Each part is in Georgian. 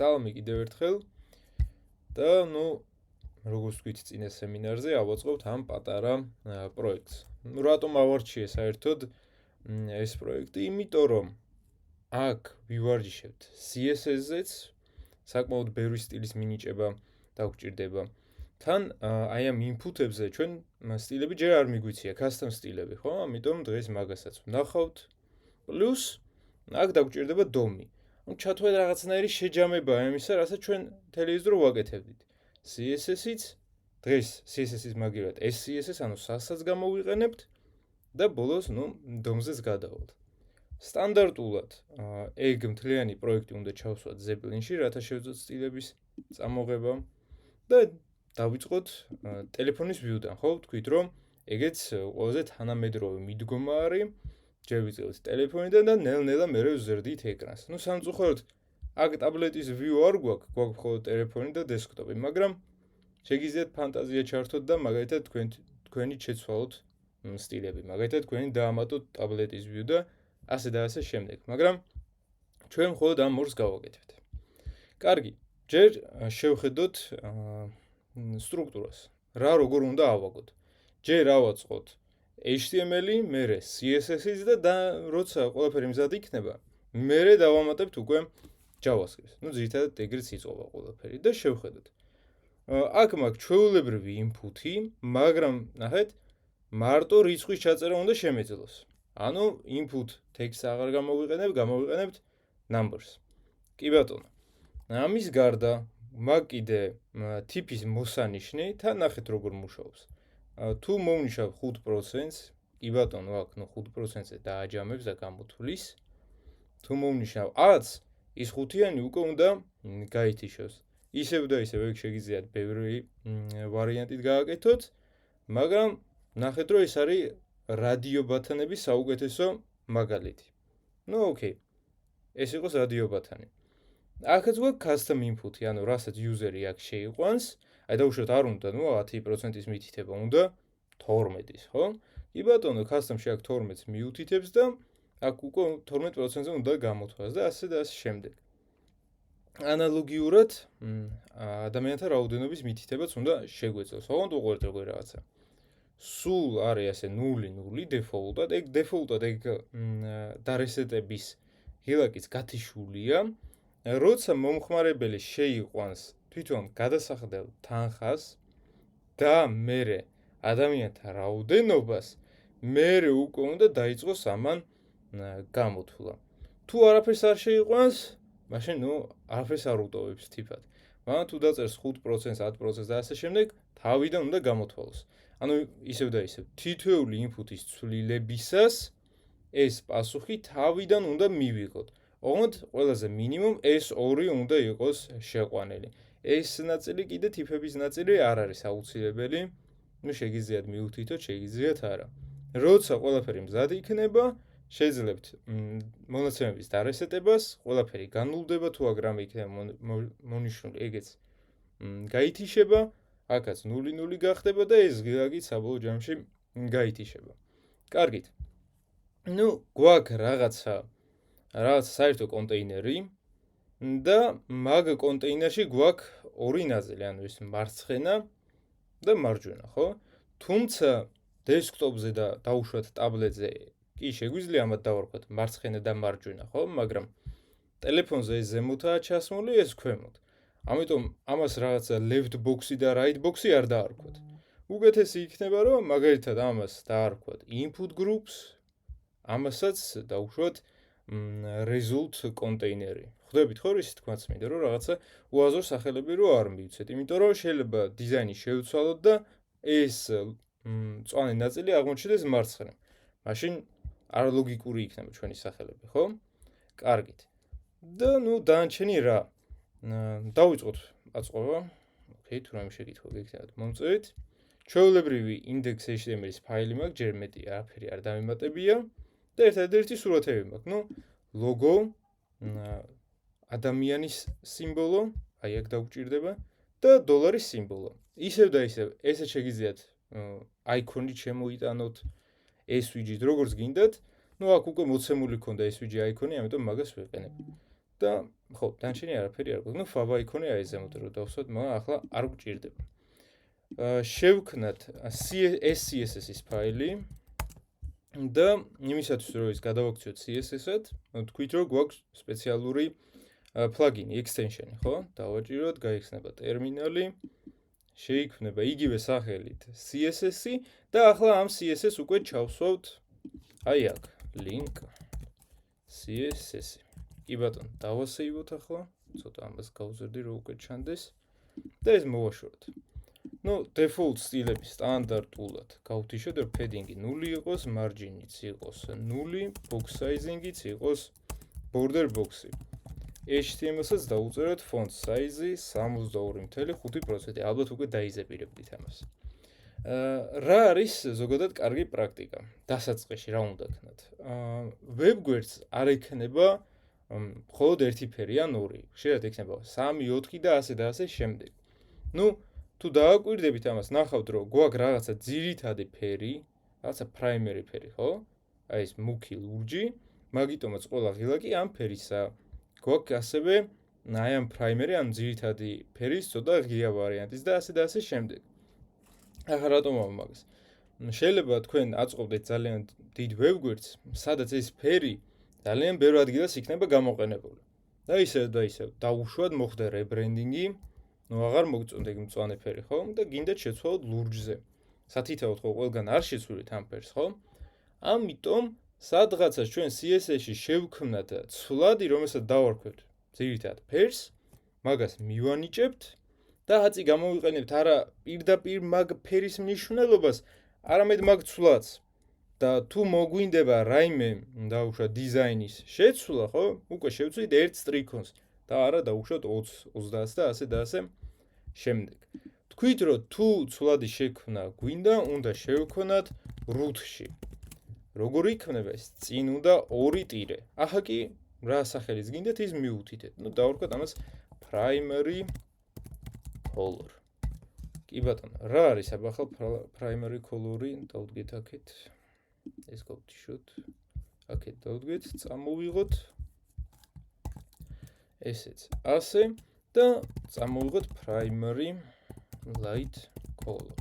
სალამი კიდევ ერთხელ და როგორც ვთქვით წინა სემინარზე ავაწყობთ ამ პატარა პროექტს. რატომ ავარჩიე საერთოდ ეს პროექტი? იმიტომ რომ აქ ვივარჯიშებთ CSS-ზეც, საკმაოდ ბევრი სტილის მინიჭება დაგვჭირდება. თან აი ამ input-ებზე ჩვენ სტილები ჯერ არ მიგვიცია, custom სტილები, ხო? ამიტომ დღეს მაგასაც ვნახავთ. პლუს აქ დაგვჭირდება DOM-ი. ჩათვალეთ რაღაცნაირი შეჯამება ამისა, რასაც ჩვენ თელევიზორ ვაკეთებდით. CSS-იც დღეს CSS-ის მაგივრად SCSS, ანუ SAS-ს გამოვიყენებთ და ბოლოს DOM-ზეც გადავალთ. სტანდარტულად ეგ მთლიანი პროექტი უნდა ჩავსვათ Zeppelin-ში, რათა შევძლოთ სტილების წამოღება და დავიწყოთ ტელეფონის view-დან, ხო? ვთქვით, რომ ეგეც ყველაზე თანამედროვე მიდგომა არის. ჯერ ვიწყებთ ტელეფონიდან და ნელ-ნელა მერე ვზრდით ეკრანს. სამწუხაროდ აქ ტაბლეტის view არ გვაქვს მხოლოდ ტელეფონი და დესკტოპი, მაგრამ შეგიძლიათ ფანტაზია ჩართოთ და მაგალითად თქვენი შეცვალოთ სტილები. მაგალითად თქვენი დაამატოთ ტაბლეტის view და ასე და ასე შემდეგ. მაგრამ ჩვენ მხოლოდ ამ ორს გავაკეთებთ. კარგი, ჯერ შევხედოთ სტრუქტურას. რა როგორ უნდა ავაგოთ. ჯერ ავაწყოთ HTML-ი, მერე CSS-იც და როცა ყველაფერი მზად იქნება, მერე დავამატებთ უკვე JavaScript-ს. ძირითადად ეგრეც იწყება ყველაფერი და შევხედოთ. აქ მაქვს ჩვეულებრივი input-ი, მაგრამ ნახეთ, მარტო რიცხვის ჩაწერა უნდა შემეძლოს. ანუ input text-ს აღარ გამოვიყენებთ numbers. კი ბატონო. ამის გარდა მაქვს კიდე ტიპის მოსანიშნე, თან ნახეთ როგორ მუშაობს. თუ მოვნიშნავ 5%-ს, კი ბატონო, აქ 5%-ზე დააჯამებს და გამოთვლის. თუ მოვნიშნავ 10-ს, ის 5-იანი უკვე უნდა გაითიშოს. ისევ და ისევ ეგ შეგიძლიათ ბევრი ვარიანტით გააკეთოთ, მაგრამ ნახეთ, რომ ეს არის რადიო ბათანების საუკეთესო მაგალითი. ოკეი. ეს იყოს რადიო ბათანი. აქაც გვაქვს custom input-ი, ანუ რასაც user-ი აქ შეიყვანს, აი დავუშვათ არ უნდა, 10%-ის მითითება უნდა 12-ის, ხო? კი ბატონო, custom-ში აქ 12-ს მიუთითებს და აქ უკვე 12%-ზე უნდა გამოთვალოს და ასე შემდეგ. ანალოგიურად ადამიანთა რაოდენობის მითითებაც უნდა შეგვეძლოს. ოღონდ უყურეთ როგორი რაღაცა. სულ არის ასე 0-0 დეფოლტად, ეგ დეფოლტად ეგ დარესეტების ღილაკიც გათიშულია. როცა მომხმარებელი შეიყვანს თვითონ გადასახდელ თანხას და მერე ადამიანთა რაოდენობას, მერე უკვე უნდა დაიწყოს ამან გამოთვლა. თუ არაფერს არ შეიყვანს, მაშინ არაფერს არ უტოვებს თიფად. მაგრამ თუ დაწერს 5%, 10% და ასე შემდეგ, თავიდან უნდა გამოთვალოს. ანუ ისევ და ისევ თითოეული input-ის ცვლილებისას ეს პასუხი თავიდან უნდა მივიღოთ. ოღონდ ყველაზე მინიმუმ S2 უნდა იყოს შეყვანილი. ეს ნაწილი კიდე ტიპების ნაწილი არ არის აუცილებელი. შეგიძლიათ მიუთითოთ, შეგიძლიათ არა. როცა ყველაფერი მზად იქნება, შეძლებთ მონაცემების დარესეტებას, ყველაფერი განულდება, თუ აგრამ იქნება მონიშნული, ეგეც გაითიშება, აქაც 0-0 გახდება და ეს ღილაკიც საბოლოო ჯამში გაითიშება. კარგით. გვაქვს რაღაცა საერთო კონტეინერი და მაგ კონტეინერში გვაქვს ორი ნაწილი, ანუ ეს მარცხენა და მარჯვენა, ხო? თუმცა დესკტოპზე და დაუშვათ ტაბლეტზე კი შეგვიძლია ამათ დავარქვათ მარცხენა და მარჯვენა, ხო? მაგრამ ტელეფონზე ეს ზემოთაა ჩასმული, ეს ქვემოთ. ამიტომ ამას რაღაცა left box-ი და right box-ი არ დაარქვათ. უკეთესი იქნება, რომ მაგალითად ამას დაარქვათ input groups, ამასაც დავუშვათ result კონტეინერი. ხვდებით ხო ის თქვაც მინდა რომ რაღაცა უაზრო სახელები რო არ მივცეთ, იმიტომ რომ შეიძლება დიზაინი შევცვალოთ და ეს მწვანე ნაწილი აღმოჩნდეს მარცხენა. მაშინ არ ლოგიკური იქნება ჩვენი სახელები, ხო? კარგით. და დანარჩენი რა? დავიწყოთ აწყობა. ოკეი, თუ რამე შეკითხვა გექნებათ, მომწევით. ჩვეულებრივი index.html-ის ფაილი მაქვს, ჯერ მეტი არაფერი არ დამემატებია და ერთადერთი სურათები მაქვს. ლოგო, ადამიანის სიმბოლო, აი აქ დაგვჭირდება და დოლარის სიმბოლო. ისევ და ისევ, ესე შეგიძლიათ აიკონით შემოიტანოთ, SVG-ით, როგორც გინდათ. აქ უკვე მოცემული ქონდა SVG აიკონი, ამიტომ მაგას ვიყენებ. და ხო, დანარჩენი არაფერი არ გვაქვს. ნუ Fava icon-ი აი ზემოთ რო დავსვათ, მაგრამ ახლა არ გვჭირდება. შევქნათ CSS-ის ფაილი და იმისათვის რომ ის გადავაქციოთ CSS-ად, თქვით რომ გვაქვს სპეციალური plugin-ი, extension-ი, ხო? დავაჭიროთ, გაიხსნება ტერმინალი, შეიქმნება იგივე სახელით CSS-ი და ახლა ამ CSS უკვე ჩავსვავთ აი აქ, link CSS-ი. კი ბატონო, დავასეივოთ ახლა, ცოტა ამას გავზრდი რომ უკვე ჩანდეს და ეს მოვაშოროთ. ნუ default სტილები სტანდარტულად გავთიშოთ, რომ padding-ი 0 იყოს, margin-იც იყოს 0, box sizing-იც იყოს border box-ი. HTML-საც დავუწეროთ font size-ი 62.5%. ალბათ უკვე დაიზეპირებდით ამას. რა არის ზოგადად კარგი პრაქტიკა? დასაწყისში რა უნდა ქნათ? web გვერდს არ ექნება მხოლოდ ერთი ფერი ან ორი. ხშირად ექნება 3, 4 და ასე და ასე შემდეგ. ნუ თუ დააკვირდებით ამას, ნახავთ რომ გვაქვს რაღაცა ძირითადი ფერი, რაღაცა primary ფერი, ხო? აი ეს მუქი ლურჯი, მაგიტომაც ყველა ღილაკი ამ ფერისაა. გვაქვს ასევე აი ამ primary ან ძირითადი ფერის ცოტა ღია ვარიანტის და ასე შემდეგ. ახლა რატომ ამბობს? შეიძლება თქვენ აწყობდეთ ძალიან დიდ web გვერდს, სადაც ეს ფერი ძალიან ბევრ ადგილას იქნება გამოყენებული. და ისევ დაუშვათ მოხდა rebranding-ი, ნუ აღარ მოგწონთ ეგ მწვანე ფერი, ხო? და გინდათ შეცვალოთ ლურჯზე. სათითაოდ ხო ყველგან არ შეცვლით ამ ფერს, ხო? ამიტომ სადღაცას ჩვენ CSS-ში შევქმნათ ცვლადი, რომელსაც დავარქვევთ ძირითად ფერს, მაგას მივანიჭებთ და აწი გამოვიყენებთ არა პირდაპირ მაგ ფერის მნიშვნელობას, არამედ მაგ ცვლადს. და თუ მოგვინდება რაიმე დაუშვათ დიზაინის შეცვლა, ხო? უკვე შევცვლით ერთ სტრიქონს და არა დავუშვათ 20, 30 და ასე და ასე შემდეგ. თქვით რომ თუ ცვლადი შექმნა გვინდა, უნდა შევქონათ root-ში. როგორ იქნება ეს? წინ უნდა 2 ტირე. ახლა კი რა სახელის გინდათ ის მიუთითეთ. ნუ დავარქვათ ამას primary color. კი ბატონო, რა არის ახლა primary color-ი? დავდგეთ აქეთ. ეს გავთიშოთ. აქეთ დავდგეთ, წამოვიღოთ. ესეც ასე და წამოვიღოთ primary light color.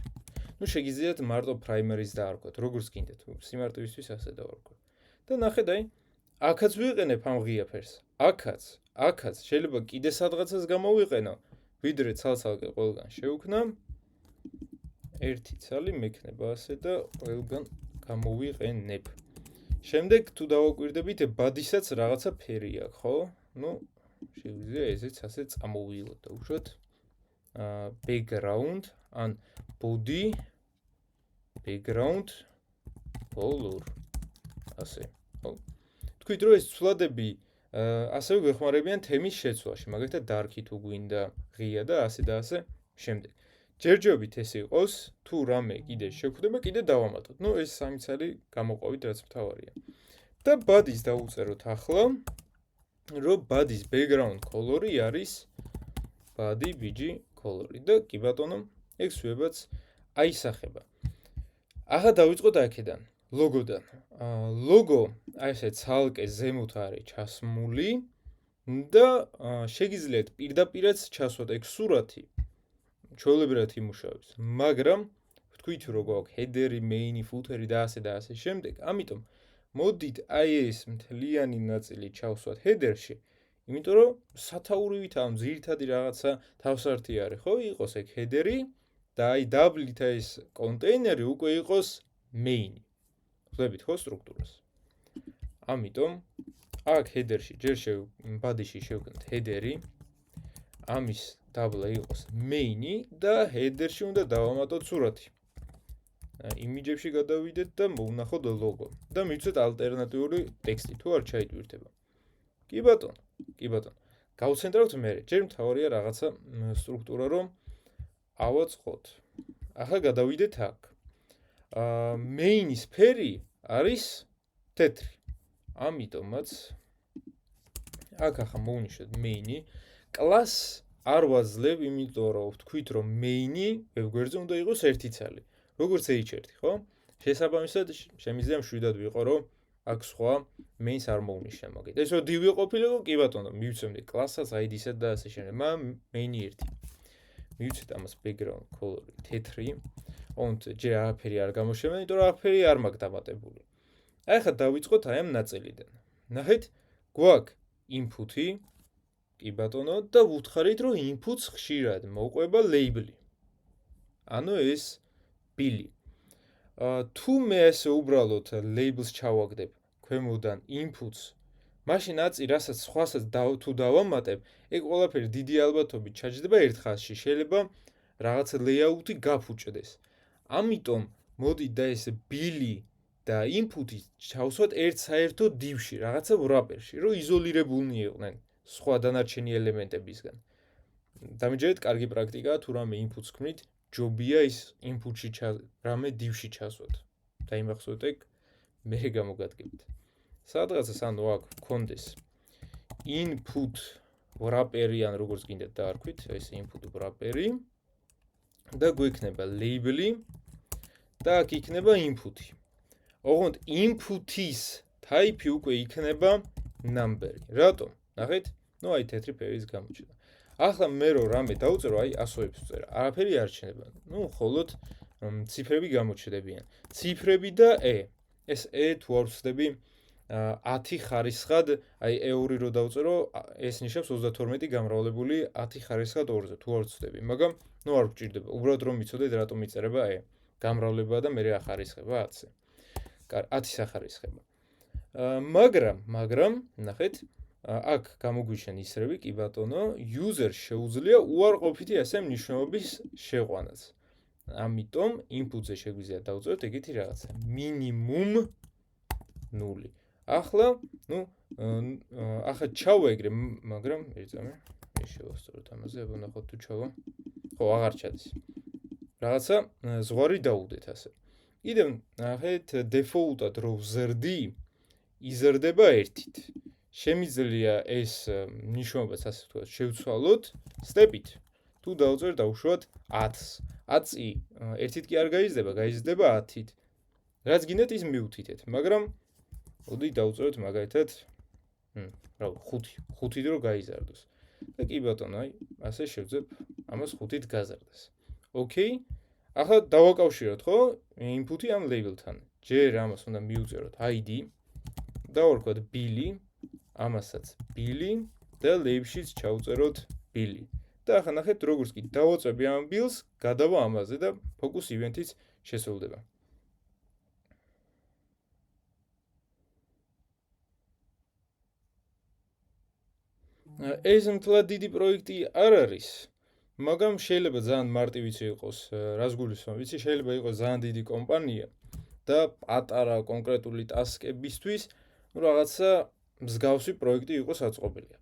ნუ შეგიძლიათ მარტო primary-ს დაარქვათ, როგორც გინდათ. სიმარტივისთვის ასე დავარქვათ. და ნახეთ აი, აქაც ვიყენებ ამ ღია ფერს. აქაც შეიძლება კიდე სადღაცას გამოვიყენო, ვიდრე ცალ-ცალკე ყველგან შევქნა. ერთი ცალი მექნება ასე და ყველგან გამოვიყენებ. შემდეგ თუ დავაკვირდებით, body-საც რაღაცა ფერი აქვს, ხო? ნუ შეგვიძლია ესეც ასე წამოვიღოთ და უშოთ background ან body background color ასე. ხო? თქვით რომ ეს ცვლადები ასევე გვეხმარებიან თემის შეცვლაში, მაგალითად dark-ი თუ გვინდა, ღია და ასე შემდეგ. ჯერჯერობით ეს იყოს, თუ რამე კიდე შევხვდება, კიდე დავამატოთ. ნუ ეს 3 ცალი გამოყავით, რაც მთავარია. და body-ს დავუწეროთ ახლა, რომ body-ს background color-ი არის body bg color-ი და კი ბატონო, ეგ სვებაც აისახება. ახლა დავიწყოთ აქედან, ლოგოდან. ლოგო აი ესე ცალკე ზემოთ არის ჩასმული და შეგიძლიათ პირდაპირაც ჩასვათ ეგ სურათი. ჩვეულებრივად იმუშავებს, მაგრამ ვთქვით რომ გვაქვს header-ი, main-ი, footer-ი და ასე შემდეგ. ამიტომ მოდით აი ეს მთლიანი ნაწილი ჩავსვათ header-ში, იმიტომ რომ სათაურივით ამ ძირითადი რაღაცა თავსართი არის, ხო? იყოს ეგ header-ი და აი დაბლით ეს კონტეინერი უკვე იყოს main-ი. ხვდებით ხო სტრუქტურას? ამიტომ აქ header-ში ჯერ body-ში შევქმნით header-ი, ამის დაბლა იყოს main-ი და header-ში უნდა დავამატოთ სურათი. იმიჯებში გადავიდეთ და მოვნახოთ ლოგო და მივცეთ ალტერნატიული ტექსტი თუ არ ჩაიტვირთება. კი ბატონო. გავცენტრავთ მე, ჯერ მთავარია რაღაცა სტრუქტურა რომ ავაწყოთ. ახლა გადავიდეთ აქ. main-ის ფერი არის თეთრი. ამიტომაც აქ ახლა მოვნიშნოთ main-ი. კლასს არ ვაძლევ, იმიტომ რომ ვთქვით რომ main-ი web გვერდზე უნდა იყოს ერთი ცალი. როგორც h1, ხო? შესაბამისად შემიძლია მშვიდად ვიყო, რომ აქ სხვა main-ს არ მოვნიშნა მაგით. ეს რომ div ყოფილიყო, კი ბატონო, მივცემდი კლასსაც, ID-სად და ასე შემდეგ. მაგრამ main-ი ერთი. მივცეთ ამას background color-ი თეთრი. ოღონდ ჯერ არაფერი არ გამოშევენ, იმიტომ რომ არაფერი არ მაქვს დამატებული. აი ხა დავიწყოთ აი ამ ნაწილიდან. ნახეთ, გვაქვს input-ი, კი ბატონო, და ვუთხარით, რომ input-ს ხშირად მოყვება label-ი. ანუ ეს ბილი. თუ მე ესე უბრალოდ labels ჩავაგდებ ქვემოდან inputs, მაშინ აწი რასაც სხვასაც თუ დავამატებ, ეგ ყველაფერი დიდი ალბათობით ჩაჯდება ერთ ხაზში, შეიძლება რაღაც layout-ი გაფუჭდეს. ამიტომ მოდი და ეს ბილი და input-ი ჩავსვათ ერთ საერთო div-ში, რაღაცა wrapper-ში, რომ იზოლირებულნი იყვნენ სხვა დანარჩენი ელემენტებისგან. დამიჯერეთ, კარგი პრაქტიკაა, თუ რამე inputs ქმნით, ჯობია ის input-ში რამე div-ში ჩასვათ. დაიმახსოვრეთ ეგ, მე გამოგადგებთ. სადღაცას ანუ აქ გქონდეს input wrapper-ი, ან როგორც გინდათ დაარქვით, ეს input wrapper-ი და გვექნება label-ი და აქ იქნება input-ი. ოღონდ input-ის type-ი უკვე იქნება number-ი. რატომ? ნახეთ, ნუ აი თეთრი ფერის გამოჩნდა. ახლა მე რო რამე დავწერო, აი ასოებს ვწერა. არაფერი არ ჩნდება. ნუ მხოლოდ ციფრები გამოჩნდებიან. ციფრები და e. ეს e თუ არ ვცდები 10 ხარისხად, აი e2 რო დავწერო, ეს ნიშნავს 32 გამრავლებული 10 ხარისხად 2-ზე, თუ არ ვცდები. მაგრამ ნუ არ გვჭირდება. უბრალოდ რომ მიცოდეთ რატომ იწერება e. გამრავლება და მე ახარისხება 10-ზე. 10-ის ახარისხება. მაგრამ ნახეთ, აქ გამოგვიშენ ისრები, კი ბატონო, user შეუძლია უარყოფითი ასე მნიშვნელობის შეყვანაც. ამიტომ input-ზე შეგვიძლია დავწეროთ ეგეთი რაღაცა minimum 0. ახლა, ნუ ახლა ჩავეგრე, მაგრამ ერთამე მე შევასწოროთ ამაზე, აბა ნახოთ თუ ჩავა. ხო, აღარ ჩადის. რაღაცა ზღვარი დაუდეთ ასე. კიდევ ნახეთ, default-ად რო ვზრდი, იზრდება 1-ით. შემიძლია ეს ნიშნობაც ასე ვთქვათ, შევცვალოთ step-ით. თუ დავწერთ დავუშვათ 10-ს. 10-ი 1-ით კი არ გაიზრდება, გაიზრდება 10-ით. რაც გინდათ ის მივთითეთ, მაგრამ მოდი დავწეროთ მაგალითად 5-ით რო გაიზარდოს. და კი ბატონო, აი, ასე შევძებ ამას 5-ით გაზარდეს. ოკეი? ახლა დავაკავშიროთ, ხო? input-ი ამ label-თან. ჯერ ამას უნდა მივწეროთ ID და ვარქვათ ბილი, ამასაც ბილი და label-შიც ჩავწეროთ ბილი. და ახლა ნახეთ, როგორც კი დავაწვევი ამ ბილს, გადავა ამაზე და focus event-იც შესრულდება. ეს მთლად დიდი პროექტი არ არის, მაგრამ შეიძლება ძალიან მარტივიც იყოს, რას გულისხმობ, ვიცი, შეიძლება იყოს ძალიან დიდი კომპანია და პატარა კონკრეტული ტასკებისთვის, რაღაცა მსგავსი პროექტი იყოს აწყობილი.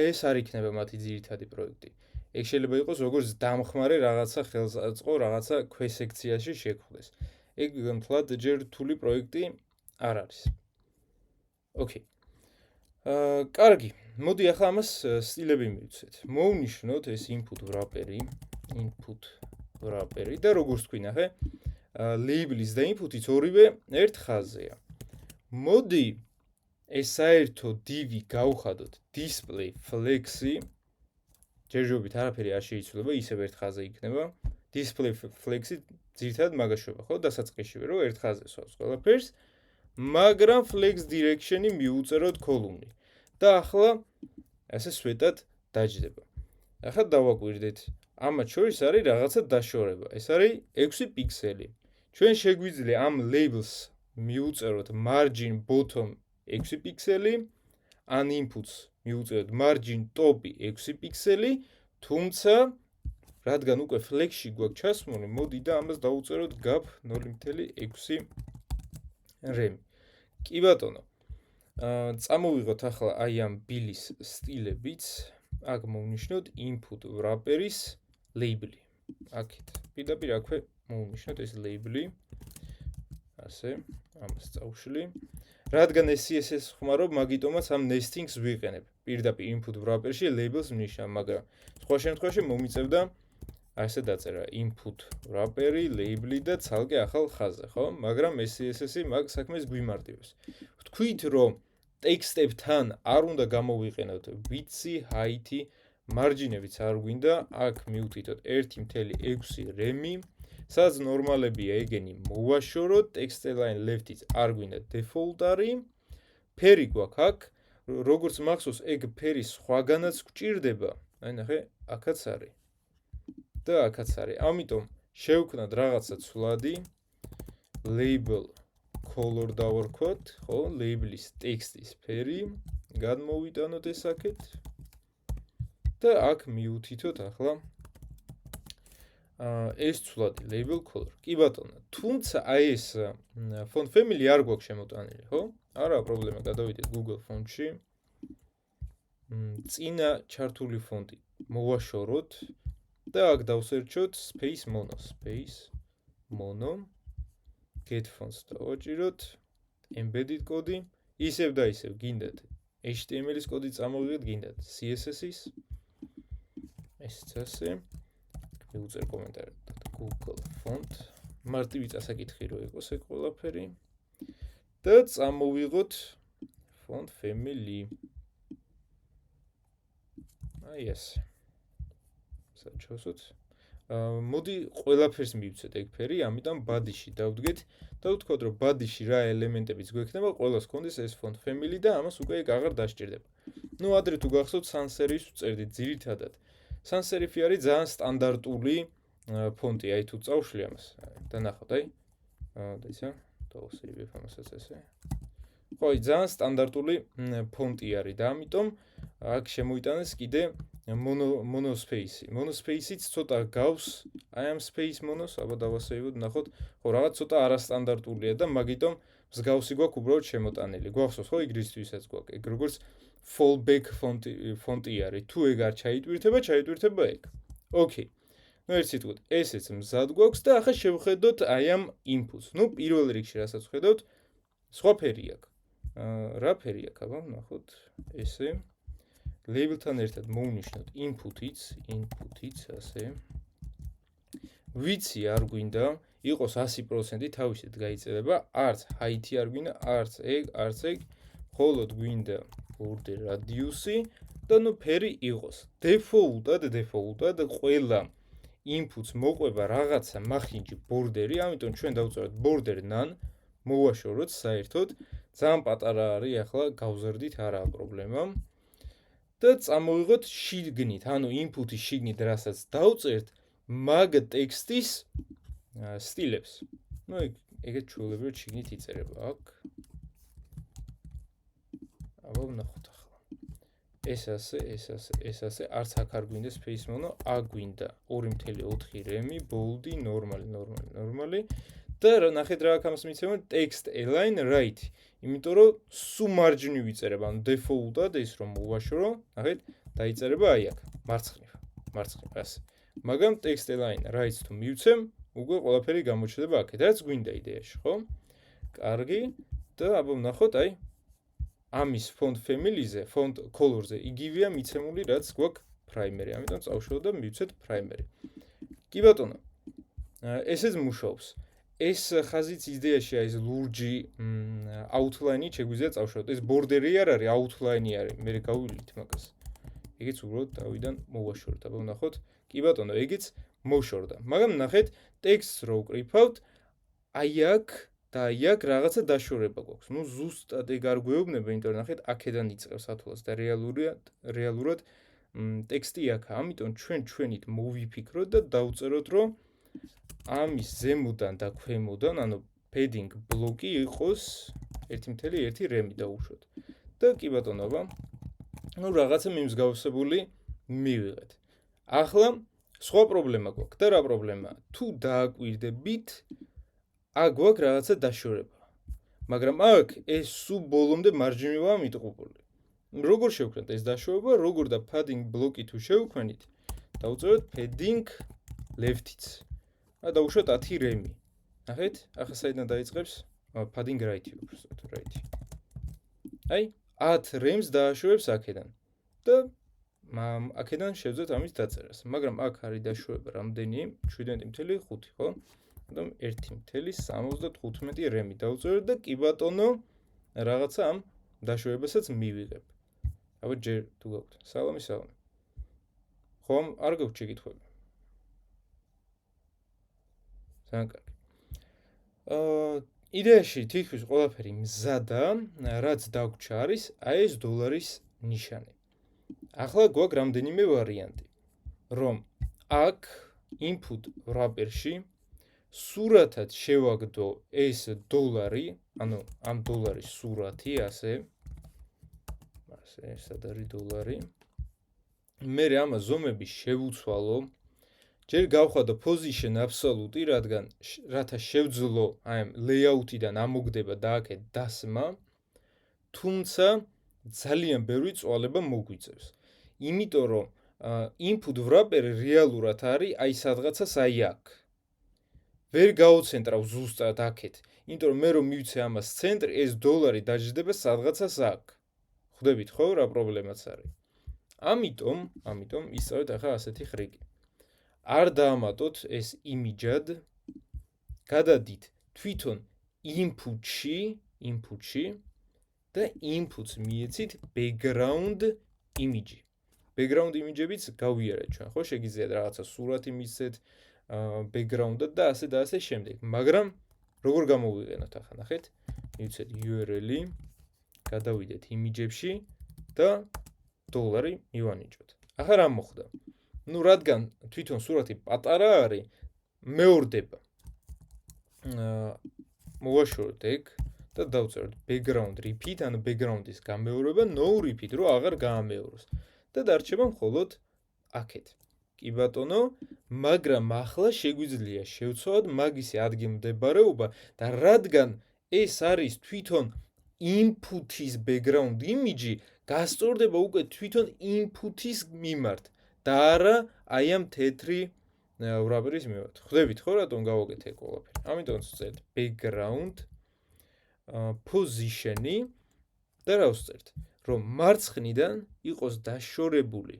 ეს არ იქნება მათი ძირითადი პროექტი. ეგ შეიძლება იყოს როგორც დამხმარე რაღაცა ხელსაწყო, რაღაცა ქვესექციაში შექმნეს. ეგ მთლად ჯერ რთული პროექტი არ არის. ოკეი. კარგი. მოდი ახლა ამას სტილები მივცეთ. მოვნიშნოთ ეს input wrapper-ი და როგორც თქვი ნახე, label-ის და input-იც ორივე ერთ ხაზზეა. მოდი ეს საერთო div-ი გავხადოთ display flex-ი. ჯერჯერობით არაფერი არ შეიცვლება, ისევ ერთ ხაზზე იქნება. display flex-ი ძირითადად მაგაშოება, ხო, დასაწყისშივე რომ ერთ ხაზზე სვავს ყველაფერს, მაგრამ flex direction-ი მიუწეროთ column-ი. და ახლა ასე სვეტად დაჯდება. ახლა დავაკვირდეთ, ამათ შორის არის რაღაცა დაშორება. ეს არის 6 პიქსელი. ჩვენ შეგვიძლია ამ labels მიუწეროთ margin bottom 6 პიქსელი, an inputs მიუწეროთ margin top 6 პიქსელი, თუმცა რადგან უკვე flex-ში გვაქვს ჩასმული, მოდი და ამას დავუწეროთ gap 0.6 rem. კი ბატონო. წამოვიღოთ ახლა აი ამ ბილის სტილებიც, აქ მოვნიშნოთ input wrapper-ის label-ი. აქეთ. პირდაპირ აქვე მოვნიშნოთ ეს label-ი. ასე, ამას წავშლი. რადგან ეს CSS ხმარობ, მაგიტომაც ამ nesting-ს ვიყენებ. პირდაპირ input wrapper-ში labels ვნიშნავ, მაგრამ სხვა შემთხვევაში მომიწევდა ასე დაწერა input wrapper-ი, label-ი და ცალკე ახალ ხაზზე, ხო? მაგრამ CSS-ი მაგ საქმეს გვიმარტივებს. ვთქვით, რომ ტექსტებთან არ უნდა გამოვიყენოთ width-ი, height-ი, margin-ებიც არ გვინდა, აქ მივთითოთ 1.6 rem-ი, სადაც ნორმალებია ეგენი მოვაშოროთ, text align left-იც არ გვინდა default არის, ფერი გვაქვს აქ, როგორც მახსოვს, ეგ ფერი სხვაგანაც გვჭირდება, აი ნახე, აქაც არის. და აქაც არის. ამიტომ შევქნათ რაღაცა ცვლადი, label color დავარქვათ, ხო? label-ის ტექსტის ფერი, გადმოვიტანოთ ეს აქეთ. და აქ მივუთითოთ ახლა ეს ცვლადი label color. კი ბატონო, თუმცა აი ეს font family არ გვაქვს შემოტანილი, ხო? არა პრობლემა, გადავიდეთ Google Font-ში. წინა ჩართული ფონტი მოვაშოროთ და აქ დავსერჩოთ space mono get fonts დავაჭიროთ embedded კოდი ისევ და ისევ გინდათ HTML-ის კოდი წამოვიღეთ გინდათ CSS-ის ესეც ასე მივუწერ კომენტარი Google Font მარტივი წასაკითხი რო იყოს ეგ ყველაფერი და წამოვიღოთ font family აი ეს საჩვენოთ მოდი ყველაფერს მივცეთ ეგ ფერი ამიტომ body-ში დავდგეთ და ვთქვათ რომ body-ში რა ელემენტებიც გვექნება ყველას გქონდეს ეს font family და ამას უკვე ეგ აღარ დასჭირდება ნუ ადრე თუ გახსოვთ sans serif ვწერდით ძირითადად sans serif-ი არის ძალიან სტანდარტული ფონტი აი თუ წავშლი ამას დანახოთ აი და ისა დავსეივებ ამასაც ესე ხო ძალიან სტანდარტული ფონტი არის და ამიტომ აქ შემოიტანეს კიდე monospace-ი. Monospace-იც ცოტა გავს, აი ამ space monos, აბა დავასეივოთ, ნახოთ, ხო რაღაც ცოტა არასტანდარტულია და მაგიტომ მსგავსი გვაქვს უბრალოდ შემოტანილი. გვახსოვს ხო ინგლისთვისაც გვაქვს. ეგ როგორც fallback font-ი არის. თუ ეგ არ ჩაიტვირთება ეგ. ოკეი. ნუ ერთ სიტყვით, ესეც მზად გვაქვს და ახლა შევხედოთ აი ამ inputs. ნუ პირველ რიგში რასაც ვხედავთ, სხვა ფერი აქვს. რა ფერი აქვს, აბა ნახოთ, ესე label-თან ერთად მოვნიშნოთ input-იც, ასე. width-ი არ გვინდა, იყოს 100% თავისით გაიწედება, არც height-ი არ გვინდა, არც ეგ, მხოლოდ გვინდა border radius-ი და ნუ ფერი იყოს. Default-ად ყველა inputs მოყვება რაღაცა მახინჯი border-ი, ამიტომ ჩვენ დავწეროთ border none, მოვაშოროთ საერთოდ, ძალიან პატარა არის, ახლა გავზრდით, არაა პრობლემა. და წამოვიღოთ შიგნით, ანუ input-ის შიგნით რასაც დავწერთ, მაგ ტექსტის სტილებს. ნუ ეგეთ ჩვეულებრივად შიგნით იწერება აქ. აბა ვნახოთ ახლა. ეს ასე, არც აქ არ გვინდა space mono, აქ გვინდა 2.4 rem-ი, bold-ი, ნორმალი. და ნახეთ რა აქ ამას მიცემენ text align right. იმიტომ რომ სუ მარჯვნივ ვიწერებ, ანუ default-ად ის რომ მოვაშორო, ნახეთ, დაიწერება აი აქ, მარცხნივ ასე. მაგრამ text align right-ს თუ მივცემ, უკვე ყველაფერი გამოჩნდება აქეთ, რაც გვინდა იდეაში, ხო? კარგი, და აბა ვნახოთ, აი ამის font family-ზე, font color-ზე იგივეა მიცემული, რაც გვაქვს primer-ი. ამიტომ წავშალოთ და მივცეთ primer-ი. კი ბატონო, ესეც მუშაობს. ეს ხაზიც იდეაში აი ეს ლურჯი outline-ი შეგვიძლია წავშალოთ. ეს border-ი არ არის, outline-ი არის. მე გავივლით მაგას. ეგეც უბრალოდ დავიდან მოვაშორეთ. აბა ვნახოთ. კი ბატონო, ეგეც მოვშორდა. მაგრამ ნახეთ, ტექსტს რო ვკრიფავთ, აი აქ და აი აქ რაღაცა დაშორება გვაქვს. ნუ ზუსტად ეგ არ გვეუბნება, იმიტომ რომ ნახეთ, აქედან იწყებს ათვლას და რეალურად ტექსტი აქაა. ამიტომ ჩვენით მოვიფიქროთ და დავწეროთ, რომ ამის ზემოდან და ქვემოდან, ანუ padding ბლოკი იყოს 1.1 rem-ი დაუშვოთ. და კი ბატონო, აბა, ნუ რაღაცა მიმსგავსებული მივიღეთ. ახლა სხვა პრობლემა გვაქვს. და რა პრობლემაა? თუ დააკვირდებით, აქ გვაქვს რაღაცა დაშორება. მაგრამ აქ ეს სულ ბოლომდე მარჯვნივაა მიტყუპული. როგორ შევქმნათ ეს დაშორება? როგორ და padding ბლოკი თუ შევქმნით, დავწეროთ padding left-იც. დავუშვათ 10 rem-ი. ნახეთ, ახლა საიდან დაიწყებს? padding right-ი უბრალოდ right-ი. აი 10 rem-ს დააშორებს აქედან. და აქედან შევძლებთ ამის დაწერას, მაგრამ აქ არის დაშვება რამდენი 17.5, ხო? ანუ 1.75 რემი დავწეროთ და კი ბატონო, რაღაცა ამ დაშვებასაც მივიღებ. აბა ჯერ თუ გაქვთ. სალამი. ხომ არ გაქვთ შეკითხვები? ძალიან კარგი. იდეაში თითქმის ყველაფერი მზადა, რაც დაგვრჩა არის აი ეს დოლარის ნიშანი. ახლა გვაქვს რამდენიმე ვარიანტი, რომ აქ input wrapper-ში სურათად შევაგდო ეს დოლარი, ანუ ამ დოლარის სურათი, ასე სად არის დოლარი. მე ამას ზომები შევუცვალო, ჯერ გავხადო position absolute, რათა შევძლო აი ამ layout-იდან ამოგდება და აქეთ დასმა, თუმცა ძალიან ბევრი წვალება მოგვიწევს. იმიტომ რომ input wrapper რეალურად არის აი სადღაცას აი აქ. ვერ გაოცენტრავ ზუსტად აქეთ, იმიტომ რომ მე რომ მივცე ამას ცენტრი, ეს დოლარი დაჯდება სადღაცას აქ. ხვდებით ხო რა პრობლემაც არის? ამიტომ ისწავლეთ ახლა ასეთი ხრიკი. არ დაამატოთ ეს იმიჯად, გადადით თვითონ input-ში და inputs მიეცით background image. Background image-ებიც გავიარეთ ჩვენ, ხო? შეგიძლიათ რაღაცა სურათი მისცეთ background-ად და ასე შემდეგ. მაგრამ როგორ გამოვიყენოთ ახლა, ნახეთ? მივცეთ URL-ი, გადავიდეთ image-ებში და დოლარი მივანიჭოთ. ახლა რა მოხდა? ნუ რადგან თვითონ სურათი პატარა არის, მეორდება. მოვაშოროთ ეგ და დავწეროთ background repeat, ანუ background-ის გამეორება, no repeat, რომ აღარ გაამეოროს. და დარჩება მხოლოდ აქეთ. კი ბატონო, მაგრამ ახლა შეგვიძლია შევცვალოთ მაგისი ადგილმდებარეობა და რადგან ეს არის თვითონ input-ის background image, გასწორდება უკვე თვითონ input-ის მიმართ და არა აი ამ თეთრი wrapper-ის მიმართ. ხვდებით ხო რატომ გავაკეთე ეგ ყველაფერი? ამიტომ ვწერთ background position-ი და რა ვწერთ? რომ მარცხნიდან იყოს დაშორებული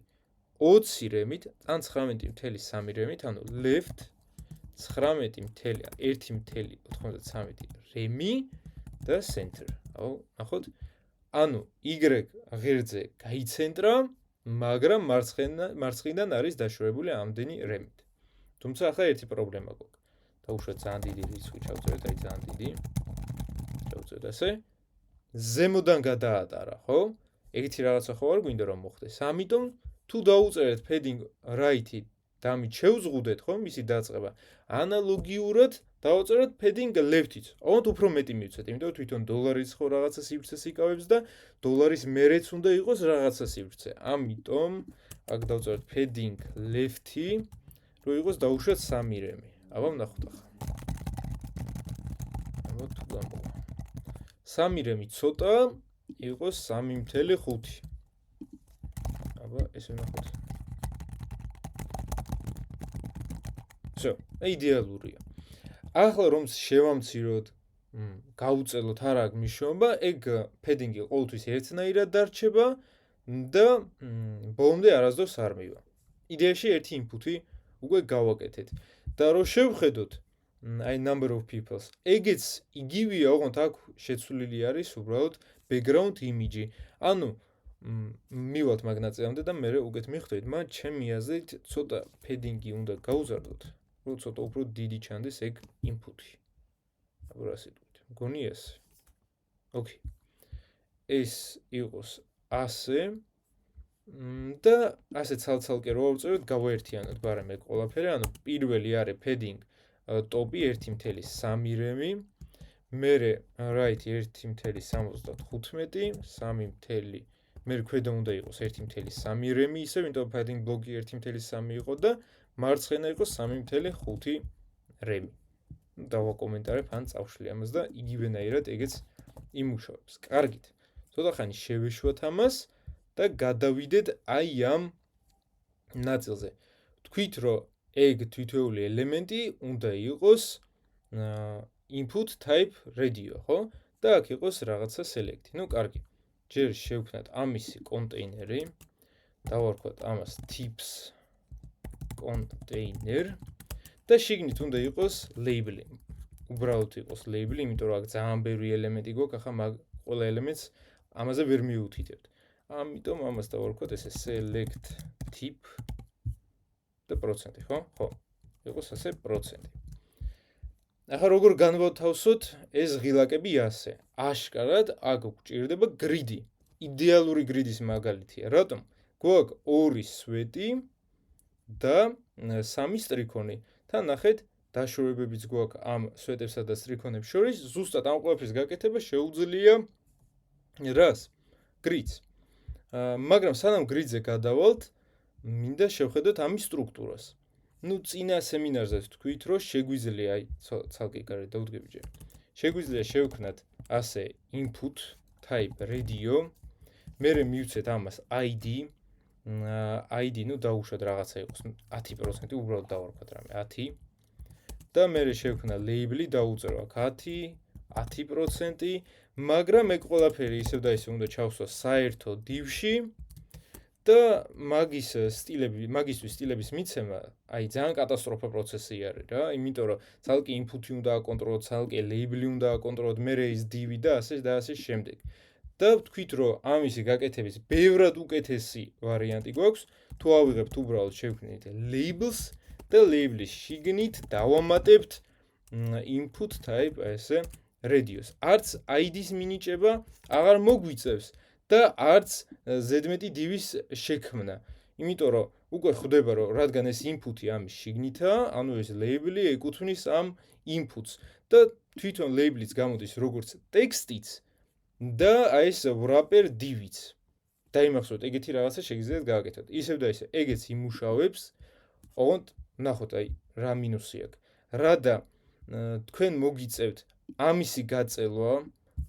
20 რემით ან 19.3 რემით, ანუ left 19.1.93 რემი და center. ნახოთ? ანუ y ღერძზე გაიცენტრა, მაგრამ მარცხნიდან არის დაშორებული ამდენი რემით. თუმცა ახლა ერთი პრობლემა გვაქვს. დავუშვათ ძალიან დიდი რიცხვი, ჩავწერეთ აი ძალიან დიდი. ჩავწერეთ ასე. ზემოდან გადაატარა, ხო? ეგეთი რაღაცა ხო არ გვინდა რომ მოხდეს. ამიტომ თუ დაუწერეთ padding right-ი და ამით შევზღუდეთ, ხო, მისი დაწყება, ანალოგიურად დავუწეროთ padding left-იც. ოღონდ უფრო მეტი მივცეთ, იმიტომ რომ თვითონ დოლარის ხო რაღაცა სივრცეს იკავებს და დოლარის მერეც უნდა იყოს რაღაცა სივრცე. ამიტომ აქ დავუწეროთ padding left-ი, რომ იყოს დაუშვათ 3 რემი. აბა ვნახოთ ახლა. აბა თუ გამოვა. 3 რემი ცოტა იყოს 3.5. აბა ესე ვნახოთ. всё, იდეალურია. ახლა რომ შევამციროთ, გავუწელოთ არა აქვს მნიშვნელობა, ეგ padding-ი ყოველთვის ერთნაირად დარჩება და ბოლომდე არასდროს არ მივა. იდეაში ერთი input-ი უკვე გავაკეთეთ. და რომ შევხედოთ აი number of peoples, ეგეც იგივეა, ოღონდ აქ შეცვლილი არის უბრალოდ background image-ი. ანუ მივალთ მაგ ნაწილამდე და მე უკეთ მიხვდებით, მაგრამ ჩემი აზრით ცოტა padding-ი უნდა გავუზარდოთ, რომ ცოტა უფრო დიდი ჩანდეს ეგ input-ი. აბა რა სიტყვით? მგონი ესე. ოკეი. ეს იყოს ასე და ასე ცალ-ცალკე რო ავწეროთ, გავაერთიანოთ ბარემ ეგ ყველაფერი, ანუ პირველი არის padding top-ი 1.3 რემი, მერე right 1.75, 3, მერე ქვედა უნდა იყოს 1.3 რემი, ისე ვინტო padding block-ი 1.3 იყო და მარცხენა იყოს 3.5 რემი. დავაკომენტარებ ან წავშლი ამას და იგივენაირად ეგეც იმუშავებს. კარგით. ცოტა ხანი შევეშვათ ამას და გადავიდეთ აი ამ ნაწილზე. თქვით რომ ეგ თითოეული ელემენტი უნდა იყოს input type radio, ხო? და აქ იყოს რაღაცა select. ნუ კარგი. ჯერ შევქმნათ ამისი კონტეინერი დავარქვათ ამას tips container და შიგნით უნდა იყოს label. უბრალოდ იყოს label, იმიტომ რომ აქ ძალიან ბევრი ელემენტი გვაქვს, ახლა მაგ ყველა ელემენტს ამაზე ვერ მიუთითებთ. ამიტომ ამას დავარქვათ ესე select tip და პროცენტი, ხო? ხო. იყოს ასე პროცენტი. ახლა როგორ განვათავსოთ ეს ღილაკები ასე? აშკარად აქ გვჭირდება grid-ი. იდეალური grid-ის მაგალითია. რატომ? გვაქვს 2 სვეტი და 3 სტრიქონი. თან ნახეთ, დაშორებებიც გვაქვს ამ სვეტებსა და სტრიქონებს შორის. ზუსტად ამ ყველაფრის გაკეთება შეუძლია რას? grid-ს. მაგრამ სანამ grid-ზე გადავალთ, მინდა შევხედოთ ამის სტრუქტურას. ნუ წინა სემინარზე ვთქვით, რომ შეგვიძლია, აი, ცალკე კარგი დავუდგები ჯერ. შეგვიძლია შევქმნათ ასე input type radio, მერე მივცეთ ამას ID, ID, ნუ დაუშვათ რაღაცა იყოს 10%, უბრალოდ დავარქვათ რამე 10. და მერე შევქმნა label-ი, დაუწერო აქ 10, 10%, მაგრამ ეგ ყველაფერი ისევ და ისევ უნდა ჩავსვა საერთო div-ში. და მაგისთვის სტილების მიცემა, აი ძალიან კატასტროფა პროცესი არის რა, იმიტომ რომ ცალკე input-ი უნდა აკონტროლოთ, ცალკე label-ი უნდა აკონტროლოთ, მერე ის div-ი და ასე შემდეგ. და ვთქვით, რომ ამისი გაკეთების ბევრად უკეთესი ვარიანტი გვაქვს, თუ ავიღებთ უბრალოდ შევქმნით labels და label-ის შიგნით დავამატებთ input type ესე radius. არც ID-ს მინიჭება აღარ მოგვიწევს. და არც ზედმეტი div-ის შექმნა. იმიტომ რომ უკვე ხვდება რომ რადგან ეს input-ი ამის შიგნითაა, ანუ ეს label-ი ეკუთვნის ამ inputs და თვითონ label-იც გამოდის როგორც ტექსტიც და აი ეს wrapper div-იც. დაიმახსოვრეთ, ეგეთი რაღაცა შეგიძლიათ გააკეთოთ. ისევ და ისე, ეგეც იმუშავებს. ოღონდ ნახოთ, აი რა მინუსი აქვს. რადა თქვენ მოგიწევთ ამისი გაწელვა,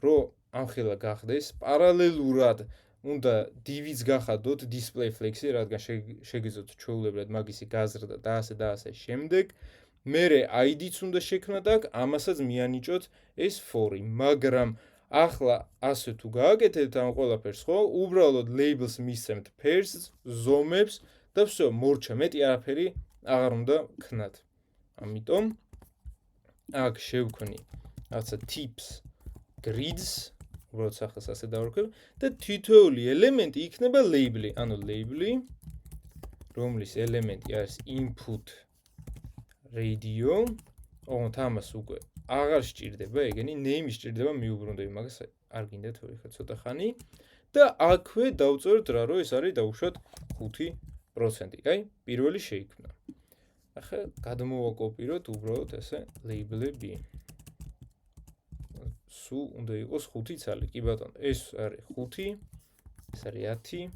რომ ამხელა გახდეს, პარალელურად უნდა div-იც გახადოთ display flex-ი, რადგან შეგიძლიათ ჩვეულებრივად მაგისი გაზრდა და ასე შემდეგ. მერე ID-ც უნდა შექმნათ აქ, ამასაც მიანიჭოთ ეს for-ი, მაგრამ ახლა ასე თუ გააკეთებთ ამ ყველაფერს, ხო, უბრალოდ labels მისცემთ pairs, ზომებს და всё, მორჩა, მეტი არაფერი აღარ უნდა ქნათ. ამიტომ აქ შევქმნი რაღაცა tips grids უბრალოდ სახელს ასე დავარქვევ და თითოეული ელემენტი იქნება label-ი, ანუ label-ი, რომლის ელემენტი არის input radio, ოღონდ ამას უკვე აღარ სჭირდება ეგენი, name სჭირდება, მიუბრუნდები მაგას, არ გინდათ ვერ ხა ცოტა ხანი და აქვე დავწეროთ რა, რომ ეს არის დაუშვათ 5%. აი, პირველი შეიქმნა. ახლა გადმოვაკოპიროთ უბრალოდ ესე label-ები. სულ უნდა იყოს 5 ცალი, კი ბატონო, ეს არის 5, ეს არის 10,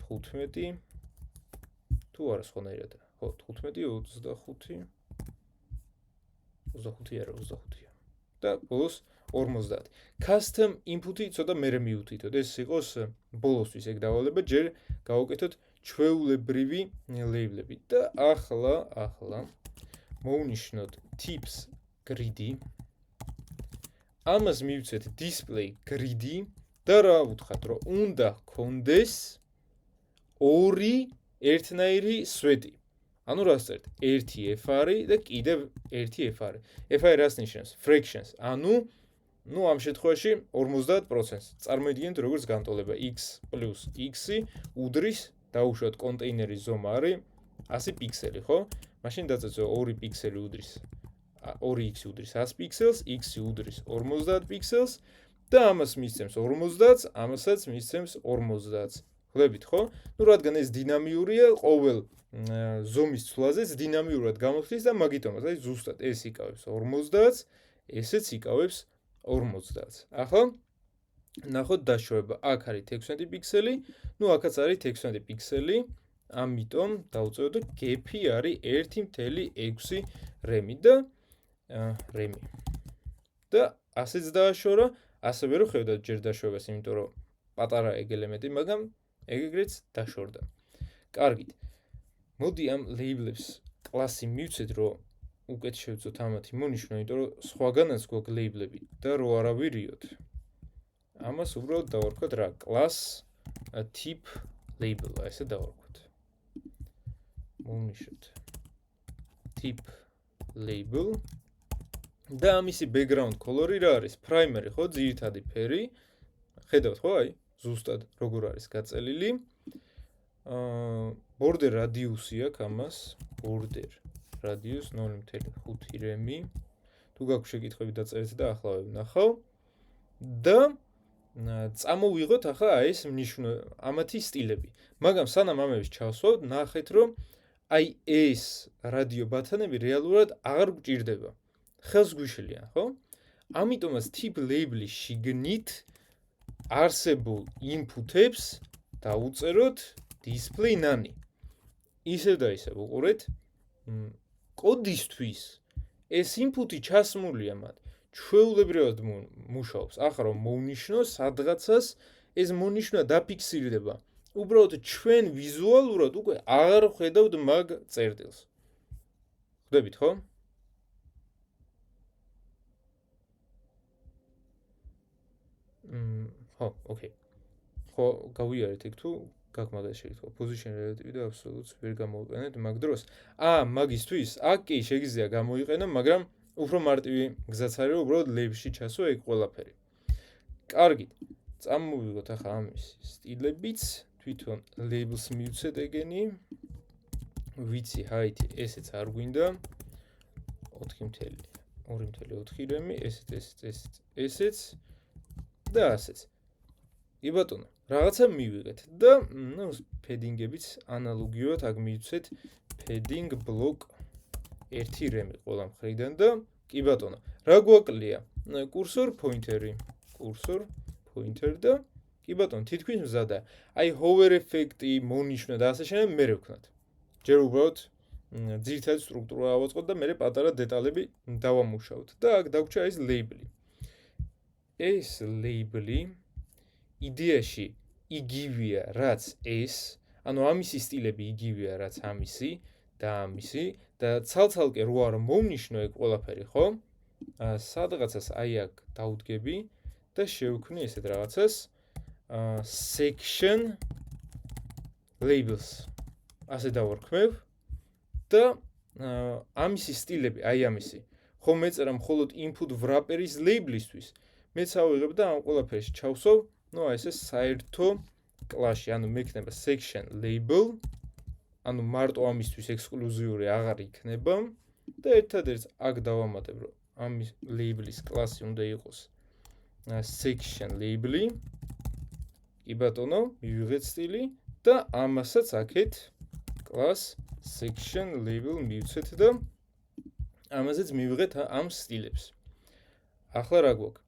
15, თუ არა სხვანაირად, ხო, 15, 25, 25 არა, 25-ია. და ბოლოს 50. Custom input-ი ცოტა მერე მიუთითოთ, ეს იყოს ბოლოსთვის ეგ დავალება, ჯერ გავუკეთოთ ჩვეულებრივი label-ები და ახლა მოვნიშნოთ tips grid-ი. ამას მივცეთ display grid-ი და რა ვუთხრათ, რომ უნდა გქონდეს 2 ერთნაირი სვეტი. ანუ რას წერთ? 1 f არის და კიდევ 1 f არის. f არის რას ნიშნავს? fractions. ანუ ამ შემთხვევაში 50%-ს წარმოიდგინეთ როგორც განტოლება x + x-ი უდრის დაუშვათ კონტეინერის ზომა არის 100 პიქსელი, ხო? მაშინ დაწესო 2 პიქსელი უდრის 2x უდრის 100 პიქსელს, x უდრის 50 პიქსელს და ამას მისცემს 50-ს, ამასაც მისცემს 50-ს. ხვდებით, ხო? ნუ რადგან ეს დინამიურია, ყოველ ზომის ცვლაზეც დინამიურად გამოხდის და მაგიტომაც აი ზუსტად ეს იკავებს 50-ს, ესეც იკავებს 50-ს. ახლა ნახოთ დაშორება. აქ არის 16 პიქსელი, ნუ აქაც არის 16 პიქსელი. ამიტომ დავწეროთ და gap-ი არის 1.6 რემი და რემი. და ასეც დააშორა, ასევე რომ ხედავთ ჯერ დაშორებას, იმიტომ რომ პატარა ეგ ელემენტი, მაგრამ ეგრეც დაშორდა. კარგით. მოდი ამ label-ებს კლასი მივცეთ, რომ უკეთ შევწოთ ამათ იმონიშნო, იმიტომ რომ სხვაგანაც გვაქვს label-ები და რო არა ვირიოთ. ამას უბრალოდ დავარქვათ რა, class tip label, ესე დავარქვათ. მოვნიშნოთ tip label და ამისი background color-ი რა არის? Primary, ხო, ძირითადი ფერი. ხედავთ, ხო, აი, ზუსტად როგორ არის გაწელილი. border radius-ი აქვს ამას, border radius 0.5 რემი. თუ გაქვს შეკითხვები დაწერეთ და ახლა ვნახავ. და წამოვიღოთ ახლა ეს ამათი სტილები. მაგრამ სანამ ამების ჩავსვავთ, ნახეთ რომ აი ეს რადიო ბათანები რეალურად აღარ გვჭირდება. ხელს გვიშლიან, ხო? ამიტომაც tip label-ის შიგნით არსებულ input-ებს დავუწეროთ display none. ისევ და ისევ უყურეთ. კოდისთვის ეს input-ი ჩასმულია მათ. ჩვეულებრივად მუშაობს. ახლა რომ მოვნიშნოს სადღაცას ეს მონიშნა დაფიქსირდება. უბრალოდ ჩვენ ვიზუალურად უკვე აღარ ხედავთ მაგ წერტილს. ხვდებით, ხო? ხო, ოკეი. ხო, გავიარეთ იქ თუ გაქვს მაგას შეკითხვა. position relative და absolute ვერ გამოვიყენეთ მაგ დროს. მაგისთვის აქ კი შეგიძლია გამოიყენო, მაგრამ უფრო მარტივი გზაც არის რომ უბრალოდ label-ში ჩასვა ეგ ყველაფერი. კარგით. წამოვიღოთ ახლა ამის სტილებიც, თვითონ labels მივცეთ ეგენი. ვიცი height ესეც არ გვინდა. 4.2.4 რემი, ესეც და ასეც. კი ბატონო, რაღაცა მივიღეთ და padding-ებიც ანალოგიურად აქ მივცეთ padding block 1 რემი ყველა მხრიდან და კი ბატონო, რა გვაკლია? კურსორ pointer-ი, და კი ბატონო, თითქმის მზადა. აი hover effect-ი, მონიშნა და ასე შემდეგ მე ვქნათ. ჯერ უბრალოდ ძირითადი სტრუქტურა ავაწყოთ და მე პატარა დეტალები დავამუშავოთ და აქ დაგვრჩა ეს label-ი. ეს label-ი იდეაში იგივეა, რაც ეს, ანუ ამისი სტილები იგივეა, რაც ამისი და ამისი და ცალ-ცალკე რო არ მოვნიშნო ეგ ყველაფერი, ხო? სადღაცას აი აქ დავუდგები და შევქმნი ესეთ რაღაცას section labels. ასე დავარქმევ და ამისი სტილები, აი ამისი. ხომ მეწერა მხოლოდ input wrapper-ის label-ისთვის. მეც ავიღებ და ამ ყველაფერში ჩავსვავ, ესე საერთო კლასში, ანუ მექნება section label, ანუ მარტო ამისთვის ექსკლუზიური აღარ იქნება და ერთადერთს აქ დავამატებ, რომ ამის label-ის კლასი უნდა იყოს section label-ი. კი ბატონო, მივიღეთ სტილი და ამასაც აქეთ class section label მივცეთ და ამაზეც მივიღეთ ამ სტილებს. ახლა რა გვაქვს?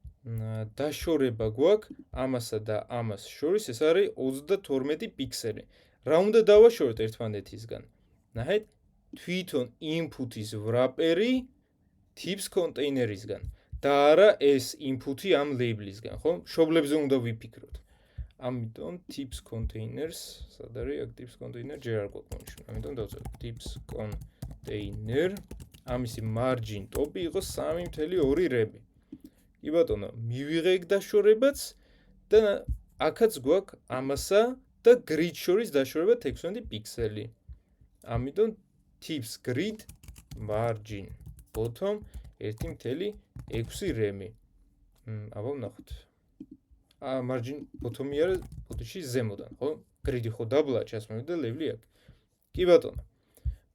დაშორება გვაქვს ამასა და ამას შორის, ეს არის 32 პიქსელი. რა უნდა დავაშოროთ ერთმანეთისგან? ნახეთ, თვითონ input-ის wrapper-ი tips container-ისგან და არა ეს input-ი ამ label-ისგან, ხო? მშობლებზე უნდა ვიფიქროთ. ამიტომ tips containers, სად არის აქ tips container, ჯერ არ გვაქვს მონიშნა. ამიტომ დავწერთ tips container, ამისი margin top-ი იყოს 3.2 რემი. კი ბატონო, მივიღე ეგ დაშორებაც და აქაც გვაქვს ამასა და grid შორის დაშორება 16 პიქსელი. ამიტომ tips grid margin bottom 1.6 რემი. აბა ვნახოთ. margin bottom-ი არის ბოტში ზემოდან, ხო? grid-ი ხო დაბლა ჩასმევი და level-ი აქვს. კი ბატონო.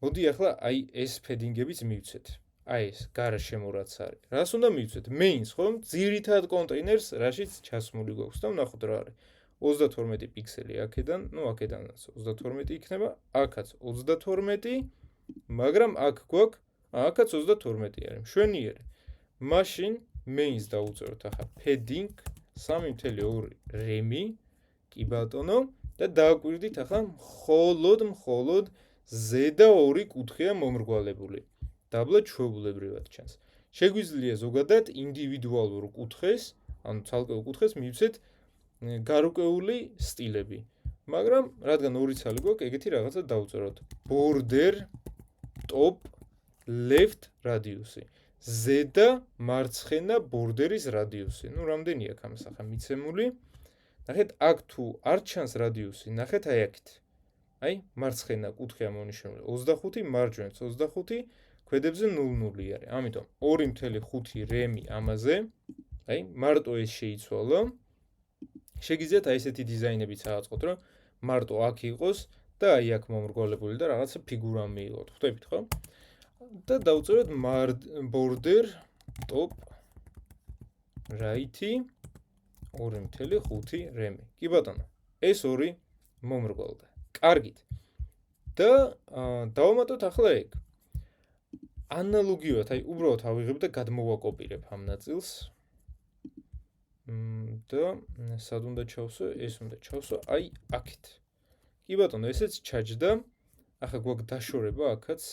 მოდი ახლა აი ეს padding-ებიც მივცეთ. აი ეს გარშემო რაც არის. რას უნდა მივცეთ? mains, ხო? ძირითად კონტეინერს, რაშიც ჩასმული გვაქვს და ვნახოთ რა არის. 32 პიქსელი აქედან, აქედანაც 32 იქნება, აქაც 32, მაგრამ აქ გვაქვს, აქაც 22 არის, მშვენიერი. მაშინ mains დავუწეროთ ახლა padding 3.2 რემი, კი ბატონო, და დავაკვირდით ახლა მხოლოდ ზედა ორი კუთხეა მომრგვალებული. დაბლა ჩვეულებრივად ჩანს. შეგვიძლია ზოგადად ინდივიდუალურ კუთხეს, ანუ ცალკეულ კუთხეს მივცეთ გარკვეული სტილები. მაგრამ რადგან ორი ცალი გვაქვს, ეგეთი რაღაცა დავუწეროთ. border top left radius-ი. ზედა მარცხენა border-ის radius-ი. რამდენი აქვს ამას ახლა მიცემული? ნახეთ, აქ თუ არ ჩანს რადიუსი, ნახეთ აი აქეთ. აი, მარცხენა კუთხე ამონიშნული 25, მარჯვენაც 25, ქვედებზე 0,0 არის. ამიტომ 2.5 რემი ამაზე, აი, მარტო ეს შეიცვალა. შეგიძლიათ აი ესეთი დიზაინებიც აღაწყოთ, რომ მარტო აქ იყოს და აი აქ მომრგვალებული და რაღაცა ფიგურა მიიღოთ. ხვდებით, ხო? და დავწეროთ border top right 2.5 რემი. კი ბატონო, ეს ორი მომრგვალდა. კარგით. და დავამატოთ ახლა ეგ. ანალოგიურად, აი უბრალოდ ავიღებ და გადმოვაკოპირებ ამ ნაწილს. და სად უნდა ჩავსვე? ეს უნდა ჩავსვე აი აქეთ. კი ბატონო, ესეც ჩაჯდა. ახლა გვაქვს დაშორება აქაც.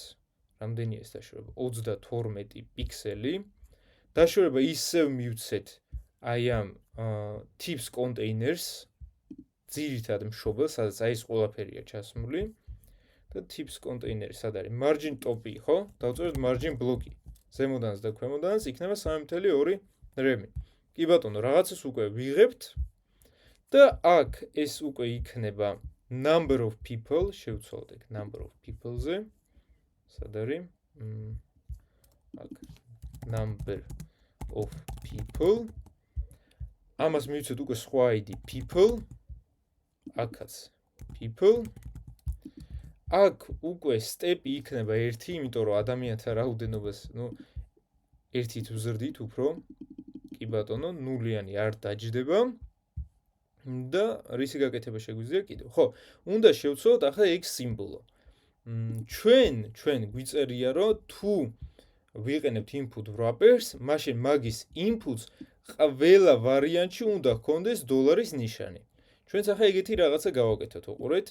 რამდენია ეს დაშორება? 32 პიქსელი. დაშორება ისევ მივცეთ აი ამ tips containers ძირითად მშობელს, სადაც აი ეს ყველაფერია ჩასმული. და tips containers სად არის? margin top-ი, ხო? დავწეროთ margin block-ი. ზემოდანაც და ქვემოდანაც იქნება 3.2 რემი. კი ბატონო, რაღაცას უკვე ვიღებთ და აქ ეს უკვე იქნება number of people, შევცვალოთ ეგ number of people-ზე. სად არის? აქ number of people. ამას მივცეთ უკვე სხვა ID people. აქაც people. აქ უკვე სტეპი იქნება 1, იმიტომ რომ ადამიანთა რაოდენობას, ერთით ვზრდით უფრო. კი ბატონო, ნულიანი არ დაჯდება. და რისი გაკეთება შეგვიძლია კიდევ? ხო, უნდა შევცვალოთ ახლა ეგ სიმბოლო. ჩვენ გვიწერია რომ თუ ვიყენებთ input wrappers, მაშინ მაგის inputs ყველა ვარიანტში უნდა ჰქონდეს $-ის ნიშანი. ჩვენც ახლა ეგეთი რაღაცა გავაკეთოთ, უყურეთ.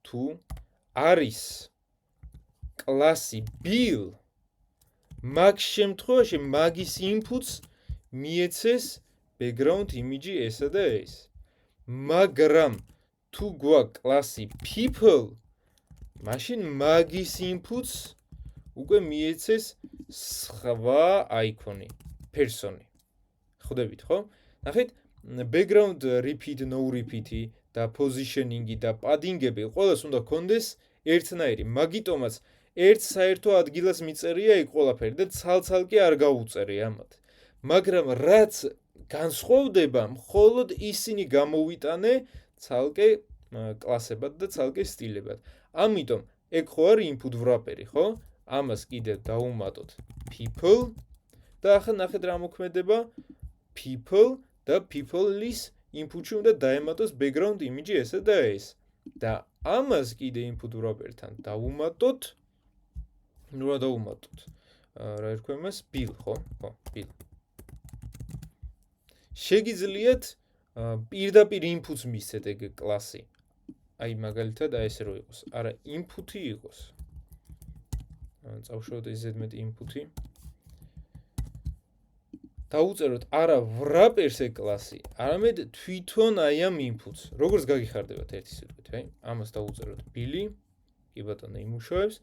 თუ არის კლასი bill, მაგ შემთხვევაში მაგის inputs მიეცეს background image ესა და ეს. მაგრამ თუ გვაქვს კლასი people, მაშინ მაგის inputs უკვე მიეცეს სხვა აიკონი, personi. ხვდებით, ხო? ნახეთ, background repeat, no repeat-ი და positioning-ი და padding-ები ყველას უნდა ქონდეს ერთნაირი. მაგიტომაც ერთ საერთო ადგილას მიწერია ეგ ყველაფერი და ცალ-ცალკე არ გაუწერე ამათ. მაგრამ რაც განსხვავდება, მხოლოდ ისინი გამოვიტანე ცალკე კლასებად და ცალკე სტილებად. ამიტომ ეგ ხო არის input wrapper-ი, ხო? ამას კიდევ დავუმატოთ people და ახლა ნახეთ რა მოქმედება. people და people-ის input-ში უნდა დაემატოს background image ესა და ეს. და ამას კიდე input wrapper-თან დავუმატოთ. რა დავუმატოთ? რა ერქვა იმას? bill, ხო? ხო, bill. შეგიძლიათ პირდაპირ inputs მისცეთ ეგ კლასი. აი მაგალითად აი ესე რო იყოს. არა, input-ი იყოს. წავშოვოთ ეს ზედმეტი input-ი. დავუწეროთ არა wrappers ეგ კლასი, არამედ თვითონ აი ამ inputs. როგორც გაგიხარდებათ ერთი სიტყვით, აი, ამას დავუწეროთ bill-ი. კი ბატონო, იმუშავებს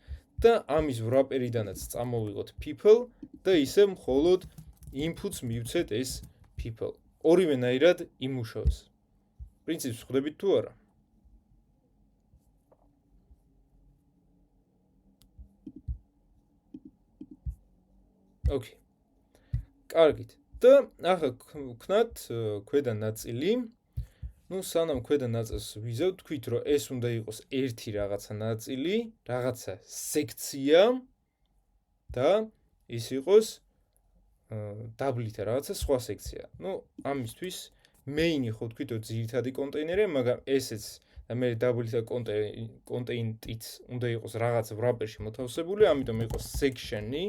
და ამის wrapper-იდანაც წამოვიღოთ people და ისე მხოლოდ inputs მივცეთ ეს people. ორივენაირად იმუშავებს. პრინციპს ხვდებით თუ არა? ოკეი. კარგით. და ახლა ვქნათ ქვედა ნაწილი. სანამ ქვედა ნაწილს ვიზევთ, თქვით რომ ეს უნდა იყოს ერთი რაღაცა ნაწილი, რაღაცა სექცია და ის იყოს დაბლითა რაღაცა სხვა სექცია. ამისთვის main-ი ხო თქვით რომ ძირითადი კონტეინერია, მაგრამ ესეც და მე დაბლითა კონტეინტიც უნდა იყოს რაღაც wrapper-ში მოთავსებული, ამიტომ იყოს section-ი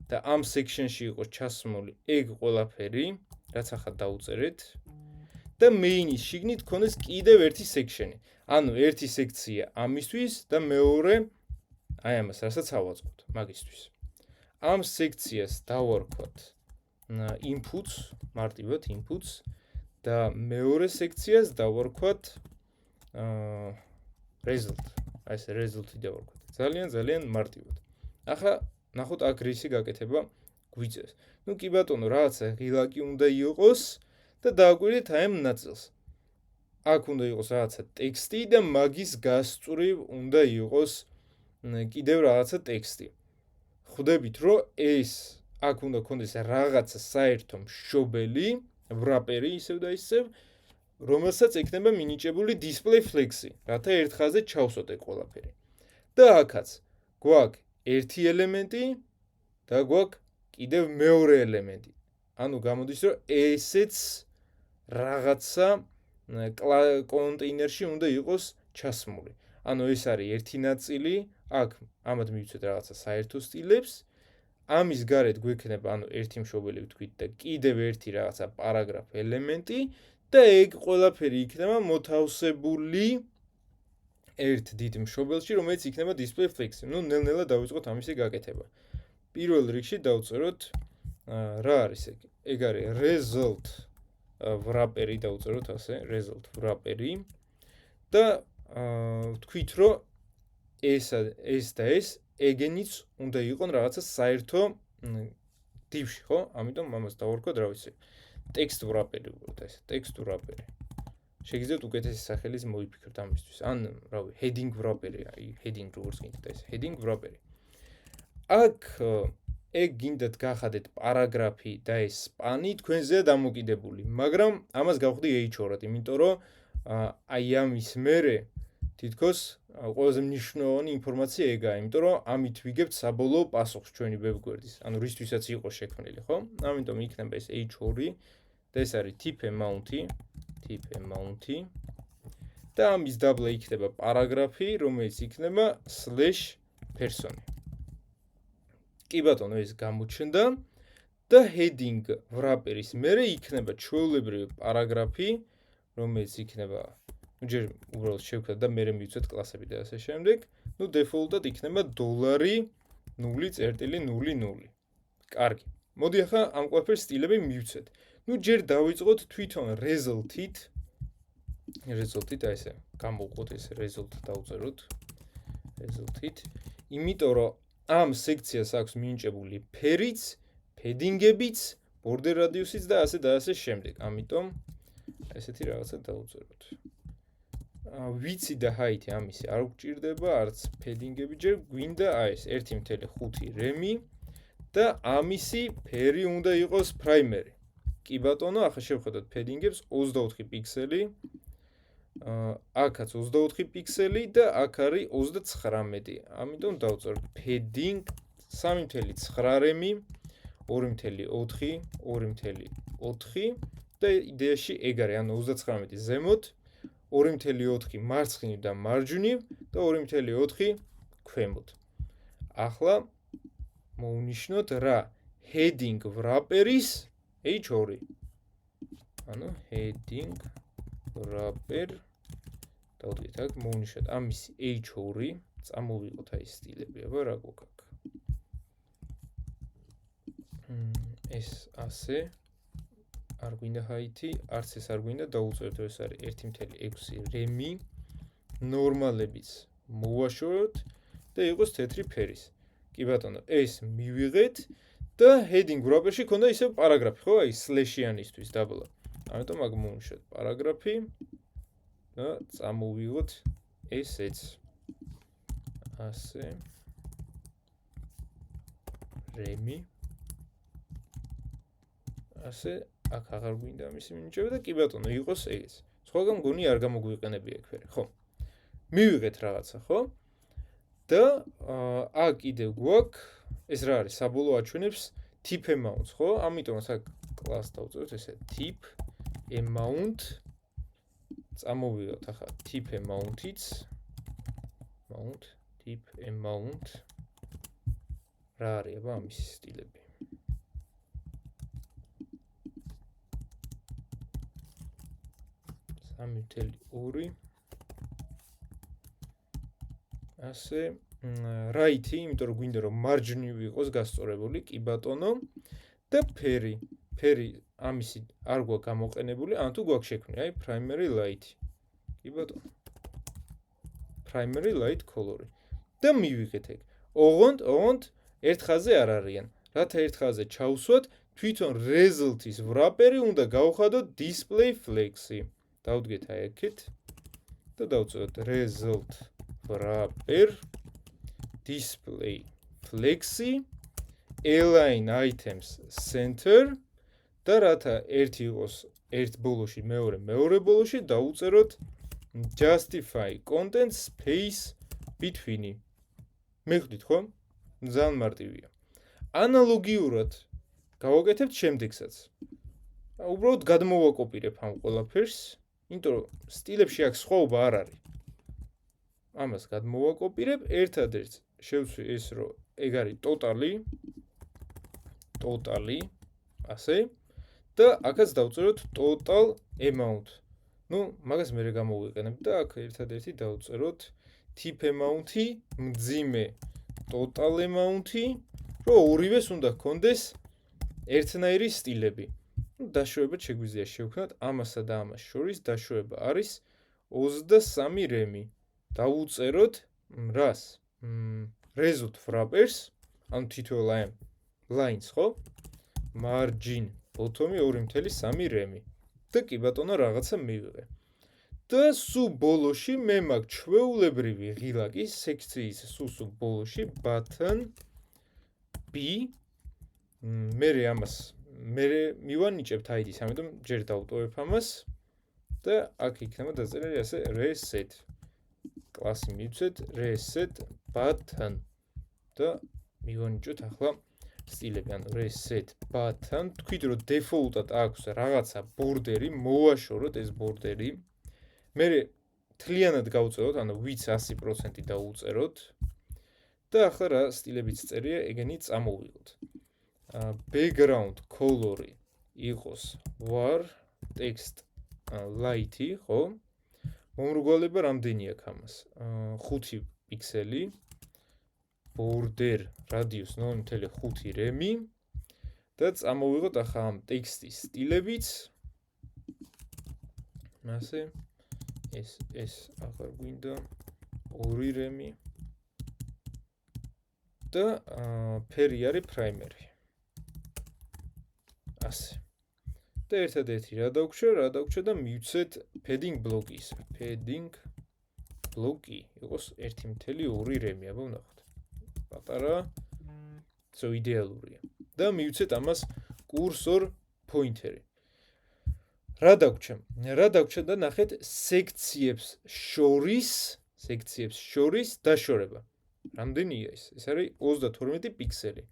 და ამ section-ში იყოს ჩასმული ეგ ყველაფერი, რაც ახლა დავუწერეთ. და main-ის შიგნით ქონდეს კიდევ ერთი section-ი. ანუ ერთი სექცია ამისთვის და მეორე აი ამას, რასაც ავაწყობთ მაგისთვის. ამ სექციას დავარქვათ inputs, მარტივად inputs და მეორე სექციას დავარქვათ result. აი ეს result-ი დავარქვათ. ძალიან მარტივად. ახლა ნახოთ აქ რისი გაკეთება გვიწევს. კი ბატონო, რაღაცა ღილაკი უნდა იყოს და დააკვირდით აი ამ ნაწილს. აქ უნდა იყოს რაღაცა ტექსტი და მაგის გასწვრივ უნდა იყოს კიდევ რაღაცა ტექსტი. ხვდებით, რომ ეს აქ უნდა კონდეს რაღაცა საერთო მშობელი, wrapper-ი ისევ და ისევ, რომელსაც ექნება მინიჭებული display flex-ი, რათა ერთ ხაზზე ჩავსვათ ყველაფერი. და აქაც გვაქვს ერთი ელემენტი და გვაქვს კიდევ მეორე ელემენტი. ანუ გამოდის, რომ ესეც რაღაცა კონტეინერში უნდა იყოს ჩასმული. ანუ ეს არის ერთი ნაწილი, აქ ამათ მივცეთ რაღაცა საერთო სტილებს. ამის გარეთ გვექნება ანუ ერთი მშობელი ვთქვით და კიდევ ერთი რაღაცა პარაგრაფ ელემენტი და ეგ ყველაფერი იქნება მოთავსებული ერთ დიდ მშობელში, რომელიც იქნება display flex-ი. ნუ ნელ-ნელა დავიწყოთ ამისი გაკეთება. პირველ რიგში დავწეროთ რა არის ეგ? ეგ არის result wrapper-ი დავწეროთ ასე, result wrapper-ი და ვთქვით, რომ ეს და ეს ეგენიც უნდა იყონ რაღაცა საერთო divში, ხო? ამიტომ ამას დავარქვათ, რა ვიცი, text wrapper-ი უბრალოდ ეს, text wrapper-ი. შეგიძლიათ უკეთესი სახელის მოიფიქროთ ამისთვის. ან, რავი, heading wrapper-ი, აი, heading როგორც გინდათ ეს, heading wrapper-ი. აქ ეგ გინდათ გახადეთ პარაგრაფი და ეს span-ი თქვენზეა დამოკიდებული, მაგრამ ამას გავხდი h-ორად, იმიტომ რომ აი ამის მერე თითქოს ყველაზე მნიშვნელოვანი ინფორმაცია ეგაა, იმიტომ რომ ამით ვიგებთ საბოლოო პასუხს ჩვენი ვებგვერდის, ანუ რისთვისაც იყო შექმნილი, ხო? ამიტომ იქნება ეს h2 და ეს არის tip amount-ი და ამის დაბლა იქნება პარაგრაფი, რომელიც იქნება /person. კი ბატონო, ეს გამოჩნდა და heading wrapper-ის მერე იქნება ჩვეულებრივი პარაგრაფი, რომელიც იქნება ჯერ უბრალოდ შევქცეთ და მერე მივცეთ კლასები და ასე შემდეგ. ნუ დეფოლტად იქნება $0.00. კარგი. მოდი ახლა ამ ყველაფერს სტილები მივცეთ. ნუ ჯერ დავიწყოთ თვითონ result-ით. result-ით აი ესე გამოვყოთ ეს result დავწეროთ. result-ით. იმიტომ რომ ამ სექციას აქვს მინიჭებული ფერიც, padding-ებიც, border radius-იც და ასე შემდეგ. ამიტომ ესეთი რაღაცა დავწეროთ. ვიცი და height-ი ამისი არ გვჭირდება, არც padding-ები ჯერ გვინდა აი ეს 1.5 rem-ი და ამისი ფერი უნდა იყოს primary. კი ბატონო, ახლა შევხედოთ padding-ებს 24 პიქსელი. აქაც 24 პიქსელი და აქ არის 39. ამიტომ დავწეროთ padding 3.9 rem-ი, 2.4, 2.4 და იდეაში ეგ არის, ანუ 39 ზემოთ, 2.4 მარცხნივ და მარჯვნივ და 2.4 ქვემოთ. ახლა მოვნიშნოთ რა? heading wrapper-ის h2. ანუ heading wrapper დავდგეთ აქ, მოვნიშნოთ ამისი h2, წამოვიღოთ აი სტილები, აბა რა გვაქვს აქ. ეს ასე არ გვინდა height-ი, არც ეს არ გვინდა, დავუწეროთ ეს არის 1.6 rem-ი, ნორმალებიც მოვაშოროთ და იყოს თეთრი ფერის. კი ბატონო, ეს მივიღეთ და heading wrapper-ში ქონდა ისევ პარაგრაფი, ხო? აი slash-იანისთვის დაბლა. ამიტომ აქ მოვნიშნოთ პარაგრაფი და წამოვიღოთ ესეც. ასე rem-ი. ასე აქ აღარ გვინდა მისი მინიჭება და კი ბატონო, იყოს ეს. სხვაგან მგონი არ გამოგვიყენებია ეგ ფერი, ხო? მივიღეთ რაღაცა, ხო? და აქ კიდევ გვაქვს ეს რა არის? საბოლოო აჩვენებს tip amount, ხო? ამიტომ აქ კლას დავწეროთ ესე tip amount. წამოვიღოთ ახლა tip amount-იც. tip amount. რა არის აბა ამის სტილები? $3.2 ასე right-ი, იმიტომ რომ გვინდა რომ მარჯვნივ იყოს გასწორებული, კი ბატონო და ფერი ამისი არ გვაქვს გამოყენებული, ან თუ გვაქვს შექმნილი, აი primary light. კი ბატონო. primary light color-ი. და მივიღეთ ეგ. ოღონდ ერთ ხაზზე არ არიან. რათა ერთ ხაზზე ჩავსვათ, თვითონ result-ის wrapper-ი უნდა გავხადოთ display flex-ი. დავდგეთ აი აქეთ და დავწეროთ result wrapper display flex-ი align items center და რათა ერთი იყოს ერთ ბოლოში, მეორე ბოლოში დავუწეროთ justify content space between-ი. მეგხვდით ხო? ძალიან მარტივია. ანალოგიურად გავაკეთებთ შემდეგსაც. უბრალოდ გადმოვაკოპირებ ამ ყველაფერს, იმიტომ რომ სტილებში აქ სხვაობა არ არის. ამას გადმოვაკოპირებ, ერთადერთს შევცვი ეს რომ ეგ არის totally ასე და აქაც დავწეროთ total amount. ნუ მაგას მე გამოვიყენებ და აქ ერთადერთი დავწეროთ tip amount-ი მძიმე total amount-ი, რომ ორივეს უნდა ჰქონდეს ერთნაირი სტილები. დაშვებად შეგვიძლია შევქმნათ ამასა და ამას შორის დაშვება არის 23 რემი. დავუწეროთ რას? result wrappers, ანუ თითოეულ lines, ხო? margin bottom-ი 2.3 რემი. და კი ბატონო რაღაცა მივიღე. და სულ ბოლოში მე მაქვს ჩვეულებრივი ღილაკის სექციის სულ ბოლოში button b მე მივანიჭებთ ID-ს, ამიტომ ჯერ დავტოვებ ამას და აქ იქნება დაწერილი ასე reset კლასი მივცეთ reset button და მივანიჭოთ ახლა სტილები, ანუ reset button, თქვით რომ default-ად აქვს რაღაცა ბორდერი, მოვაშოროთ ეს ბორდერი. მე თლიანად გავწეროთ, ანუ ვიც 100% დაუწეროთ და ახლა რა სტილებიც წერია, ეგენი წამოვიღოთ. background color-ი იყოს var text light-ი, ხო? მომრგვალება რამდენი აქვს ამას? 5 პიქსელი. border radius 0.5 რემი და წამოვიღოთ ახლა ამ ტექსტის სტილებიც. ასე ეს აღარ გვინდა 2 რემი და ფერი არის primary. ასე. და ერთადერთი რა დავქვა და მივცეთ padding block-ის. padding block-ი იყოს 1.2 რემი, აბა ვნახოთ. პატარა იდეალურია. და მივცეთ ამას cursor pointer-ი. რა დაგვრჩა და ნახეთ სექციებს შორის დაშორება. რამდენია ეს? ეს არის 32 პიქსელი.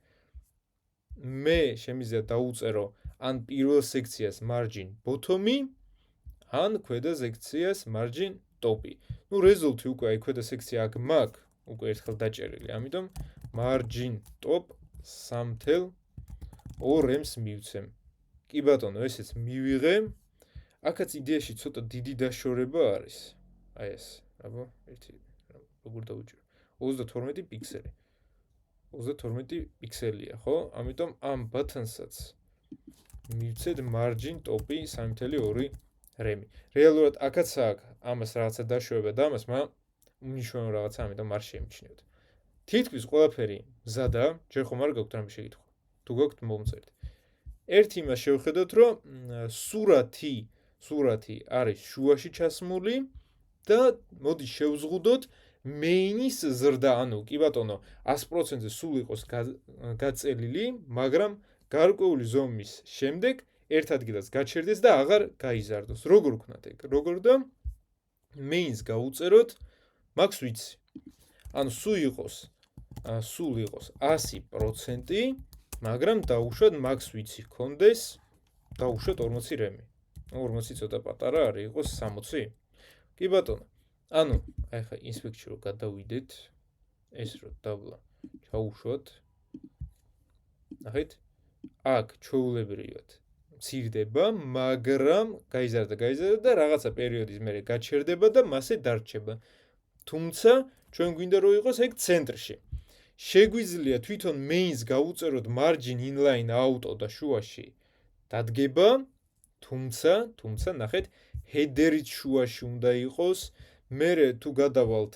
მე შემიძლია დავუწერო ან პირველ სექციას margin bottom-ი, ან ქვედა სექციას margin top-ი. ნუ result-ი უკვე აი ქვედა სექცია აქ მაქვს, უკვე ერთხელ დაჭერილი, ამიტომ margin top 3.2 რემს მივცემ. კი ბატონო, ესეც მივიღე. აქაც იდეაში ცოტა დიდი დაშორება არის. აი ეს, აბა, როგორ დავუჭირო? 32 პიქსელი. 32 პიქსელია, ხო? ამიტომ ამ ბატონსაც მივცეთ margin top-ი 3.2 რემი. რეალურად აქაც აქვს ამას რაღაცა დაშორება და ამას, მაგრამ უნიშნულო რაღაცა, ამიტომ არ შეიმჩნევთ. თითქმის ყველაფერი მზადა, ჯერ ხომ არ გაქვთ რამე შეკითხვა. თუ გაქვთ, მომწერთ. ერთი იმას შევხედოთ, რომ სურათი არის შუაში ჩასმული და მოდი შევზღუდოთ main-ის ზრდა, ანუ კი ბატონო 100%-ზე სულ იყოს გაწელილი, მაგრამ გარკვეული ზომის შემდეგ ერთ ადგილას გაჩერდეს და აღარ გაიზარდოს. როგორ ვქნათ ეგ? როგორ და main-ს გავუწეროთ max ვიცი. ანუ სულ იყოს 100%, მაგრამ დაუშვათ max ვიცი ჰქონდეს, დაუშვათ 40 რემი. 40 ცოტა პატარა არის, იყოს 60. კი ბატონო. ანუ აი ხა ინსპექციაში რო გადავიდეთ, ეს რო დაბლა ჩაუშვათ. ნახეთ? აქ ჩვეულებრივად მცირდება, მაგრამ გაიზარდა და რაღაცა პერიოდის მერე გაჩერდება და მასე დარჩება. თუმცა ჩვენ გვინდა რომ იყოს ეგ ცენტრში. შეგვიძლია თვითონ main-ს გავუწეროთ margin inline auto და შუაში დადგება, თუმცა ნახეთ, header-იც შუაში უნდა იყოს. მერე თუ გადავალთ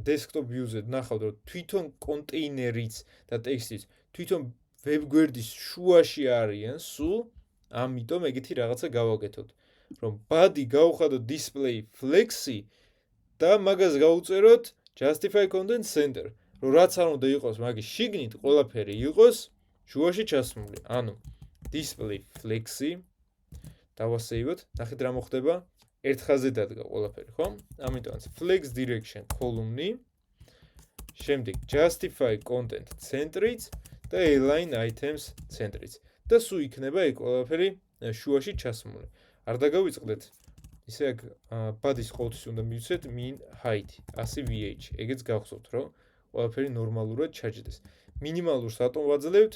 desktop view-ზე, ნახავთ რომ თვითონ კონტეინერიც და ტექსტიც თვითონ ვებგვერდის შუაში არიან სულ, ამიტომ ეგეთი რაღაცა გავაკეთოთ, რომ body გავუხადოთ display flexi და მაგას გავუწეროთ justify content center, რომ რაც არ უნდა იყოს მაგის შიგნით, ყველაფერი იყოს შუაში ჩასმული. ანუ display flexi დავასეივოთ, ნახეთ რა მოხდება, ერთ ხაზზე დადგა ყველაფერი, ხო? ამიტომაც flex direction column-ი, შემდეგ justify content center-იც და align items center-იც. და სულ იქნება ეგ ყველაფერი შუაში ჩასმული. არ დაგავიწყდეთ, ისე აქ body-ს ყოველთვის უნდა მივცეთ min height, 100 VH. ეგეც გახსოვთ, რომ ყველაფერი ნორმალურად ჩაჯდეს. მინიმალურს რატომ ვაძლევთ?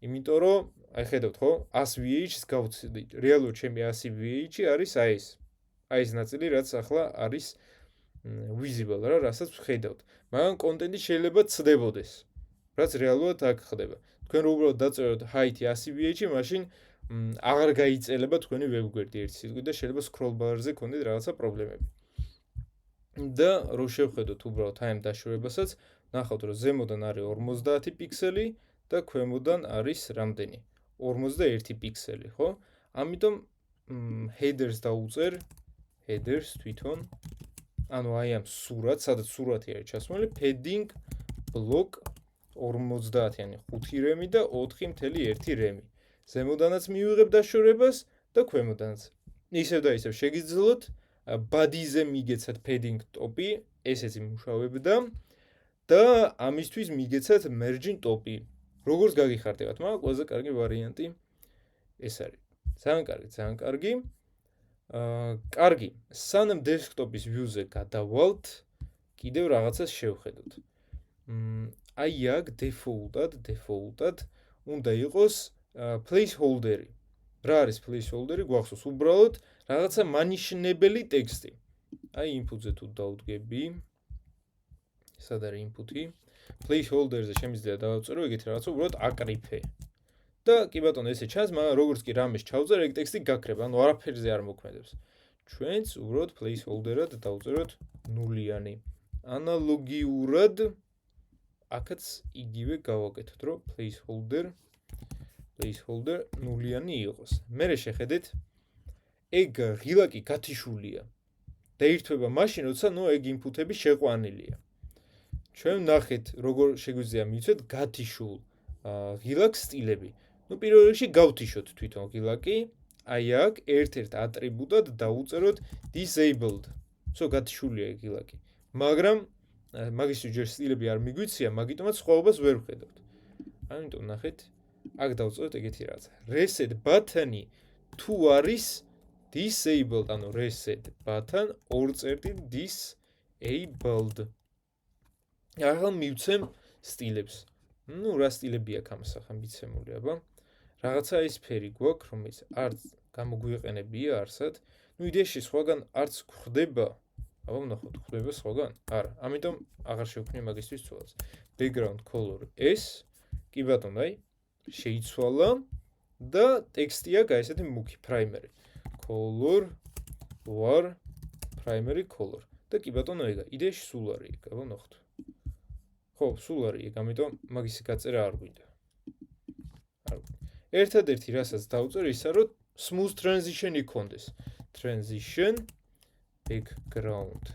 იმიტომ რომ აი ხედავთ, ხო? 100 VH-ს გავცდით. რეალურად ჩემი 100 VH არის აი ეს. აი ეს ნაწილი, რაც ახლა არის visible რა, რასაც ვხედავთ. მაგრამ კონტენტი შეიძლება ცდებოდეს, რაც რეალურად აქ ხდება. თქვენ რო უბრალოდ დაწეროთ height-ი 100 VH-ი, მაშინ აღარ გაიწელება თქვენი ვებგვერდი ერთი სიტყვით და შეიძლება scroll bar-ზე გქონდეთ რაღაცა პრობლემები. და რო შევხედოთ უბრალოდ აი ამ დაშორებასაც, ნახავთ რომ ზემოდან არის 50 პიქსელი და ქვემოდან არის რამდენი? 51 პიქსელი, ხო? ამიტომ headers დაუწერ, headers თვითონ, ანუ აი ამ სურათს, სადაც სურათი არის ჩასმული, padding block 50-იანი 5 რემი და 4.1 რემი. ზემოდანაც მივიღებ დაშორებას და ქვემოდანაც. ისევ და ისევ შეგიძლიათ body-ზე მიგეცათ padding top-ი, ესეც იმუშავებდა და ამისთვის მიგეცათ margin top-ი. როგორც გაგიხარდებათ, მაგრამ ყველაზე კარგი ვარიანტი ეს არის. ძალიან კარგი. კარგი, სანამ desktop-ის view-ზე გადავალთ, კიდევ რაღაცას შევხედოთ. აი აქ default-ად უნდა იყოს placeholder-ი. რა არის placeholder-ი? გვახსოვს უბრალოდ რაღაცა მანიშნებელი ტექსტი. აი input-ზე თუ დავდგები, სად არის input-ი? placeholder-ზე შემიძლია დავწერო ეგეთი რაღაცა, უბრალოდ აკრიფე. და კი ბატონო, ესე ჩანს, მაგრამ როგორც კი რამეს ჩავწერ, ეგ ტექსტი გაქრება, ანუ არაფერზე არ მოქმედებს. ჩვენც უბრალოდ placeholder-ად დავწეროთ 0-იანი. ანალოგიურად აქაც იგივე გავაკეთოთ, რომ placeholder 0-იანი იყოს. მერე შეხედეთ, ეგ ღილაკი გათიშულია. დაირთვება მაშინ, როცა ეგ input-ები შეყვანილია. ჩვენ ნახეთ, როგორ შეგვიძლია მივცეთ გათიშულ ღილაკს სტილები. პირველ რიგში გავთიშოთ თვითონ ღილაკი, აი აქ ერთ-ერთ ატრიბუტად დავუწეროთ disabled. გათიშულია ეგ ღილაკი. მაგრამ მაგის ჯერ სტილები არ მიგვიცია, მაგიტომაც სხვაობას ვერ ვხედავთ. ამიტომ ნახეთ, აქ დავწეროთ ეგეთი რაღაცა. reset button-ი თუ არის disabled, ანუ reset button disabled. ახლა მივცემ სტილებს. რა სტილები აქვს ამას ახლა მიცემული, აბა. რაღაცა ის ფერი გვაქვს, რომელიც არც გამოგვიყენებია არსად. იდეაში სხვაგან არც გვხდება. აბა ვნახოთ, ხდება სხვაგან? არა. ამიტომ აღარ შევქმნი მაგისთვის ცვლას. background color S, კი ბატონო, აი, შეიცვალა და ტექსტი აქვს ესეთი მუქი primary color var primary color. და კი ბატონო, ეგა იდეაში სულ არის ეგ, აბა ვნახოთ. ხო, სულ არის ეგ, ამიტომ მაგისი გაწერა არ გვინდა. ერთადერთი რასაც დავწერ ისა, რომ smooth transition იქონდეს. transition background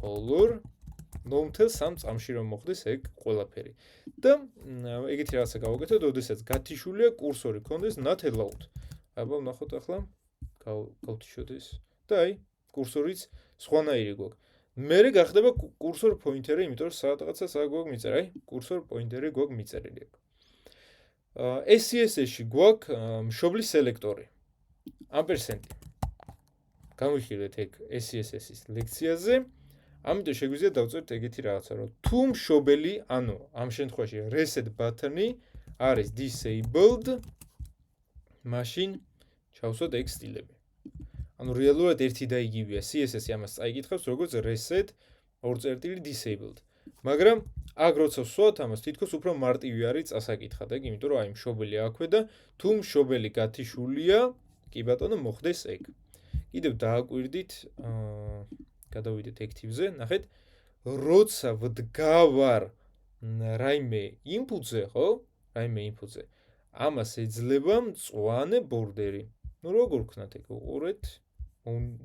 color ნომთელ 3 წამში რომ მოხდეს ეგ ყველაფერი. და ეგეთი რაღაცა გავაკეთოთ, ოდესაც გათიშულია კურსორი კონდეს not allowed. აბა ვნახოთ ახლა გავთიშოთ ეს. და აი, კურსორიც სხვანაირი გვაქვს. მერე გახდება კურსორ პოინტერი, იმიტომ რომ სადღაცას აქ გვაქვს მიწერილი, აი, კურსორ პოინტერი გვაქვს მიწერილი აქ. SCSS-ში გვაქვს მშობლის სელექტორი. ამპერსენტი. გამიხილეთ ეგ SCSS-ის ლექციაზე. ამიტომ შეგვიძლია დავწერთ ეგეთი რაღაცა, რომ თუ მშობელი, ანუ ამ შემთხვევაში reset button-ი არის disabled, მაშინ ჩავსვათ ეგ სტილები. ანუ რეალურად ერთი და იგივეა. CSS-ი ამას წაიკითხავს, როგორც reset disabled. მაგრამ აქ როცა ვსვათ ამას, თითქოს უფრო მარტივი არის წასაკითხა და ეგ, იმიტომ რომ აი მშობელი აქვე და თუ მშობელი გათიშულია, კი ბატონო, მოხდეს ეგ. კიდევ დააკვირდით, გადავიდეთ active-ზე, ნახეთ, როცა ვდგავარ რაიმე input-ზე, ხო? რაიმე input-ზე. ამას ეძლება მწვანე ბორდერი. ნუ როგორ ვქნათ ეგ? უყურეთ.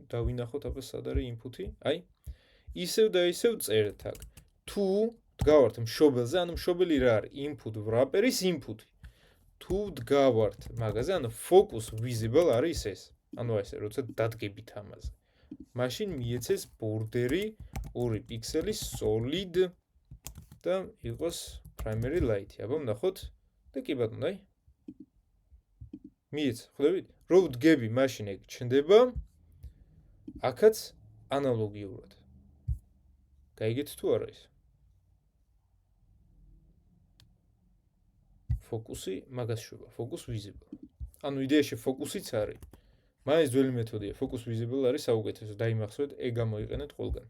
დავინახოთ აბა სად არის input-ი? აი. ისევ და ისევ წერთ აქ. თუ დგავართ მშობელზე, ანუ მშობელი რა არის? input wrapper-ის input-ი. თუ დგავართ მაგაზე, ანუ focus visible არის ეს. ანუ ესე, როცა დადგებით ამაზე. მაშინ მიეცეს ბორდერი 2 პიქსელის solid და იყოს primary light-ი. აბა ვნახოთ და კი ბატონო, აი. მიეცა, ხვდებით? რო ვდგები, მაშინ ეგ ჩნდება. აქაც ანალოგიურად. გაიგეთ თუ არა ის? ფოკუსი მაგას შვება, focus visible. ანუ იდეაში ფოკუსიც არის. მაინც ძველი მეთოდია, focus visible არის საუკეთესო, დაიმახსოვრეთ, ეგ გამოიყენეთ ყველგან.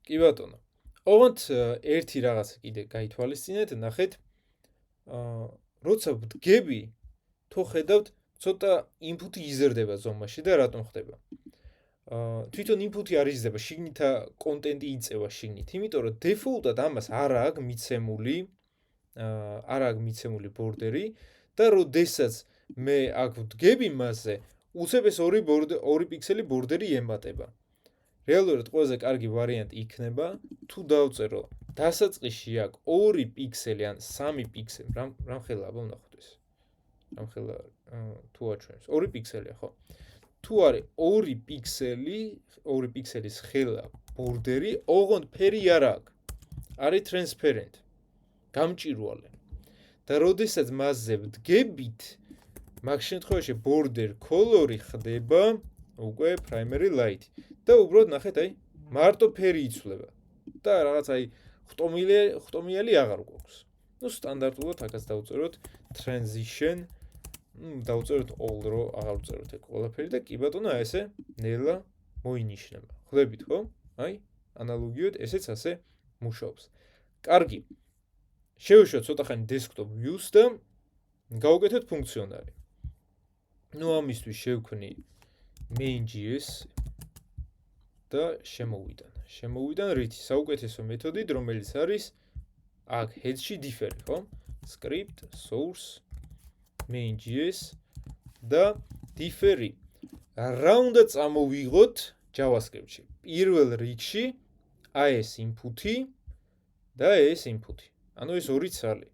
კი ბატონო. ოღონდ ერთი რაღაცა კიდე გაითვალისწინეთ, ნახეთ. როცა ვდგები, თუ ხედავთ, ცოტა input-ი იზრდება ზომაში და რატომ ხდება? თვითონ input-ი არ იზრდება, შიგნით კონტენტი იწევა შიგნით, იმიტომ რომ default-ად ამას არ აქვს მიცემული ბორდერი და როდესაც მე აქ ვდგები მასზე, უცებ ეს 2 პიქსელი ბორდერი ემატება. რეალურად ყველაზე კარგი ვარიანტი იქნება, თუ დავწერო დასაწყისში აქ 2 პიქსელი ან 3 პიქსელი, რამხელა აბა ვნახოთ ეს. რამხელა თუ აჩვენებს 2 პიქსელია, ხო? თუ არის 2 პიქსელის ხელა ბორდერი, ოღონდ ფერი არ აქვს. არის transparent. გამჭირვალე. და როდესაც მასზე ვდგებით, მაგ შემთხვევაში border color-ი ხდება უკვე primary light. და უბრალოდ ნახეთ, აი, მარტო ფერი იცვლება. და რაღაც აი ხტომიალი აღარ გვაქვს. ნუ სტანდარტულად აქაც დავწეროთ transition, დავწეროთ all რო აღარ ვწეროთ ეგ ყველაფერი და კი ბატონო, ესე ნელა მოინიშნება. ხვდებით, ხო? აი, ანალოგიოდ ესეც ასე მუშაობს. კარგი. შევეშვათ ცოტა ხანი desktop views და გავუკეთოთ ფუნქციონალი. ნუ ამისთვის შევქმნი main.js და შემოვიდან რითი საუკეთესო მეთოდით, რომელიც არის აქ head-ში differ-ი, ხო? script source main.js და differ-ი. რა უნდა წამოვიღოთ JavaScript-ში? პირველ რიგში ეს input-ი და ეს input-ი. ანუ ეს ორი ცალი.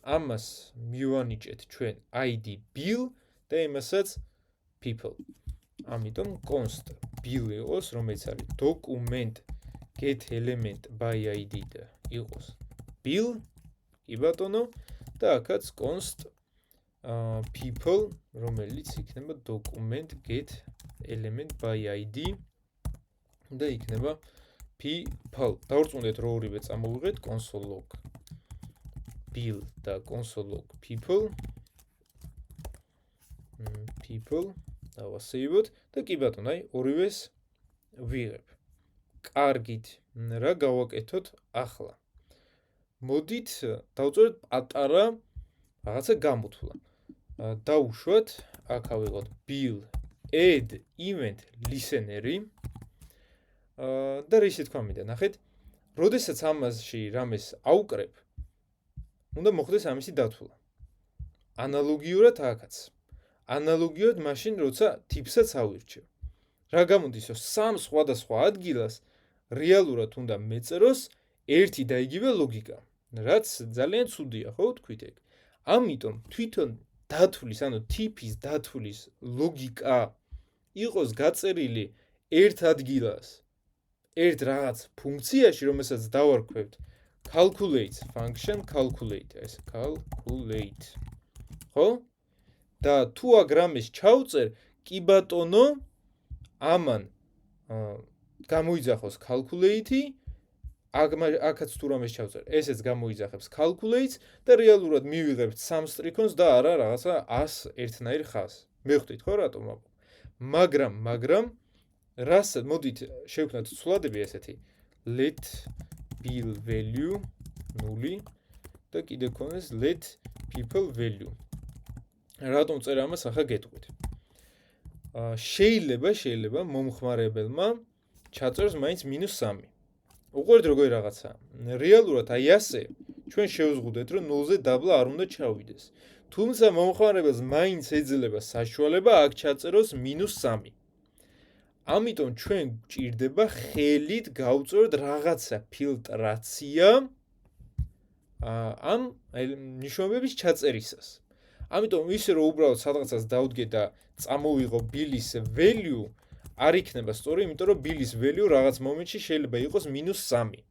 ამას მივანიჭეთ ჩვენ id bill და იმასაც people. ამიტომ const bill იყოს, რომელიც არის document get element by id და იყოს bill, კი ბატონო, და აქაც const people, რომელიც იქნება document get element by id და იქნება people. დავrწმუნდეთ რომ ორივე წამოვიღეთ console log bill და console log people დავასეივოთ და კი ბატონო, აი ორივეს ვიღებ. კარგით, რა გავაკეთოთ ახლა? მოდით დავწეროთ პატარა რაღაცა გამოთვლა. დავუშვათ, აქ ავიღოთ bill add event listener-ი და რისი თქვა მინდა, ნახეთ, როდესაც ამაში რამეს აუკრებ, უნდა მოხდეს ამისი დათვლა. ანალოგიურად აქაც. ანალოგიურად მაშინ, როცა ტიპსაც ავირჩევ. რა გამოდის, რომ სამ სხვადასხვა ადგილას რეალურად უნდა მეწეროს ერთი და იგივე ლოგიკა, რაც ძალიან ცუდია, ხო, თქვით ეგ. ამიტომ თვითონ დათვლის, ანუ ტიპის დათვლის ლოგიკა იყოს გაწერილი ერთ ადგილას, ერთ რაღაც ფუნქციაში, რომელსაც დავარქვევთ calculate function calculate, ეს calculate. ხო? და თუ აგრამეს ჩავწერ, კი ბატონო, ამან გამოიძახოს calculate-ი, აქაც თუ რამეს ჩავწერ, ესეც გამოიძახებს calculate და რეალურად მივიღებთ სამ სტრიქონს და არა რაღაცა 100 ერთნაირ ხაზს. მივხვდით ხო რატომ? მაგრამ რასაც მოდით შევქმნათ ცვლადები ესეთი let bill value 0 და კიდე ქონდეს let people value. რატომ წერ ამას ახლა გეტყვით. შეიძლება მომხმარებელმა ჩაწერს მაინც -3. უყურეთ როგორი რაღაცა. რეალურად აი ასე ჩვენ შევზღუდეთ რომ 0-ზე დაბლა არ უნდა ჩავიდეს. თუმცა მომხმარებელს მაინც ეძლევა საშუალება აქ ჩაწეროს -3. ამიტომ ჩვენ გვჭირდება ხელით გავწოროთ რაღაცა ფილტრაცია ამ ნიშნობების ჩაწერისას. ამიტომ ისე რომ უბრალოდ სადღაცას დავდგე და წამოვიღო bill-ის value არ იქნება სწორი, იმიტომ რომ bill-ის value რაღაც მომენტში შეიძლება იყოს -3.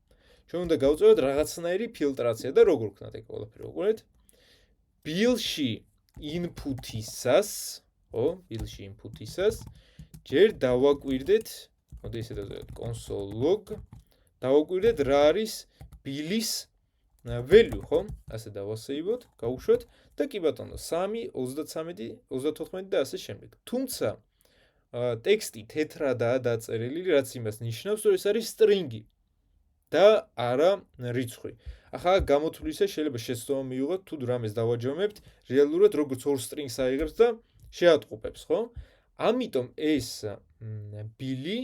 ჩვენ უნდა გავწევთ რაღაცნაირი ფილტრაცია და როგორ ვქნათ ეგ ყველაფერი უყურეთ. bill-ში input-ისას, ხო, bill-ში input-ისას ჯერ დავაკვირდეთ, მოდი ესე დავწეროთ console log, დავაკვირდეთ რა არის bill-ის value, ხო? ასე დავასეივოთ, გავუშვათ და კი ბატონო 3, 33, 34 და ასე შემდეგ. თუმცა ტექსტი თეთრადაა დაწერილი, რაც იმას ნიშნავს, რომ ეს არის string-ი და არა რიცხვი. ახლა გამოთვლისას შეიძლება შეცდომა მივიღოთ, თუ რამეს დავაჯამებთ, რეალურად როგორც ორ string-ს აიღებს და შეატყუპებს, ხო? ამიტომ ეს bill-ი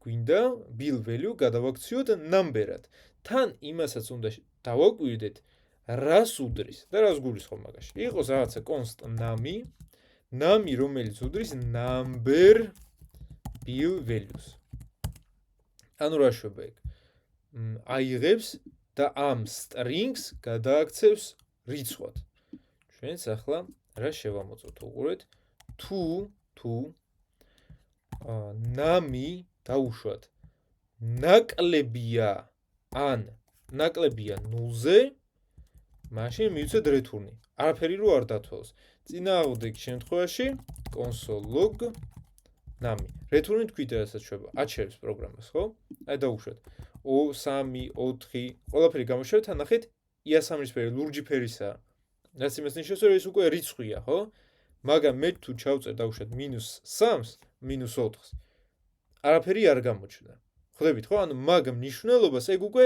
გვინდა bill value გადავაქციოთ number-ად. თან იმასაც უნდა დავაკვირდეთ, რას უდრის და რას გულისხმობ მაგაში. იყოს რაღაცა const nami, რომელიც უდრის number bill values. ანუ რა შვება ეგ? აიღებს და ამ strings გადააქცევს რიცხვად. ჩვენც ახლა რა შევამოწოთ, უყურეთ. თუ nami დაუშვათ ნაკლებია ან ნაკლებია 0-ზე, მაშინ მივცეთ return-ი. არაფერი რო არ დათვალოს. წინააღმდეგ შემთხვევაში console log nami. return-ი თქვით რასაც შვება, აჩერებს პროგრამას, ხო? აი დაუშვათ. 3, 4, ყველაფერი გამოშვეთ, ნახეთ, იასამნისფერი ლურჯი ფერისაა. რაც იმას ნიშნავს, რომ ეს უკვე რიცხვია, ხო? მაგრამ მე თუ ჩავწერ დავუშვათ -3-ს, -4-ს. არაფერი არ გამოჩნდა. ხვდებით, ხო? ანუ მაგ მნიშვნელობას ეგ უკვე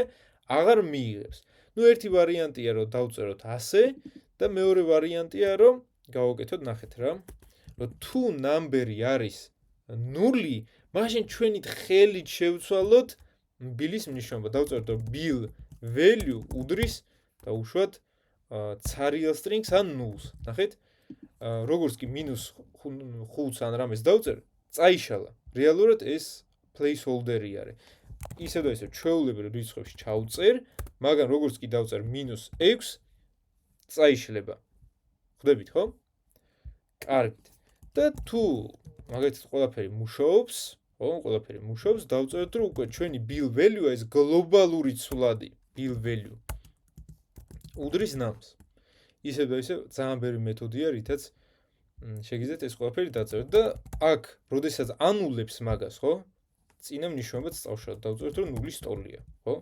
აღარ მიიღებს. ნუ ერთი ვარიანტია რომ დავწეროთ ასე და მეორე ვარიანტია რომ გავაკეთოთ, ნახეთ რა. რომ თუ number-ი არის 0, მაშინ ჩვენით ხელით შევცვალოთ bill-ის მნიშვნელობა. დავწეროთ რომ bill value უდრის დაუშვათ ცარიელ strings ან 0-ს. ნახეთ? როგორც კი -5-ს ან რამეს დავწერ, წაიშალა. რეალურად ეს placeholder-ი არის. ისე და ისე ჩვეულებრივ რიცხვებში ჩავწერ, მაგრამ როგორც კი დავწერ -6, წაიშლება. ხვდებით, ხო? კარგით. და თუ მაგალითად ყველაფერი მუშაობს, ხო, ყველაფერი მუშაობს, დავწეროთ რომ უკვე ჩვენი bill value ეს გლობალური ცვლადი, bill value უდრის nums. ისე და ისე ძალიან ბევრი მეთოდია, რითაც შეგიძლიათ ეს ყველაფერი დაწეროთ და აქ, როდესაც ანულებს მაგას, ხო? წინა მნიშვნელობაც წავშალოთ, დავწეროთ რომ 0 სტოლია, ხო?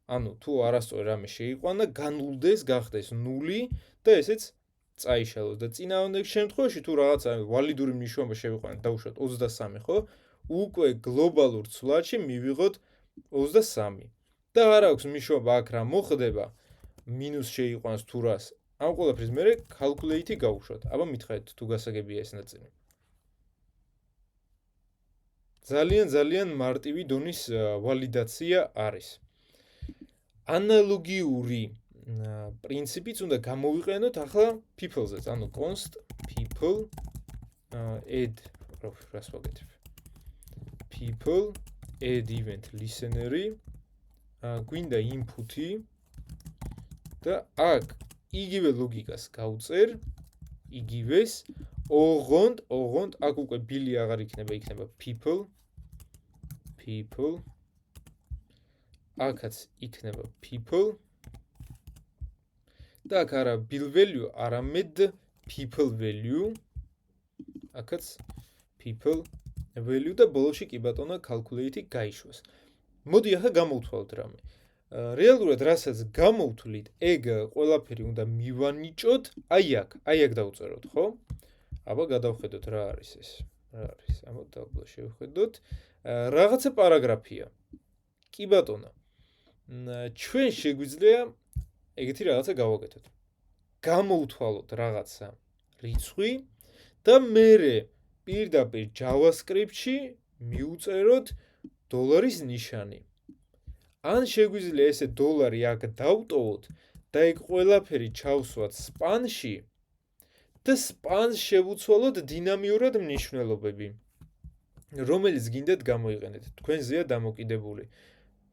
ანუ თუ არასწორი რამე შეიყვანა, განულდეს, გახდეს 0 და ესეც წაიშალოს და წინააღმდეგ შემთხვევაში თუ რაღაცა ვალიდური მნიშვნელობა შევიყვანოთ, დავუშვათ 23, ხო? უკვე გლობალურ ცვლადში მივიღოთ 23. და არ აქვს მნიშვნელობა აქ რა მოხდება, მინუს შეიყვანს თუ რას. ამ ყველაფრის მერე calculate-ი გავუშვათ. აბა მითხარით თუ გასაგებია ეს ნაწილი. ძალიან მარტივი დონის ვალიდაცია არის. ანალოგიური პრინციპიც უნდა გამოვიყენოთ ახლა people-ზეც, ანუ const people add რას ვაკეთებ. people add event listener-ი გვინდა input-ი და აქ იგივე ლოგიკას გავწერ, იგივეს, ოღონდ აქ უკვე bill-ი აღარ იქნება, იქნება people, აქაც იქნება people და აქ არა bill value, არამედ people value, აქაც people value და ბოლოში კი ბატონო calculate-ი გაიშვას. მოდი ახლა გამოვთვალოთ რამე. რეალურად რასაც გამოვთვლით, ეგ ყველაფერი უნდა მივანიჭოთ, აი აქ დავწეროთ, ხო? აბა გადავხედოთ რა არის ეს. რა არის? აბა დაბლა შევხედოთ. რაღაცა პარაგრაფია. კი ბატონო. ჩვენ შეგვიძლია ეგეთი რაღაცა გავაკეთოთ. გამოვთვალოთ რაღაცა რიცხვი და მერე პირდაპირ JavaScript-ში მივწეროთ $-ის ნიშანი. ან შეგვიძლია ესე დოლარი აქ დავტოვოთ და ეგ ყველაფერი ჩავსვათ სპანში და სპანს შევუცვალოთ დინამიურად მნიშვნელობები, რომელიც გინდათ გამოიყენეთ. თქვენზეა დამოკიდებული.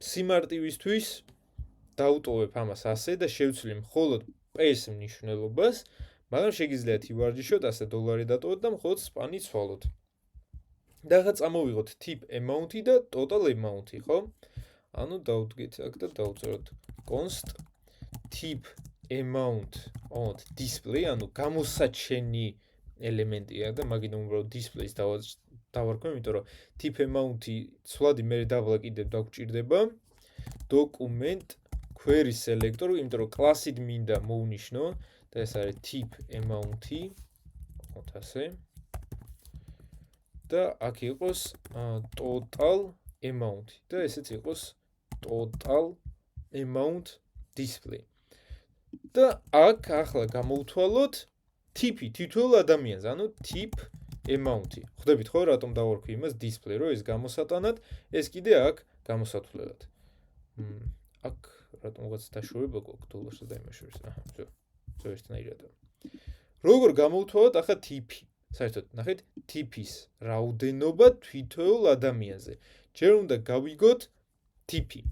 სიმარტივისთვის დავტოვებ ამას ასე და შევცვლი მხოლოდ P-ს მნიშვნელობას, მაგრამ შეგიძლიათ ივარჯიშოთ ასე დოლარი დატოვოთ და მხოლოდ სპანი ცვალოთ. და ახლა წამოვიღოთ tip amount-ი და total amount-ი, ხო? ანუ დავდგეთ აქ და დავწეროთ const tip amount on display, ანუ გამოსაჩენი ელემენტია და მაგიდან უბრალოდ display-ს დავარქვი, იმიტომ რომ tip amount-ი ცვლადი მე დავლა კიდევ დაგჭირდება document query selector, იმიტომ რომ კლასით მინდა მოვნიშნო და ეს არის tip amount-ი, ასე. და აქ იყოს total amount და ესეც იყოს total amount display. და აქ ახლა გამოვთვალოთ tip-ი თითოეულ ადამიანს, ანუ tip amount-ი. ხვდებით ხო, რატომ დავარქვი იმას display, რომ ეს გამოსატანად, ეს კიდე აქ გამოსათვლელად. აქ რატომღაც დაშორება გვაქვს დოლარსა და იმას შორის. აჰა, ზო ერთნაირად. როგორ გამოვთვალოთ ახლა tip-ი? საერთოდ ნახეთ tip-ის რაოდენობა თითოეულ ადამიანზე. ჯერ უნდა გავიგოთ tip-ი.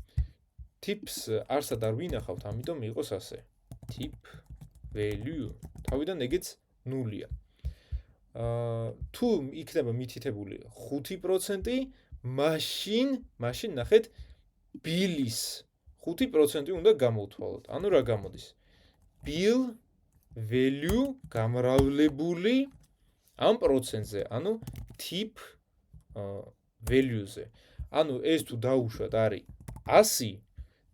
Tips არსად არ ვინახავთ, ამიტომ იყოს ასე. Tip value. თავიდან ეგეც 0-ია. თუ იქნება მითითებული 5%, მაშინ ნახეთ bill-ის 5% უნდა გამოვთვალოთ. ანუ რა გამოდის? Bill value გამრავლებული ამ პროცენტზე, ანუ tip value-ზე. ანუ ეს თუ დაუშვათ არის 100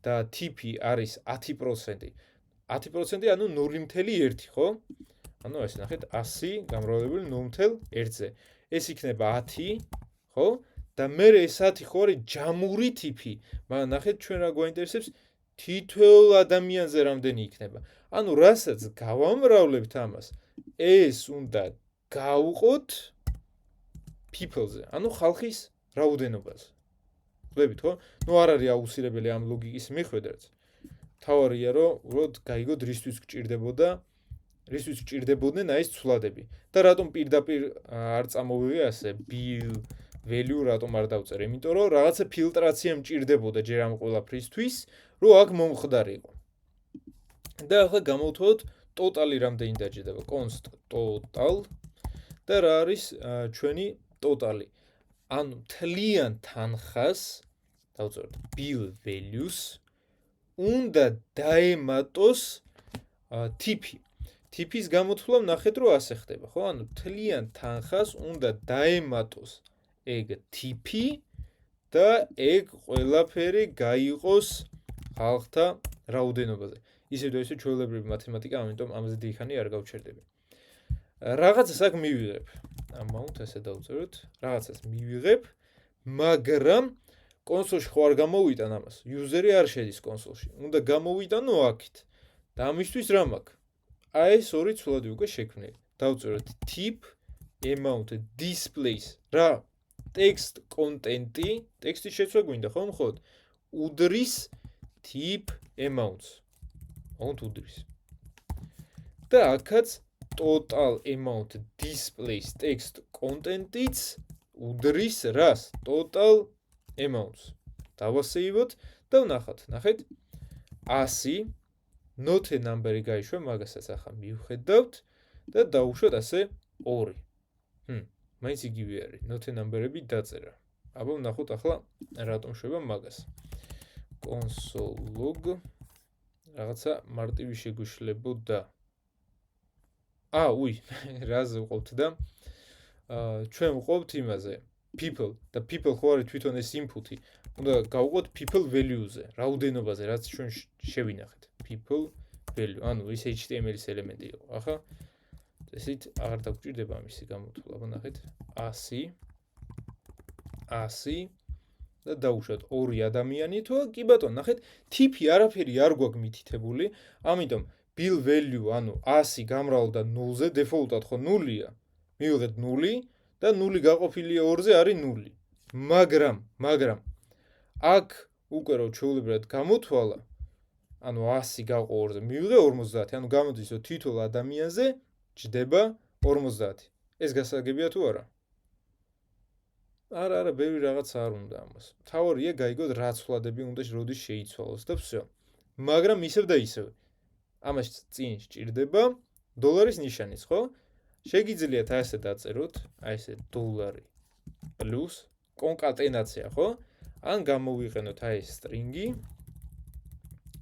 და tip-ი არის 10%. 10% ანუ 0.1, ხო? ანუ ეს ნახეთ 100 გამრავლებული 0.1-ზე. ეს იქნება 10, ხო? და მე ეს 10 ხო არის ჯამური tip-ი. მაგრამ ნახეთ ჩვენ რა გვაინტერესებს თითოეულ ადამიანზე რამდენი იქნება. ანუ რასაც გავამრავლებთ ამას, ეს უნდა გავუყოთ people-ზე, ანუ ხალხის რაოდენობაზე. ხვდებით ხო? ნუ არ არის აუცილებელი ამ ლოგიკის მიხედვით. თავარია რომ უბრალოდ გაიგოთ რისთვის გჭირდებოდნენ აი ეს ცვლადები. და რატომ პირდაპირ არ წამოვიღე ასე bill value რატომ არ დავწერე? იმიტომ რომ რაღაცა ფილტრაცია მჭირდებოდა ჯერ ამ ყველაფრისთვის, რომ აქ მომხდარიყო. და ახლა გამოვთვალოთ total-ი რამდენი დაჭირდება? const total და რა არის ჩვენი total-ი? ანუ თლიან თანხას დავწეროთ bill values უნდა დაემატოს tip-ი. Tip-ის გამოთვლა ნახეთ რომ ასე ხდება, ხო? ანუ თლიან თანხას უნდა დაემატოს ეგ tip-ი და ეგ ყველაფერი გაიყოს ხალხთა რაოდენობაზე. ისევ და ისევ ჩვეულებრივი მათემატიკა, ამიტომ ამაზე დიხანი არ გავჩერდები. რაღაცას აქ მივიღებ. Amount ესე დავწეროთ. რაღაცას მივიღებ, მაგრამ კონსოლში ხო არ გამოვიტან ამას. User-ი არ შედის კონსოლში. უნდა გამოვიტანო აქეთ. და ამისთვის რა მაქვს? აი ეს ორი ცვლადი უკვე შექმნილი. დავწეროთ tip amount displays რა? text content-ი, ტექსტის შეცვლა გვინდა ხო მხოლოდ? უდრის tip amounts. უდრის. და აქაც total amount displays text content-იც უდრის რას? Total amounts. დავასეივოთ და ვნახოთ. ნახეთ 100 not a number-ი გაიშვა, მაგასაც ახლა მივხედავთ და დავუშვათ ასე 2. მაინც იგივე არის. not a number-ები დაწერა. აბა ვნახოთ ახლა რატომ შვება მაგას. console log რაღაცა მარტივი შეგვიშლებოდა. რაზე ვყავთ და ჩვენ ვყავთ იმაზე people და people ხო არის თვითონ ეს input-ი. უნდა გავუყოთ people value-ზე, რაოდენობაზე, რაც ჩვენ შევინახეთ. people value, ანუ ის HTML-ის ელემენტი იყო. ახლა ესეთ აღარ დაგჭირდება მისი გამოთვლა. ნახეთ 100 და დავუშვათ 2 ადამიანი თუ კი ბატონო, ნახეთ tip-ი არაფერი არ გვაქვს მითითებული, ამიტომ bill value, ანუ 100 გამრავლდა 0-ზე, default-ად ხო 0-ია. მივიღეთ 0 და 0 გაყოფილია 2-ზე არის 0. მაგრამ აქ უკვე რომ ჩვეულებრივად გამოთვალა, ანუ 100 გაყო 2-ზე, მივიღე 50, ანუ გამოდის რომ თითოეულ ადამიანზე ჯდება 50. ეს გასაგებია თუ არა? არა, ბევრი რაღაც არ უნდა ამას. თავარია გაიგოთ რა ცვლადები უნდა როდის შეიცვალოს და всё. მაგრამ ისევ და ისევ. ამას წინ სჭირდება დოლარის ნიშანიც, ხო? შეგიძლიათ ასე დაწეროთ, აი ესე დოლარი პლუს კონკატენაცია, ხო? ან გამოვიყენოთ აი ეს სტრინგი.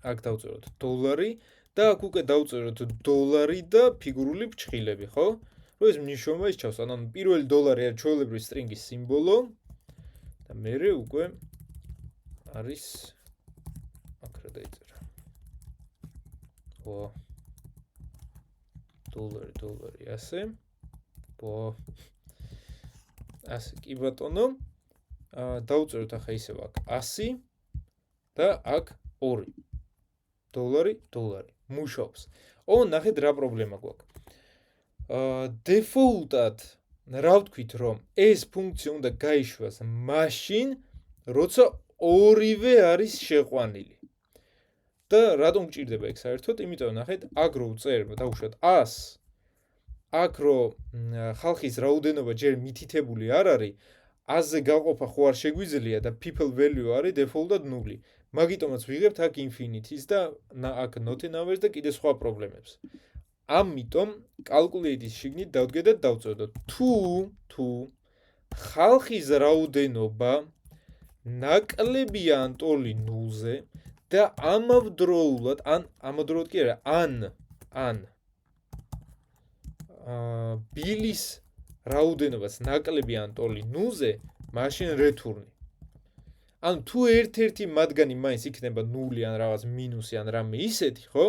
აქ დავწეროთ დოლარი და აქ უკვე დავწეროთ დოლარი და ფიგურული ფრჩხილები, ხო? რომ ეს მნიშვნელობა ისჩავს, ანუ პირველი დოლარი არის ჩვეულებრივი სტრინგის სიმბოლო და მერე უკვე არის აქ რა დაიწერა. ო დოლარი ასე. ასე კი ბატონო. დავწეროთ ახლა ისევ აქ 100 და აქ 2 დოლარი. მუშაობს. ნახეთ რა პრობლემა გვაქვს. დეფოლტად რა ვთქვით რომ ეს ფუნქცია უნდა გაიშვას მაშინ როცა ორივე არის შეყვანილი. და რატომ გჭირდება ეგ საერთოდ? იმიტომ ნახეთ, აქ რო ვწერ, დავუშვათ 100. აქ რო ხალხის რაოდენობა ჯერ მითითებული არ არის, 100-ზე გაყოფა ხო არ შეგვიძლია და people value არის default-ად 0. მაგიტომაც ვიღებთ აქ infinity-ს და აქ not numbers და კიდე სხვა პრობლემებს. ამიტომ calculate-ის შიგნით დავდგე და დავწოდოთ თუ ხალხის რაოდენობა ნაკლებია ან ტოლი 0-ზე და ამავდროულად კი არა, ან ბილის რაოდენობაც ნაკლები ან ტოლი 0-ზე, მაშინ return. ანუ თუ ერთ-ერთი მათგანი მაინც იქნება 0 ან რაღაც მინუსი ან რამე ისეთი, ხო?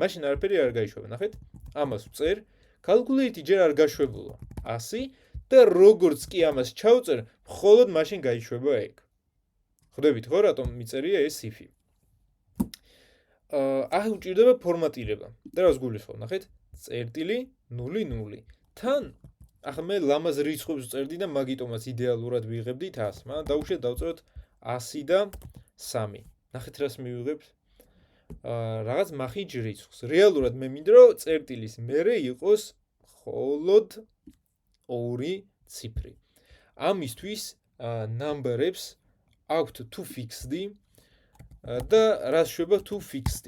მაშინ არაფერი არ გაიშვება, ნახეთ? ამას ვწერ, calculate ჯერ არ გაშვებულა 100 და როგორც კი ამას ჩავწერ, მხოლოდ მაშინ გაიშვება ეგ. ხვდებით ხო, რატომ მიწერია ეს if-ი? ახლა უჭირდება ფორმატირება. და რას გულისხმობ, ნახეთ? წერტილი 0. თან ახლა მე ლამაზ რიცხვებს ვწერდი და მაგიტომაც იდეალურად ვიღებდი 100. მაგრამ დავუშვათ დავწეროთ 100 და 3. ნახეთ რას მივიღებთ? რაღაც მახინჯ რიცხვს. რეალურად მე მინდა რომ წერტილის მერე იყოს მხოლოდ 2 ციფრი. ამისთვის number-ებს აქვთ to fixed და რას შვება to fixed.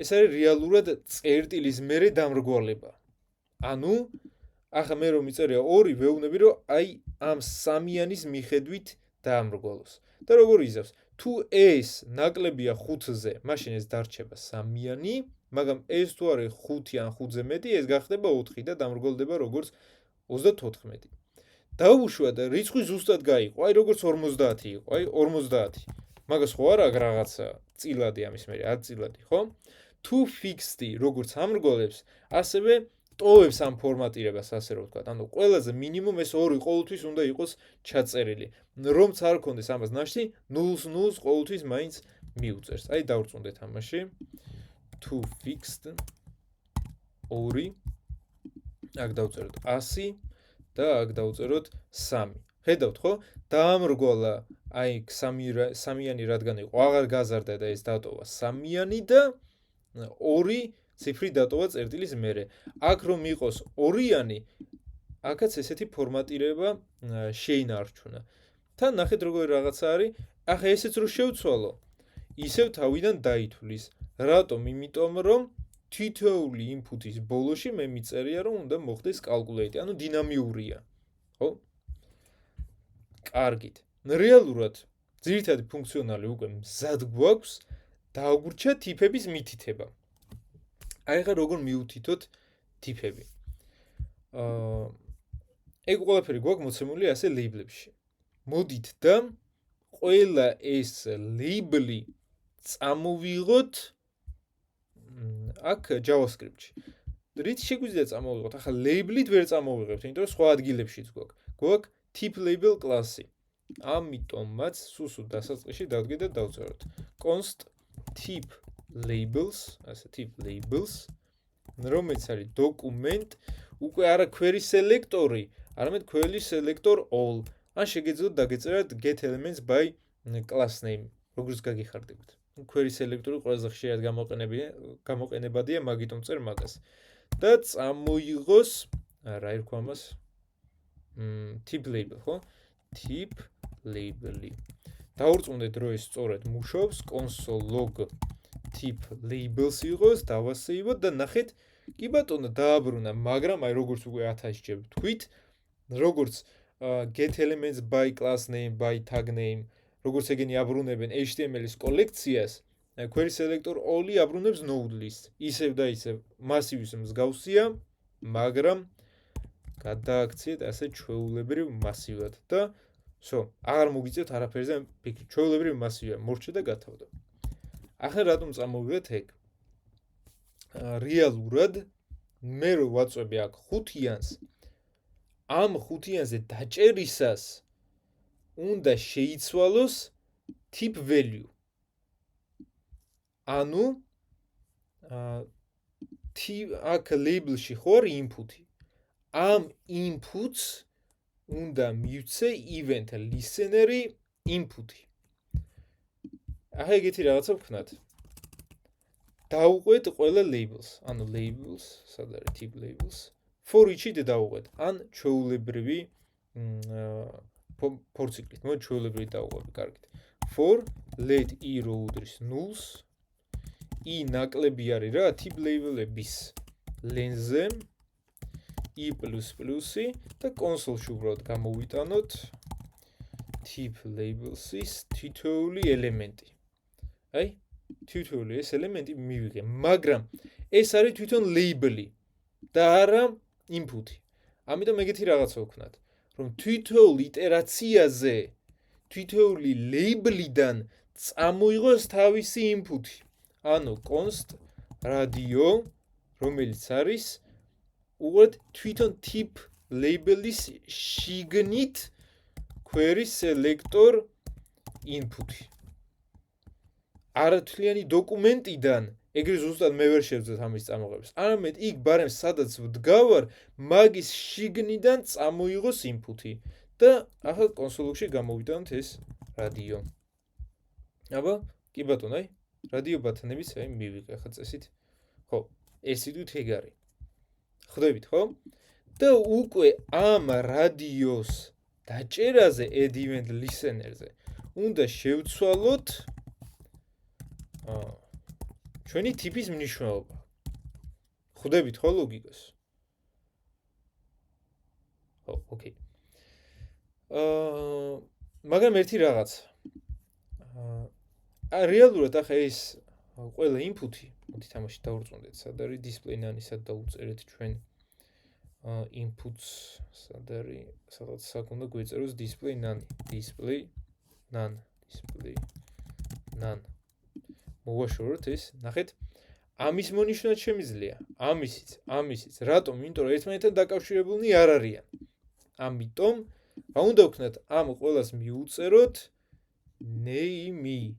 ეს არის რეალურად წერტილის მერე დამრგვალება. ანუ ახლა მე რომ მიწერია 2, ვეუბნები რომ აი ამ სამიანის მიხედვით დაამრგვალოს. და როგორ იზავს? თუ ეს ნაკლებია 5-ზე, მაშინ ეს დარჩება სამიანი, მაგრამ ეს თუ არის 5 ან 5-ზე მეტი, ეს გახდება 4 და დამრგვალდება როგორც 34. დავუშვათ რიცხვი ზუსტად გაიყო, აი როგორც 50 იყო, აი 50. მაგას ხო არა რაღაცა წილადი ამის მერე 10 წილადი, ხო? To fixed როგორც ამრგვალებს, ასევე ტოვებს ამ ფორმატირებას, ასე რომ ვთქვათ. ანუ ყველაზე მინიმუმ ეს 2 ყოველთვის უნდა იყოს ჩაწერილი. რომც არ გქონდეს ამას ნაშთი, 0-0 ყოველთვის მაინც მიუწერს. აი დავrწმუნდეთ ამაში. To fixed 2 აქ დავწეროთ 100 და აქ დავწეროთ 3. ხედავთ ხო? დაამრგვალა აი სამიანი რადგან იყო, აღარ გაზარდა და ეს დატოვა სამიანი და 2 ციფრი დატოვა წერტილის მერე. აქ რომ იყოს 2-იანი, აქაც ესეთი ფორმატირება შეინარჩუნა. თან ნახეთ როგორი რაღაცა არის. ახლა ესეც რო შევცვალო, ისევ თავიდან დაითვლის. რატომ? იმიტომ რომ თითოეული input-ის ბოლოში მე მიწერია რომ უნდა მოხდეს calculate, ანუ დინამიურია. ხო? კარგით. რეალურად ძირითადი ფუნქციონალი უკვე მზად გვაქვს, დააგვირჩა ტიპების მითითება. აი ახლა როგორ მიუთითოთ ტიპები. ეგ ყველაფერი გვაქვს მოცემული ასე ლეიბლებში. მოდით და ყველა ეს ლეიბლი წამოვიღოთ აქ JavaScript-ში. რით შეგვიძლია წამოვიღოთ? ახლა ლეიბლით ვერ წამოვიღებთ, იმიტომ რომ სხვა ადგილებშიც გვაქვს. გვაქვს tip label კლასი. ამიტომაც სუსუ დასაწყისში დავდგე და დავწეროთ const tip labels, ასე tip labels, რომელიც არის document, უკვე არა query selector-ი, არამედ query selector all. ან შეგეძლოთ დაგეწერათ get elements by class name. როგორც გაგიხარდებათ. Query selector-ი ყველაზე ხშირად გამოყენებადია, მაგიტომ წერ მაგას. და წამოიღოს, რა ერქვა ამას? Tip label, ხო? Tip label-ი. დაურწმუნდეთ, რომ ეს სწორად მუშაობს, console log tip labels იყოს, დავასეივოთ და ნახეთ, კი ბატონო, დააბრუნა, მაგრამ აი როგორც უკვე 1000 ჯერ თქვით, როგორც get elements by class name, by tag name, როგორც ეგენი აბრუნებენ HTML-ის კოლექციას, query selector all-ი აბრუნებს node list. ისევ და ისევ მასივის მსგავსია, მაგრამ გადააქციეთ ასე ჩვეულებრივ მასივად და აღარ მოგიწევთ არაფერზე, ჩვეულებრივ მასივია, მორჩა და გათავდა. ახლა რატომ წამოვიდეთ ეგ? რეალურად მე რო ვაწვევი აქ 5-იანს, ამ 5-იანზე დაჭერისას უნდა შეიცვალოს tip value. ანუ აქ label-ში ხო არის input-ი. ამ inputs უნდა მივცე event listener-ი input-ი. ახლა ეგეთი რაღაცა ვქნათ. დავუყვეთ ყველა labels, ანუ labels, სად არის tip labels? For each-ი დავუყვეთ, ან ჩვეულებრივი ფორციკლით, მოდი ჩვეულებრივი დავუყვები, კარგით. For let e რო უდრის null-ს, e ნაკლები არის რა, tip label-ების length-ზე, e++-ი და console-ში უბრალოდ გამოვიტანოთ tip labels-ის თითოეული ელემენტი. აი, თითოეული ეს ელემენტი მივიღე, მაგრამ ეს არის თვითონ label-ი და არა input-ი. ამიტომ ეგეთი რაღაცა ვქნათ, რომ თითოეულ iterაციაზე, თითოეული label-იდან წამოიღოს თავისი input-ი. ანუ const radio, რომელიც არის უყურეთ თვითონ tip label-ის შიგნით query selector input-ი. არათვლიანი დოკუმენტიდან, ეგრე ზუსტად მე ვერ შევძლებთ ამის წამოღებას. არამედ იქ ბარემ სადაც ვდგავარ, მაგის შიგნიდან წამოიღოს input-ი და ახლა კონსოლში გამოვიტანოთ ეს radio. აბა, კი ბატონო, აი, radio ბათანებიც აი მივიღე ახლა წესით. ხო, ეს იდით ეგ არის. ხვდებით, ხო? და უკვე ამ radios დაჭერაზე add event listener-ზე უნდა შევცვალოთ ჩვენი ტიპის მნიშვნელობა. ხვდებით ხო ლოგიკას? ხო, ოკეი. მაგრამ ერთი რაღაც. რეალურად ახლა ეს ყველა input-ი, მოდი თამაში დავურწმუნდეთ, სად არის display none, სად დაუწერეთ ჩვენ inputs, სად არის, სადაც აქ უნდა გვეწეროს display none. მოვაშოროთ ეს, ნახეთ. ამის მონიშნად შემიძლია, ამისიც. რატომ? იმიტომ რომ ერთმანეთთან დაკავშირებულნი არ არიან. ამიტომ რა უნდა ვქნათ? ამ ყველას მიუწეროთ name-ი.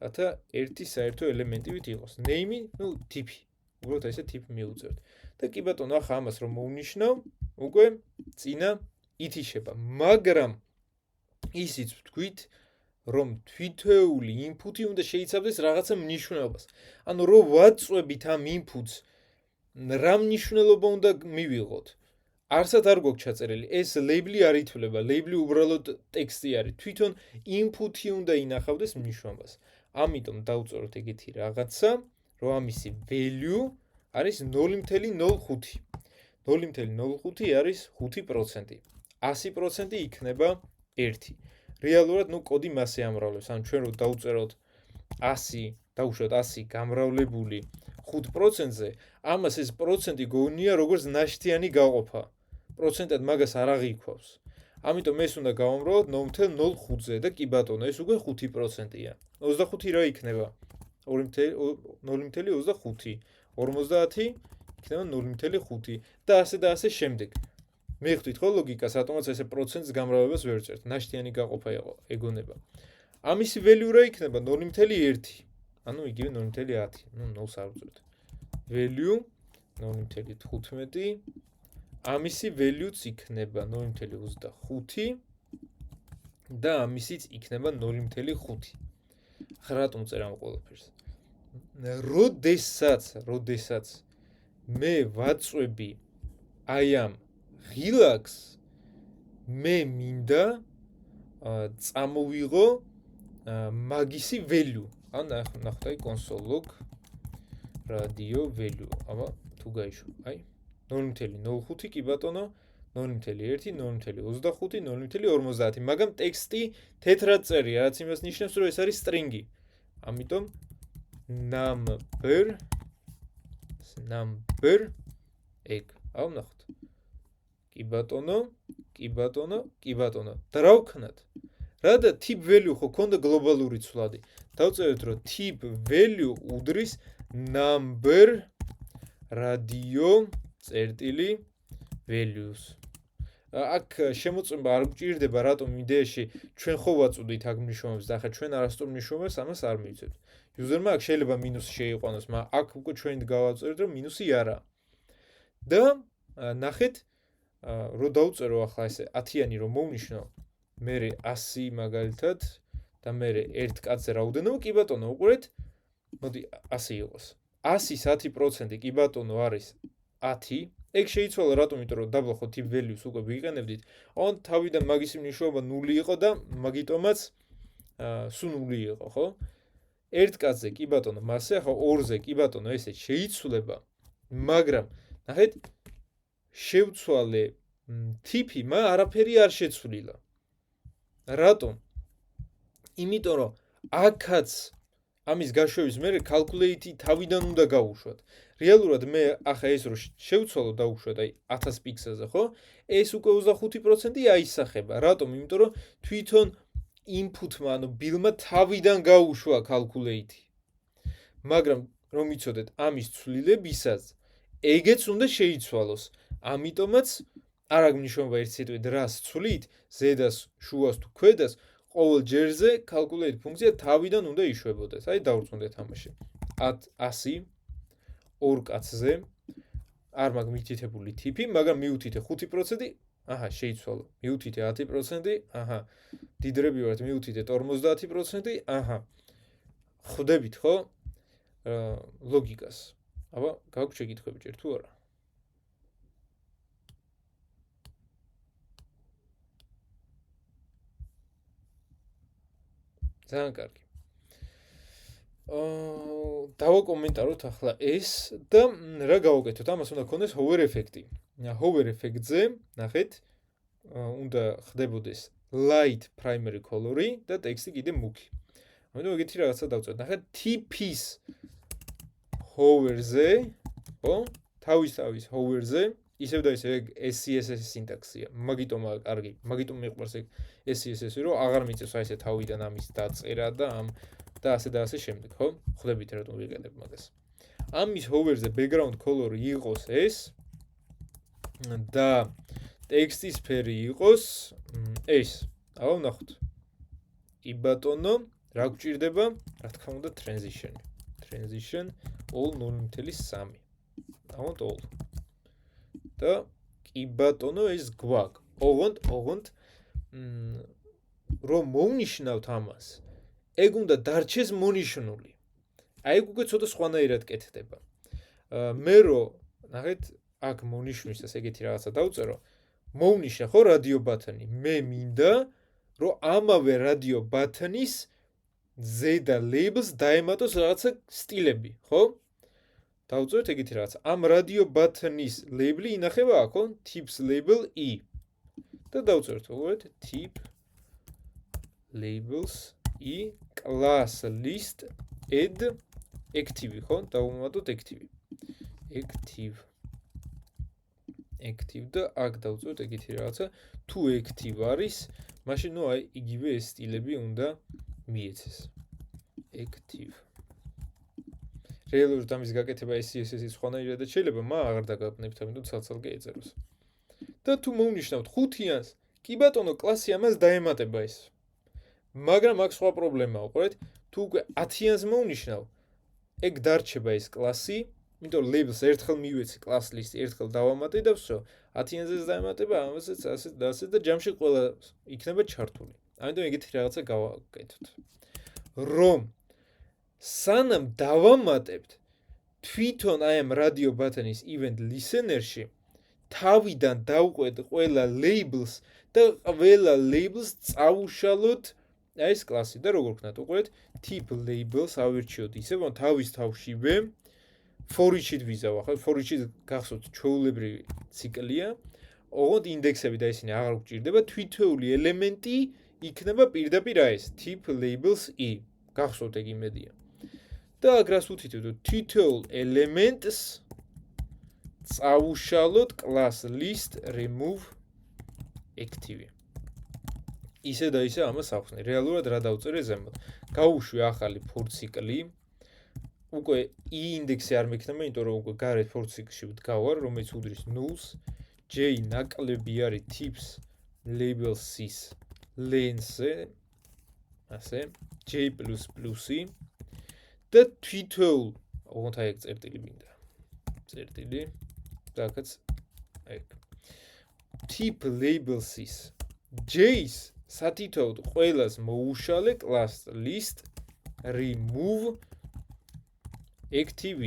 რათა ერთი საერთო ელემენტივით იყოს. Name-ი, ტიპი. უბრალოდ ესე ტიპი მიუწეროთ. და კი ბატონო, ახლა ამას რომ მოვნიშნავ, უკვე წინა ითიშება. მაგრამ ისიც ვთქვით, რომ თვითეული input-ი უნდა შეიცავდეს რაღაცა მნიშვნელობას. ანუ რომ ვაწვევით ამ inputs, რა მნიშვნელობა უნდა მივიღოთ? არსად არ გვაქვს ჩაწერილი. ეს label-ი არ ითვლება, label-ი უბრალოდ ტექსტი არის. თვითონ input-ი უნდა ინახავდეს მნიშვნელობას. ამიტომ დავწეროთ ეგეთი რაღაცა, რომ ამისი value არის 0.05. 0.05 არის 5%. 100% იქნება 1. რეალურად კოდი მასე ამრავლებს. ანუ ჩვენ რო დავწეროთ 100, დავუშვათ 100 გამრავლებული 5%-ზე, ამას ეს პროცენტი გონია როგორც ნაშთიანი გაყოფა. პროცენტად მაგას არ აღიქვავს. ამიტომ ეს უნდა გავამრავლოთ 0.05-ზე და კი ბატონო, ეს უკვე 5%-ია. 25 რა იქნება? 0.25, 50 იქნება 0.5 და ასე შემდეგ. მიხვდით ხო ლოგიკას, რატომაც ესე პროცენტს გამრავლებას ვერ წერთ. ნაშთიანი გაყოფა ეგონება. ამისი value რა იქნება? 0.1. ანუ იგივე 0.10. ნუ 0-ს არ ვწერთ. value 0.15. ამისი value-ც იქნება 0.25 და ამისიც იქნება 0.5. რატომ წერ ამ ყველაფერს? როდესაც მე ვაწვევი აი ამ ღილაკს, მე მინდა წამოვიღო მაგისი value. ან ნახოთ აი console log radio value. აბა თუ გაიშვა. აი 0.05 კი ბატონო, 0.1, 0.25, 0.50, მაგრამ ტექსტი თეთრად წერია, რაც იმას ნიშნავს, რომ ეს არის string-ი. ამიტომ number egg. აუ ნახოთ. კი ბატონო. და რა ვქნათ? რადა tip value ხო ქონდა გლობალური ცვლადი. დავწერეთ რომ tip value უდრის number radio წერტილი values. აქ შემოწმება არ გვჭირდება, რატომ იდეაში ჩვენ ხო ვაწვდით აქ მნიშვნელობას და ახლა ჩვენ არასწორ მნიშვნელობას ამას არ მივიცევთ. user-მა აქ შეიძლება მინუსი შეიყვანოს, მაგრამ აქ უკვე ჩვენ გავაწერეთ რომ მინუსი არა. და ნახეთ რო დავწერო ახლა ესე 10-იანი რომ მოვნიშნო, მე 100 მაგალითად და მე ერთ კაცზე რაოდენობა კი ბატონო უყურეთ, მოდი 100 იყოს. 100-ის 10% კი ბატონო არის 10. ეგ შეიცვალა რატომ? იმიტომ რომ დაბლა ხო tip values უკვე ვიყენებდით. ან თავიდან მაგის მნიშვნელობა 0 იყო და მაგიტომაც სულ 0 იყო, ხო? ერთ კაცზე კი ბატონო, მასე ახლა 2-ზე კი ბატონო ესე შეიცვლება, მაგრამ ნახეთ შევცვალე tip-ი, მაგრამ არაფერი არ შეცვლილა. რატომ? იმიტომ რომ აქაც ამის გაშვების მერე calculate-ი თავიდან უნდა გავუშვათ. რეალურად მე ახლა ეს რო შევცვალო დავუშვათ აი 1000 პიქსელზე, ხო? ეს უკვე 25% აისახება. რატომ? იმიტომ რომ თვითონ input-მა, ანუ bill-მა თავიდან გაუშვა calculate-ი. მაგრამ რომ იცოდეთ ამის ცვლილებისას ეგეც უნდა შეიცვალოს. ამიტომაც არ აქვს მნიშვნელობა ერთ სიტყვით რას ცვლით, ზედას, შუას თუ ქვედას, ყოველ ჯერზე calculate ფუნქცია თავიდან უნდა იშვებოდეს. აი დავrწმუნდეთ თამაში. 100 ორ კაცზე არ მაქვს მითითებული ტიპი, მაგრამ მიუთითე 5%, აჰა, შეიცვალა. მიუთითე 10%, აჰა. დიდრები ვართ, მიუთითეთ 50%, აჰა. ხვდებით ხო? ლოგიკას. აბა, გაგვაქვს შეკითხვები ჯერ თუ არა? ძალიან კარგი. დავაკომენტაროთ ახლა ეს და რა გავაკეთოთ? ამას უნდა ქონდეს hover ეფექტი. hover ეფექტზე, ნახეთ, უნდა ხდებოდეს light primary color-ი და ტექსტი კიდე მუქი. ამიტომ ეგეთი რაღაცა დავწერთ. ნახეთ, tip-ის hover-ზე, ხო? თავის hover-ზე, ისევ და ისევ ეგ SCSS სინტაქსია. მაგიტომაა კარგი. მაგიტომ მიყვარს ეგ SCSS-ი, რომ აღარ მიწევს აი ესე თავიდან ამის დაწერა და ამ და ასე შემდეგ, ხო? ხვდებით რატომ ვიყენებ მაგას. ამის hover-ზე background color იყოს ეს და ტექსტის ფერი იყოს ეს. აუ ნახოთ. კი ბატონო, რა გვჭირდება? რა თქმა უნდა transition. Transition all 0.3. აუ all. და კი ბატონო ეს გვაქვს. ოღონდ რომ მოვნიშნავთ ამას, ეგ უნდა დარჩეს მონიშნული. აი ეგ უკვე ცოტა სხვანაირად კეთდება. მე რო ნახეთ, აქ მონიშნვისას ეგეთი რაღაცა დავწერო, მოვნიშნა ხო რადიო ბათანი. მე მინდა რომ ამავე რადიო ბათანის ზედა labels დაემატოს რაღაცა სტილები, ხო? დავწერეთ ეგეთი რაღაცა. ამ რადიო ბათანის label-ი ინახება აქ, ხო? tips label e. და დავწერთ, უყურეთ, tip labels e class list add active, ხო? დავუმატოთ active. active და აქ დავწერთ ეგეთი რაღაცა. თუ active არის, მაშინ ნუ აი იგივე ეს სტილები უნდა მიეცეს. active. რეალურად ამის გაკეთება SCSS-ის სხვანაირად შეიძლება, მაგრამ აღარ დაგაყენებთ, ამიტომ ცალ-ცალკე ეწეროს. და თუ მოვნიშნავთ 5-იანს, კი ბატონო, კლასი ამას დაემატება ეს. მაგრამ აქ სხვა პრობლემაა, უყურეთ, თუ უკვე 10-იანს მოვნიშნავ, ეგ დარჩება ეს კლასი, იმიტომ labels ერთხელ მივეცი class list, ერთხელ დავამატე და всё. 10-იანზეც დაემატება, ამასაც ასე და ჯამში ყველა იქნება ჩართული. ამიტომ ეგეთი რაღაცა გავაკეთოთ. რომ სანამ დავამატებთ თვითონ აი ამ radio button-ის event listener-ში თავიდან დავყვეთ ყველა labels და ყველა labels წავუშალოთ აი ეს კლასი და როგორ ვქნათ უყურეთ tip labels ავირჩიოთ ისე რომ თავის თავშივე for each-ით ვიზავ ახლა for each-ით გახსოვთ ჩვეულებრივი ციკლია ოღონდ ინდექსები და ისინი აღარ გვჭირდება თითოეული ელემენტი იქნება პირდაპირ აი ეს tip labels e გახსოვთ ეგ იმედია და აგრას უთითებთ თითოეულ ელემენტს წავუშალოთ class list remove active ისე და ისე ამას ახსნე რეალურად რა დავწერე ზემოთ გავუშვი ახალი for ციკლი უკვე e ინდექსი არ მექნება იმიტომ რომ უკვე გარეთ for ციკლში ვდგავარ რომელიც უდრის null-ს j ნაკლები არის tips labels-ის length-ზე ასე j++ და თვითოეულ ოღონდ აი ეგ წერტილი მინდა წერტილი დაკაც ეგ tip labels-ის j-ს სათითოოდ ყველას მოუშალე class list remove active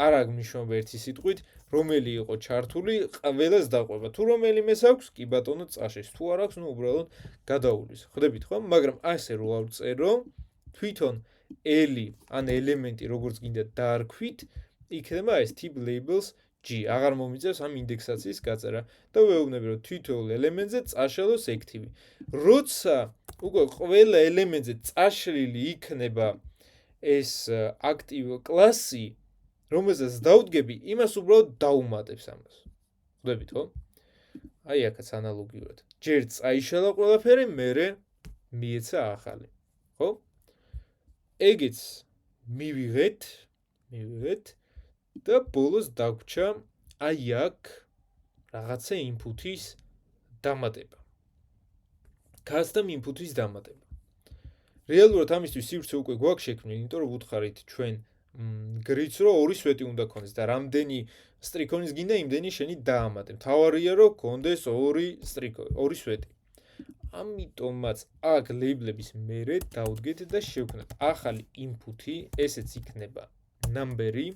არ აქვს მნიშვნელობა ერთი სიტყვით რომელი იყო ჩართული ყველას დაყვება თუ რომელიმეს აქვს კი ბატონო წაშეს თუ არ აქვს ნუ უბრალოდ გადაულის ხვდებით ხო მაგრამ ასე რო ავწერო თვითონ ელი ან ელემენტი როგორც გინდა დაარქვით იქნება ეს tip labels g აღარ მომიწევს ამ ინდექსაციის გაწერა და ვეუბნები რომ თითოეულ ელემენტზე წაშალოს active როცა უკვე ყველა ელემენტზე წაშლილი იქნება ეს active კლასი რომელზეც დავდგები იმას უბრალოდ დაუმატებს ამას ხვდებით ხო აი აქაც ანალოგიურად ჯერ წაიშალა ყველაფერი მერე მიეცა ახალი ხო ეგეც მივიღეთ და ბოლოს დაგვრჩა აი აქ რაღაცა input-ის დამატება custom input-ის დამატება რეალურად ამისთვის სივრცე უკვე გვაქვს შექმნილი იმიტომ რომ ვუთხარით ჩვენ გრიც რომ ორი სვეტი უნდა გქონდეს და რამდენი სტრიქონის გინდა იმდენი შენი დაამატე მთავარია რომ გქონდეს ორი სვეტი ამიტომაც აქ ლეიბლების მერე დავდგეთ და შევქნათ ახალი input-ი ესეც იქნება number-ი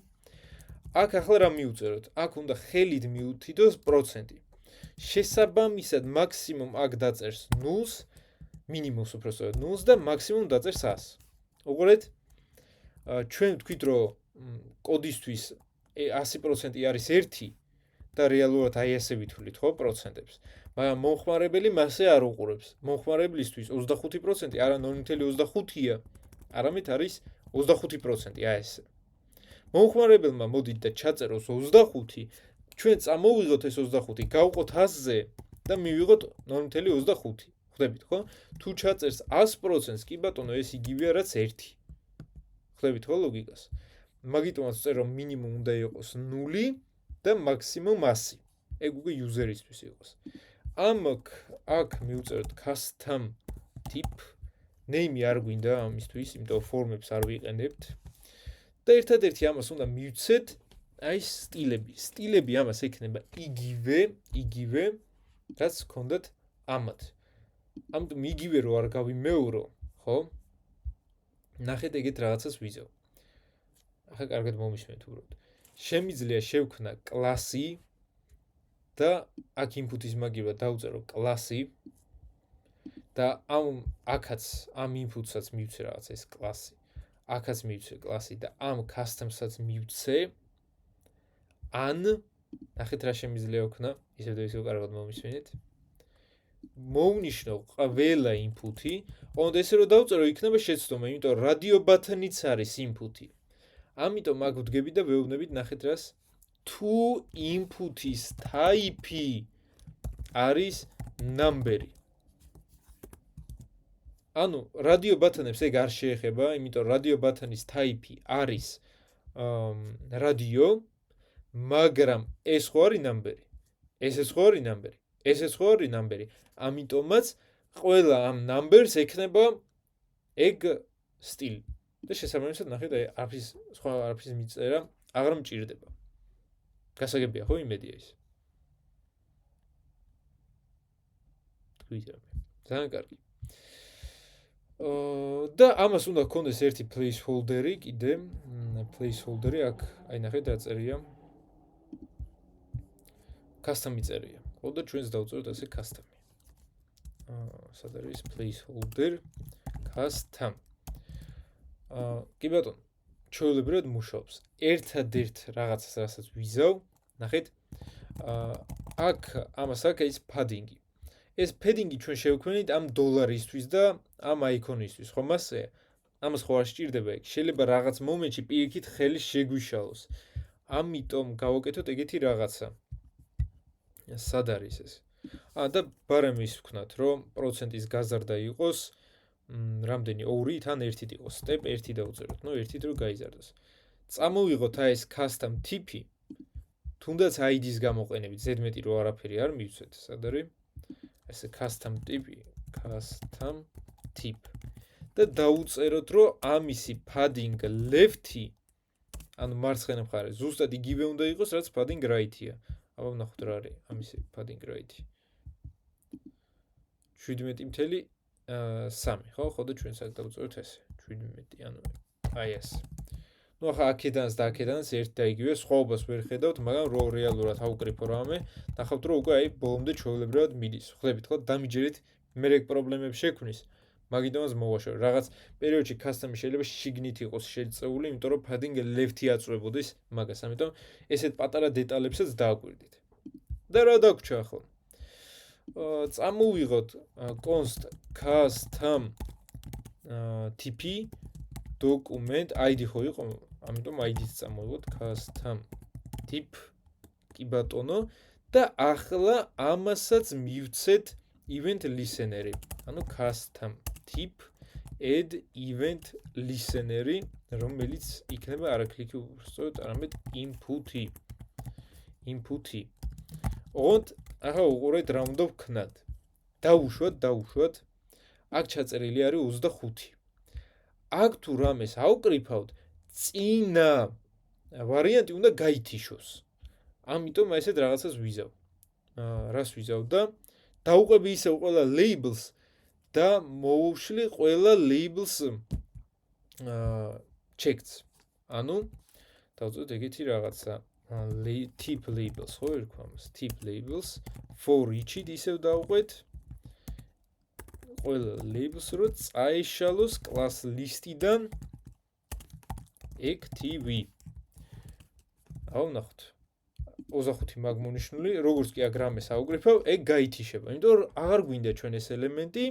აქ ახლა რა მივუწეროთ აქ უნდა ხელით მივუთითოს პროცენტი შესაბამისად მაქსიმუმ აქ დაწერს 0-ს მინიმუმს უბრალოდ 0-ს და მაქსიმუმ დაწერს 100-ს უყურეთ ჩვენ ვთქვით რომ კოდისთვის 100% არის 1 და რეალურად აი ესე ვითვლით ხო პროცენტებს მაგრამ მომხმარებელი მასე არ უყურებს მომხმარებლისთვის 25% არა 0.25-ია არამედ არის 25% აი ესე მომხმარებელმა მოდით და ჩაწეროს 25 ჩვენ წამოვიღოთ ეს 25 გავყოთ 100-ზე და მივიღოთ 0.25 ხვდებით ხო თუ ჩაწერს 100%-ს კი ბატონო ეს იგივეა რაც 1 ხვდებით ხო ლოგიკას მაგიტომაც ვწერ რომ მინიმუმ უნდა იყოს 0 და მაქსიმუმ 100 ეგ უკვე იუზერისთვის იყოს აქ მივწეროთ custom tip name არ გვინდა ამისთვის იმიტომ ფორმებს არ ვიყენებთ და ერთადერთი ამას უნდა მივცეთ აი სტილები ამას ექნება იგივე რაც გქონდათ ამათ ამიტომ იგივე რო არ გავიმეორო ხო ნახეთ ეგეთ რაღაცას ვიზავ ახლა კარგად მომისმენთ უბრალოდ შემიძლია შევქნა კლასი და აქ input-ის მაგივრად დავწერო კლასი და აქაც ამ input-საც მივცე რაღაც ეს კლასი აქაც მივცე კლასი და ამ custom-საც მივცე ან ნახეთ რა შემიძლია ვქნა ისევ და ისევ კარგად მომისმენთ მოვნიშნო ყველა input-ი ოღონდ ესე რომ დავწერო იქნება შეცდომა იმიტომ radio button-იც არის input-ი ამიტომ აქ ვდგები და ვეუბნებით ნახეთ რას თუ input-ის type-ი არის number-ი ანუ radio button-ებს ეგ არ შეეხება იმიტომ radio button-ის type-ი არის radio მაგრამ ეს ხო არის number-ი ესეც ხო არის number-ი ესეც ხო არის number-ი ამიტომაც ყველა ამ numbers ექნება ეგ სტილი და შესაბამისად ნახეთ აი არაფრის მიწერა აღარ მჭირდება გასაგებია ხო იმედია ის თქვით რა ძალიან კარგი და ამას უნდა გქონდეს ერთი placeholder-ი კიდე, placeholder-ი აქ, აი ნახეთ დაწერია. custom-ი წერია. ხო და ჩვენს დავწეროთ ასე custom-ი. სად არის placeholder custom. კი ბატონო, ჩვეულებრივად მუშაობს. ერთადერთ რაღაცას, რასაც ვიზავ, ნახეთ, აქ ამას აქვს ეს padding-ი. ეს padding-ი ჩვენ შევქმნით ამ $-ისთვის და ამ აიკონისთვის, ხო მასე? ამას ხო არ სჭირდება ეგ. შეიძლება რაღაც მომენტში პირიქით ხელი შეგვიშალოს. ამიტომ გავაკეთოთ ეგეთი რაღაცა. სად არის ეს? და ბარემ ის ვქნათ, რომ პროცენტის გაზარდა იყოს რამდენი 2 თან 1-ით იყოს. step 1 დავწეროთ. ნუ 1-ით რო გაიზარდოს. წამოვიღოთ აი ეს custom tip-ი. თუნდაც ID-ს გამოყენებით, ზედმეტი რო არაფერი არ მივცეთ. სად არის? ესე custom tip-ი, custom tip. და დაუწეროთ, რომ ამისი padding left-ი, ანუ მარცხენა მხარე, ზუსტად იგივე უნდა იყოს, რაც padding right-ია. აბა ვნახოთ რა არის ამისი padding right-ი. 17.3, ხო და ჩვენ საკ დავწეროთ ესე. 17, ანუ აი ეს. ნუ ახლა აქედანაც და აქედანაც ერთ და იგივე სხვაობას ვერ ხედავთ, მაგრამ რო რეალურად ავუკრიფო რამე, ნახავთ რომ უკვე აი ბოლომდე ჩვეულებრივად მიდის. ხვდებით ხო, დამიჯერით მე ეგ პრობლემებს შექმნის. მაგიტომაც მოვაშორე. რაღაც პერიოდში custom-ი შეიძლება შიგნით იყოს შეწეული, იმიტომ რომ padding left-ი აწვებოდეს მაგას. ამიტომ ესეთ პატარა დეტალებსაც დააკვირდით. და რა დაგვრჩა ახლა? წამოვიღოთ const custom tp document id ხო იყო, ამიტომ id-ს წამოვიღოთ custom tip კი ბატონო და ახლა ამასაც მივცეთ event listener-ი. ანუ custom tip add event listener-ი, რომელიც იქნება არა კლიკი უბრალოდ, არამედ input-ი. ოღონდ ახლა უყურეთ რა უნდა ვქნათ. დავუშვათ. აქ ჩაწერილი არის 25. აქ თუ რამეს ავკრიფავთ, წინა ვარიანტი უნდა გაითიშოს. ამიტომ აი ესეთ რაღაცას ვიზავ. რას ვიზავ და დავუყვები ისევ ყველა labels და მოვუშვი ყველა labels checked. ანუ დავწეროთ ეგეთი რაღაცა. tip labels ხო ერქვა ამას. tip labels for each-ით ისევ დავყვეთ. ყველა labels რო წაეშალოს class list-იდან active. ვნახოთ. 25 მაგმონიშნული, როგორც კი აგრამეს აუგრიფავ, ეგ გაითიშება. იმიტომ რომ აღარ გვინდა ჩვენ ეს ელემენტი,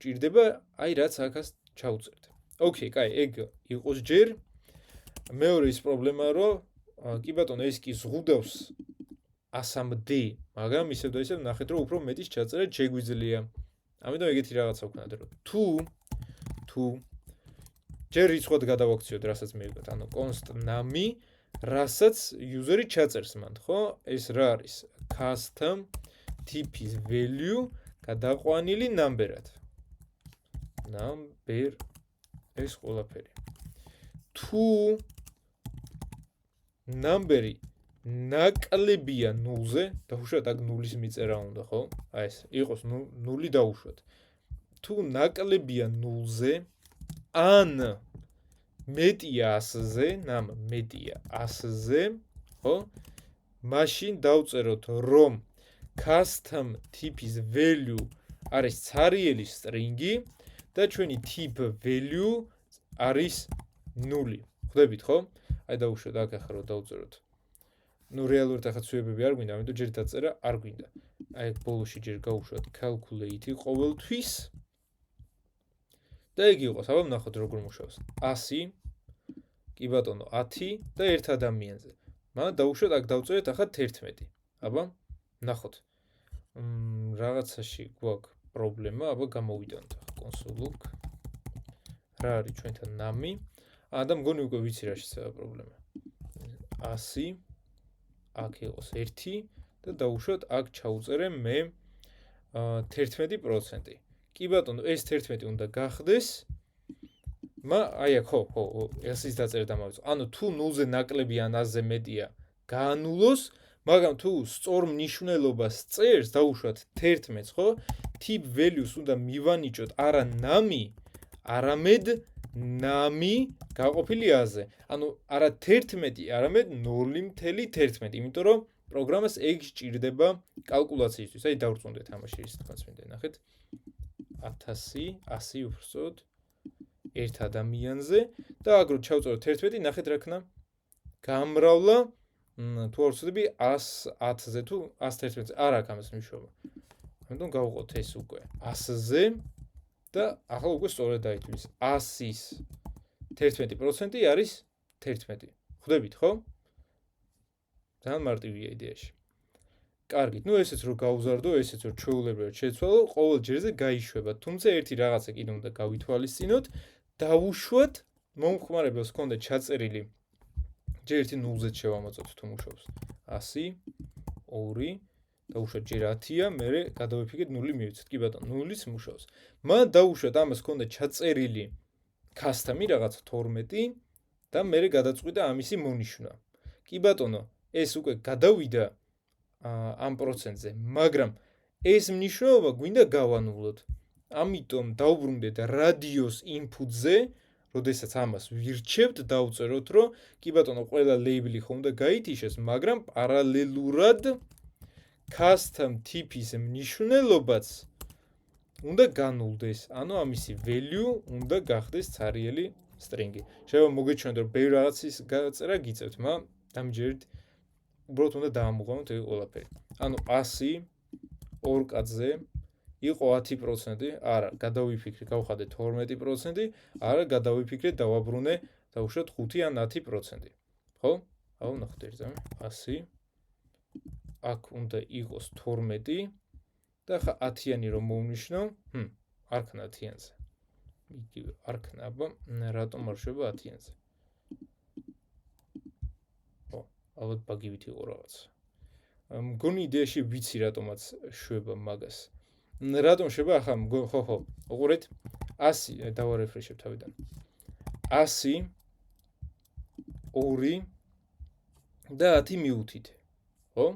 გვჭირდება აი რაც აქაც ჩაუწერთ. ოკეი, კაი, ეგ იყოს ჯერ. მეორე ის პრობლემა რომ კი ბატონო, ეს კი ზღუდავს 100-მდე, მაგრამ ისევ და ისევ ნახეთ რომ უფრო მეტის ჩაწერა შეგვიძლია. ამიტომ ეგეთი რაღაცა ვქნათ რომ თუ ჯერ რიცხვად გადავაქციოთ, რასაც მივიღეთ, ანუ const name, რასაც user-ი ჩაწერს მანდ, ხო? ეს რა არის? custom tip-ის value გადაყვანილი number-ად. number ეს ყველაფერი. თუ number-ი ნაკლებია 0-ზე, დავუშვათ აქ 0-ის მიწერა უნდა, ხო? აი ეს იყოს 0 დავუშვათ. თუ ნაკლებია 0-ზე, ან მეტია 100-ზე, მეტია 100-ზე, ხო? მაშინ დავწეროთ რომ custom tip-ის value არის ცარიელი string-ი და ჩვენი tip value არის 0. ხვდებით ხო? აი დავუშვათ აქ ახლა რომ დავწეროთ. ნუ რეალურად ახლა ცვლილებები არ გვინდა, ამიტომ ჯერ დაწერა არ გვინდა. აი აქ ბოლოში ჯერ გავუშვათ calculate ყოველთვის. და იგი იყოს, აბა ვნახოთ როგორ მუშაობს. 100, კი ბატონო, 10 და ერთ ადამიანზე. მაგრამ დავუშვათ აქ დავწერეთ ახლა 11. აბა ვნახოთ. რაღაცაში გვაქვს პრობლემა, აბა გამოვიდანთ ახლა console-ლოგ. რა არის ჩვენთან name? და მგონი უკვე ვიცი რა შეიძლება პრობლემა. 100 აქ იყოს 1 და დავუშვათ აქ ჩაუწერე მე 11%. კი ბატონო, ეს 11 უნდა გახდეს. აი აქ ხო, ეს დაწერეთ ამავე. ანუ თუ 0-ზე ნაკლები ან 100-ზე მეტია, გაანულოს, მაგრამ თუ სწორ მნიშვნელობას წერს, დავუშვათ 11-ს, ხო? tip values უნდა მივანიჭოთ არა name, არამედ ნამი გაყოფილი A-ზე. ანუ არა 11, არამედ 0.11, იმიტომ რომ პროგრამას ეგ სჭირდება კალკულაციისთვის. აი დავrწმუნდეთ ამაში ის თქვენს მინდა ნახეთ. 1000, 100 უბრალოდ ერთ ადამიანზე და აგრო ჩავწეროთ 11, ნახეთ რა ქნა. გამრავლა თუ არ ვცდები 110-ზე თუ 111-ზე. არ აქვს ამას მნიშვნელობა. ამიტომ გავუყოთ ეს უკვე 100-ზე და ახლა უკვე სწორად დაითვლის. 100-ის 11% არის 11. ხვდებით, ხო? ძალიან მარტივია იდეაში. კარგით, ნუ ესეც რო გავუზარდო, ესეც რო ჩვეულებრივად შეცვალო, ყოველ ჯერზე გაიშვება. თუმცა ერთი რაღაცა კიდე უნდა გავითვალისწინოთ, დავუშვათ მომხმარებელს ჰქონდა ჩაწერილი ჯერ ერთი 0-ზე შევამოწოთ თუ მუშაობს. 100, 2 დავუშვათ ჯერ 10-ია, მერე გადავიფიქრეთ 0 მივიცეთ. კი ბატონო, 0-იც მუშაობს. მან დავუშვათ ამას ჰქონდა ჩაწერილი custom-ი რაღაც 12 და მერე გადაწყვიტა ამისი მონიშნა. კი ბატონო, ეს უკვე გადავიდა ამ პროცენტზე, მაგრამ ეს მნიშვნელობა გვინდა გავანულოთ. ამიტომ დავუბრუნდეთ რადიოს input-ზე, როდესაც ამას ვირჩევთ, დავწეროთ, რომ კი ბატონო, ყველა ლეიბლი ხომ უნდა გაითიშეს, მაგრამ პარალელურად custom ტიპის მნიშვნელობაც უნდა განულდეს. ანუ ამისი value უნდა გახდეს ცარიელი string-ი. შეიძლება მოგეჩვენოთ, რომ ბევრი რაღაცის გაწერა გიწევთ, მაგრამ დამჯერეთ უბრალოდ უნდა დაამოღამოთ ეს ყველაფერი. ანუ 100 ორ კაცზე იყო 10%, არა, გადავიფიქრე, გავხადე 12%, არა, გადავიფიქრე, დავაბრუნე, დავუშვათ 5 ან 10%. ხო? აუ ნახეთ ერთზამე, 100 აქ უნდა იყოს 12 და ხა 10-იანი რომ მოვნიშნო, არ ქნა 10-იანზე. იგივე არ ქნა, აბა, რატომ არ შვება 10-იანზე? ხო, ალბათ ბაგივით იყო რაღაც. მგონი იდეაში ვიცი რატომაც შვება მაგას. რატომ შვება ახლა ხო, უყურეთ 100 დავარეფრეშებ თავიდან. 100 2 და 10 მივუთით. ხო?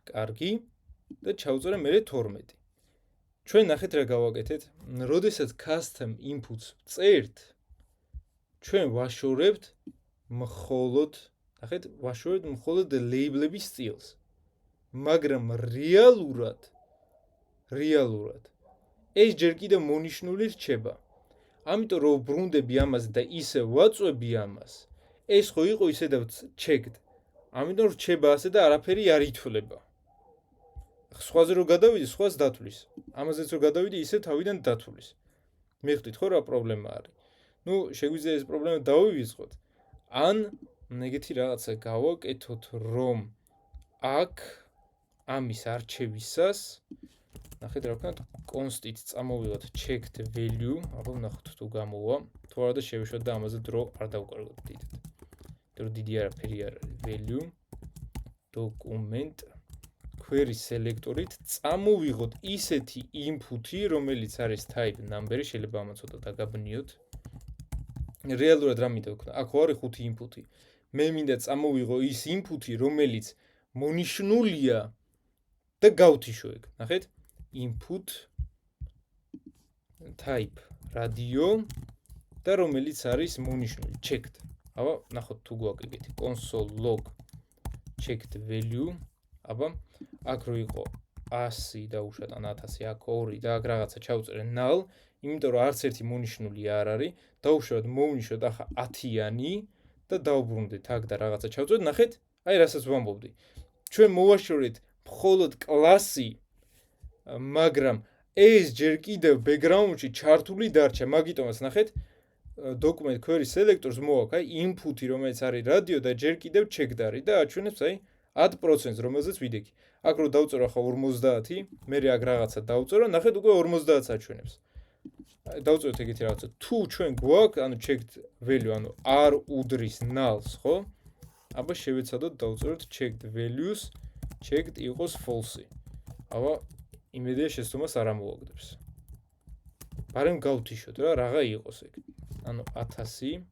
კარგი და ჩავწერე მერე 12. ჩვენ ნახეთ რა გავაკეთეთ. როდესაც custom inputs წერთ, ჩვენ ვაშორებთ მხოლოდ, ნახეთ, ვაშორებთ მხოლოდ ლეიბლების სტილს. მაგრამ რეალურად ეს ჯერ კიდევ მონიშნული რჩება. ამიტომ რომ ბრუნდები ამას და ისე ვაწვევი ამას, ეს ხო იყო ისედაც checked. ამიტომ რჩება ასე და არაფერი არ ითვლება. სხვაზე რო გადავიდი, სხვას დათვლის. ამაზეც რო გადავიდი, ისე თავიდან დათვლის. მიხვდით ხო რა პრობლემა არის? ნუ შეგვიძლია ეს პრობლემა დავივიწყოთ. ან ეგეთი რაღაცა გავაკეთოთ, რომ აქ ამის არჩევისას ნახეთ რა ვქნათ, const-ით წამოვიღოთ checked value, აბა ვნახოთ თუ გამოვა. თუ არა და შევეშვათ და ამაზე დრო არ დავკარგოთ დიდად. იმიტომ რომ დიდი არაფერი არ არის value document query selector-ით წამოვიღოთ ისეთი input-ი, რომელიც არის type number-ი, შეიძლება ამას ცოტა დაგაბნიოთ. რეალურად რა მინდა ვქნა? აქ არის 5 input-ი. მე მინდა წამოვიღო ის input-ი, რომელიც მონიშნულია და გავთიშო ეგ. ნახეთ? input type radio და რომელიც არის მონიშნული checked. აბა ნახოთ თუ გვაკეთეთ console log checked value. აბა აქ რო იყო 100 და უშუალოდ 1000, აქ 2 და აქ რაღაცა ჩავწერე null, იმიტომ რომ არც ერთი მონიშნული არ არის. დაუშვათ მოვნიშნოთ ახლა 10-იანი და დავბრუნდეთ აქ და რაღაცა ჩავწერეთ. ნახეთ? აი რასაც ვამბობდი. ჩვენ მოვაშორეთ მხოლოდ კლასი, მაგრამ ეს ჯერ კიდევ background-ში ჩართული დარჩა. მაგიტომაც ნახეთ, document query selectors მოაქვს აი input-ი, რომელიც არის radio და ჯერ კიდევ checked არის და აჩვენებს აი 10%-ს, რომელზეც ვიდექი. აქ რო დავწერო ახლა 50, მერე აქ რაღაცა დავწერო, ნახეთ უკვე 50-ს აჩვენებს. დავწეროთ ეგეთი რაღაცა. თუ ჩვენ გვაქვს, ანუ checked value, ანუ არ უდრის null-ს, ხო? აბა შევეცადოთ დავწეროთ checked values, checked იყოს false-ი. აბა იმედია შეცდომას არ ამოაგდებს. ბარემ გავთიშოთ რა, რაღა იყოს ეგ. ანუ 1000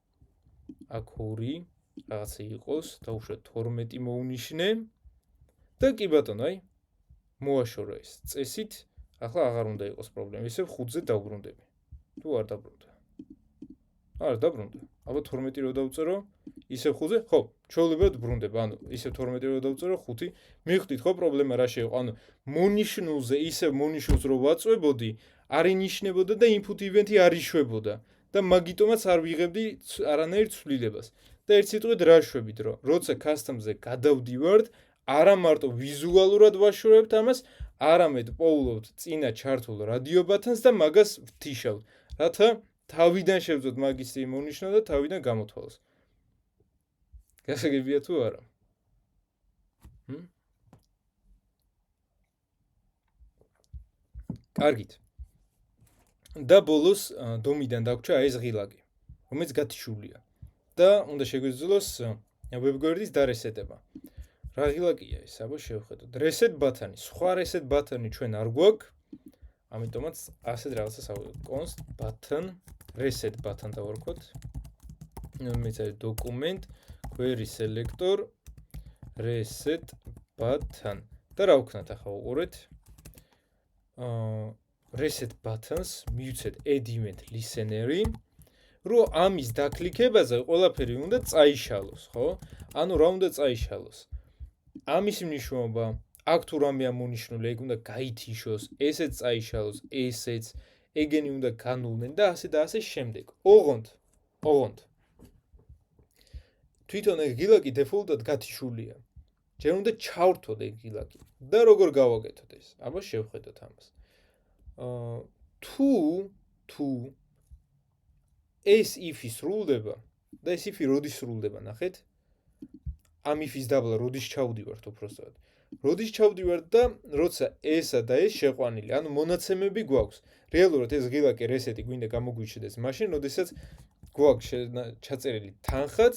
აქ 2 რაღაცა იყოს, დავუშვათ 12 მოვნიშნე და კი ბატონო, აი მოაშორა ეს წესით. ახლა აღარ უნდა იყოს პრობლემა. ისევ 5-ზე დავბრუნდები. თუ არ დაბრუნდა. არა, დაბრუნდა. აბა 12 რო დავწერო, ისე 5-ზე, ხო, ჩვეულებრივად ბრუნდება. ანუ ისე 12 რო დავწერო 5, მივხვდით ხო პრობლემა რა შეიყო? ანუ მონიშნულზე ისე მონიშნულს რო ვაწვებოდი, არ ინიშნებოდა და input event-ი არ იშვებოდა და მაგიტომაც არ ვიღებდი არანაირ ცვლილებას. და ერთ სიტყვით რა შვებით, რომ როცა custom-ზე გადავდივართ, არა მარტო ვიზუალურად ვაშორებთ ამას, არამედ პოულობთ წინა ჩართულ რადიო ბატონს და მაგას ვთიშავთ, რათა თავიდან შევძოთ მაგის მონიშნა და თავიდან გამოთვალოს. გასაგებია თუ არა? კარგით. და ბოლოს დომიდან დაგვრჩა ეს ღილაკი, რომელიც გათიშულია. და უნდა შეგვიძლიოს ვებგვერდის დარესეტება. რა ღილაკია ეს, აბა შევხედოთ. reset button-ი, სხვა reset button-ი ჩვენ არ გვაქვს. ამიტომაც ასეთ რაღაცას ავიღოთ. const button reset button დავარქვათ. მეც არის document query selector reset button. და რა ვქნათ ახლა უყურეთ. reset buttons მივცეთ add event listener-ი. რო ამის დაკლიკებაზე ყველაფერი უნდა წაიშალოს, ხო? ანუ რა უნდა წაიშალოს? ამის მნიშვნელობა, აქ თუ რამე ამონიშნული, ეგ უნდა გაითიშოს, ესეც წაიშალოს, ესეც, ეგენი უნდა განულნენ და ასე შემდეგ. ოღონდ. თვითონ ეგ ღილაკი დეფოლტად გათიშულია. ჯერ უნდა ჩავრთოთ ეგ ღილაკი. და როგორ გავაკეთოთ ეს? აბა შევხედოთ ამას. თუ ეს if-ი სრულდება და ეს if-ი როდის სრულდება, ნახეთ? ამ if-ის დაბლა როდის ჩავდივართ უბრალოდ. როდის ჩავდივართ და როცა ესა და ეს შეყვანილი, ანუ მონაცემები გვაქვს. რეალურად ეს ღილაკი reset-ი გვინდა გამოგვიჩნდეს მაშინ, როდესაც გვაქვს ჩაწერილი თანხაც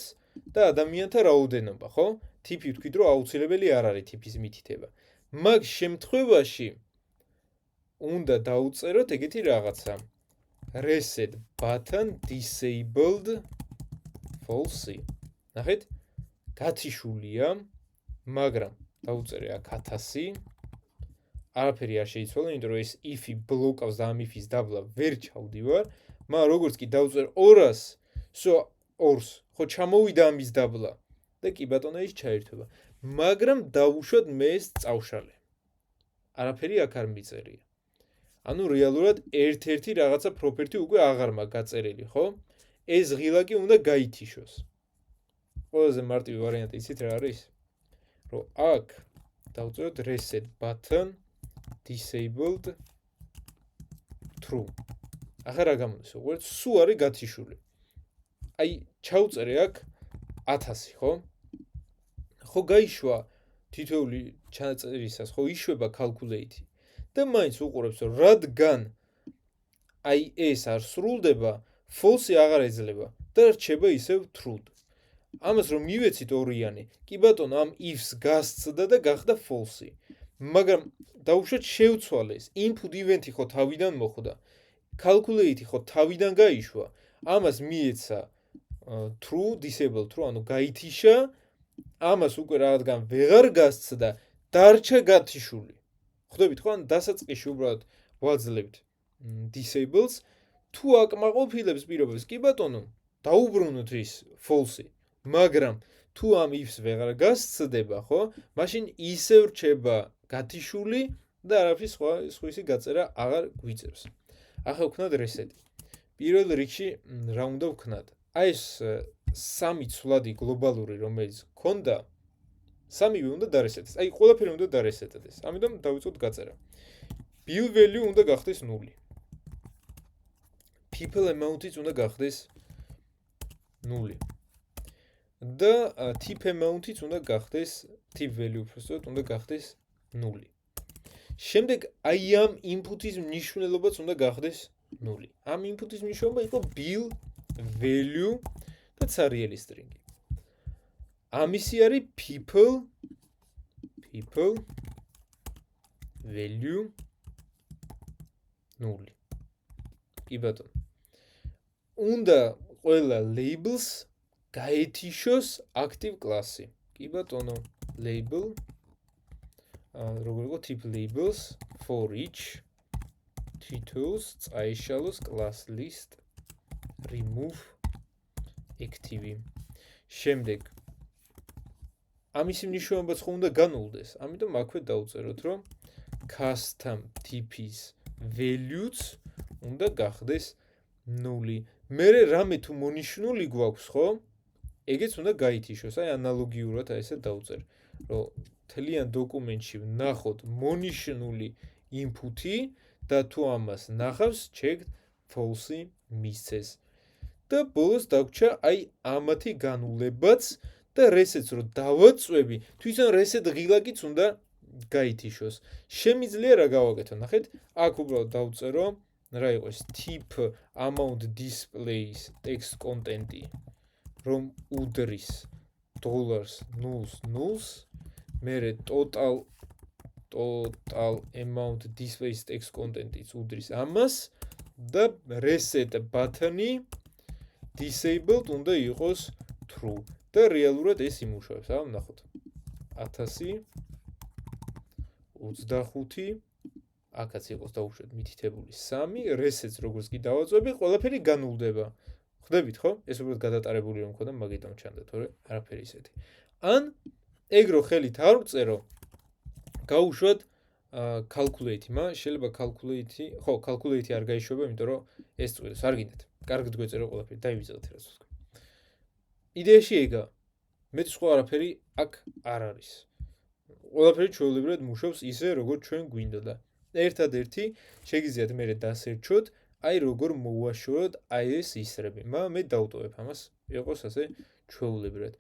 და ადამიანთა რაოდენობა, ხო? ტიპი ვთქვით, რომ აუცილებელი არ არის ტიპის მითითება. მაგ შემთხვევაში უნდა დაუწეროთ ეგეთი რაღაცა. reset button disabled false. ნახეთ? გათიშულია, მაგრამ დაუწერე აქ 1000. არაფერი არ შეიცვალა, იმიტომ რომ ეს if-ი ბლოკავს და ამ if-ის დაბლა ვერ ჩავდივარ, მაგრამ როგორც კი დავწერ 200, 200, ხო ჩამოვიდა ამის დაბლა და კი ბატონო ის ჩაერთვება. მაგრამ დავუშვათ მე ეს წავშალე. არაფერი აქ არ მიწერია. ანუ რეალურად ერთ-ერთი რაღაცა property უკვე აღარ მაქვს გაწერილი, ხო? ეს ღილაკი უნდა გაითიშოს. ყველაზე მარტივი ვარიანტი იცით რა არის? რომ აქ დავწეროთ reset button disabled true. ახლა რა გამოდის? უყურეთ, სულ არის გათიშული. აი, ჩავწერე აქ 1000, ხო? ხო გაიშვა თითოეული ჩაწერისას, ხო იშვება calculate-ი. და მაინც უყურებს, რომ რადგან აი ეს არ სრულდება, false-ი აღარ ეძლება და რჩება ისევ true. ამას რომ მივეცით ორიანი, კი ბატონო ამ if-ს გასცდა და გახდა false-ი. მაგრამ დაუშვათ შევცვალეს, input event-ი ხო თავიდან მოხვდა, calculate-ი ხო თავიდან გაიშვა, ამას მიეცა true, disabled true, ანუ გაითიშა, ამას უკვე რადგან ვეღარ გასცდა, დარჩა გათიშული. ხვდებით ხო? ან დასაწყისში უბრალოდ ვაძლევთ disables, თუ აკმაყოფილებს პირობებს, კი ბატონო, დაუბრუნოთ ის false-ი. მაგრამ თუ ამ if-ს ვეღარ გასცდება, ხო? მაშინ ისევ რჩება გათიშული და არაფრის სხვისი გაწერა აღარ გვიწერს. ახლა ვქნათ reset-ი. პირველ რიგში რა უნდა ვქნათ? აი ეს სამი ცვლადი გლობალური, რომელიც ქონდა, სამივე უნდა დარესეტდეს. აი, ყველაფერი უნდა დარესეტდეს. ამიტომ დავიწყოთ გაწერა. Bill value უნდა გახდეს 0. People amount-იც უნდა გახდეს 0. და tip amount-იც უნდა გახდეს tip value უბრალოდ უნდა გახდეს 0. შემდეგ აი ამ input-ის მნიშვნელობაც უნდა გახდეს 0. ამ input-ის მნიშვნელობა იყო bill value და ცარიელი string-ი. ამისი არის people value 0. კი ბატონო. უნდა ყველა labels გაეთიშოს active class-ი. კი ბატონო, label როგორ იყო tip labels for each titles წაიშალოს class list remove active. შემდეგ ამისი მნიშვნელობაც ხომ უნდა განულდეს. ამიტომ აქვე დავწეროთ, რომ custom TP-ს values უნდა გახდეს 0. მერე რამე თუ მონიშნული გვაქვს, ხო? ეგეც უნდა გაითიშოს, აი ანალოგიურად აი ესე დავწერ, რომ თლიან დოკუმენტში ვნახოთ მონიშნული input-ი და თუ ამას ნახავს, checked false მისცეს. და ბოლოს დაგვრჩა აი ამათი განულებაც და reset-ს რო დავაწვევი, თვითონ reset ღილაკიც უნდა გაითიშოს. შემიძლია რა გავაკეთო, ნახეთ, აქ უბრალოდ დავწერო, რა იყოს tip amount displays text content-ი, რომ უდრის $0 მერე total amount displays text content-იც უდრის ამას და reset button-ი disabled უნდა იყოს true და რეალურად ეს იმუშავებს, ნახოთ. 1025 აქაც იყოს დაუშვათ მითითებული 3 reset-ს როგორც კი დავაწვევი, ყველაფერი განულდება. ხვდებით, ხო? ეს უბრალოდ გადატარებული რომ მქონდა, მაგიტომ ჩანდა, თორე არაფერი ისეთი. ან ეგრო ხელით არ ვწერო, გავუშვათ calculate-მა, შეიძლება calculate-ი, ხო, calculate-ი არ გაიშვება, იმიტომ რომ ეს წვდოს, არ გინდათ. კარგად გვეწერო ყველაფერი, დაივიწყოთ რაც ვთქვი. იდეაში ეგა. მეტი სხვა არაფერი აქ არ არის. ყველაფერი ჩვეულებრივად მუშაობს ისე, როგორც ჩვენ გვინდოდა. ერთადერთი შეგიძლიათ მერე დასერჩოთ, აი როგორ მოვაშოროთ აი ეს ისრები. მაგრამ მე დავტოვებ ამას, იყოს ასე ჩვეულებრივად.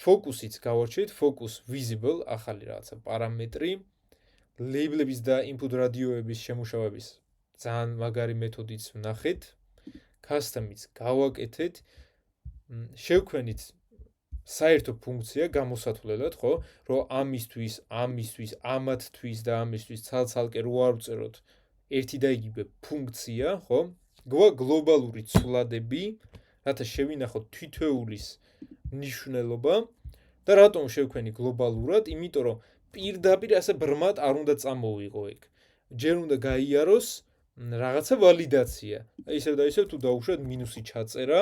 Focus-იც გავარჩიეთ, focus visible, ახალი რაღაცა პარამეტრი, label-ების და input radio-ების შემუშავების ძალიან მაგარი მეთოდიც ვნახეთ. Custom-იც გავაკეთეთ. შევქმნით საერთო ფუნქცია გამოსათვლელად, ხო, რომ ამისთვის, ამათთვის და ამისთვის ცალ-ცალკე რო არ ვწეროთ ერთი და იგივე ფუნქცია, ხო? გვა გლობალური ცვლადები, რათა შევინახოთ თითოეულის მნიშვნელობა და რატომ შევქმნი გლობალურად, იმიტომ რომ პირდაპირ ასე ბრმად არ უნდა წამოვიღო ეგ. ჯერ უნდა გაიაროს რაღაცა ვალიდაცია. ისევ და ისევ თუ დაუშვათ მინუსი ჩაწერა,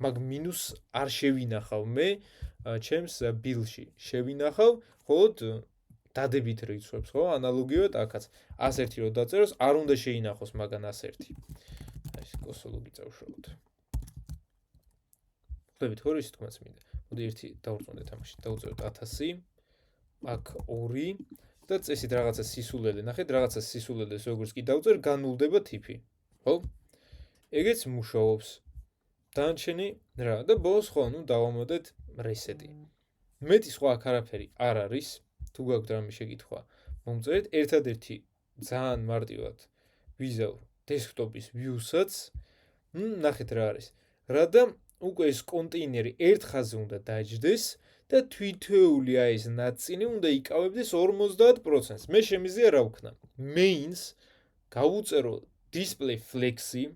მაგ მინუს არ შევინახავ მე ჩემს ბილში. შევინახავ მხოლოდ დადებით რიცხვებს, ხო? ანალოგიურად აქაც 101 რო დაწეროს, არ უნდა შეინახოს მაგან 101. აი ეს კოსოლოგი წავშალოთ. ხვდებით, ხო ის თქმაც მინდა. მოდი ერთი დავrწმუნდეთ ამაში. დავწეროთ 1000, აქ 2 და წესით რაღაცა სისულელე. ნახეთ, რაღაცა სისულელეს როგორც კი დავწერ, განულდება ტიპი. ხო? ეგეც მუშაობს. დანარჩენი რა და ბოლოს ხო, ნუ დავამოდეთ reset-ი. მეტი სხვა აქ არაფერი არ არის. თუ გაქვთ რამე შეკითხვა, მომწერეთ. ერთადერთი ძალიან მარტივად ვიზავ desktop-ის view-საც. ნახეთ რა არის. რადა უკვე ეს კონტეინერი ერთ ხაზზე უნდა დაჯდეს და თვითეული აი ეს ნაწილი უნდა იკავებდეს 50%-ს. მე შემიძლია რა ვქნა? mains გავუწერო display flex-ი.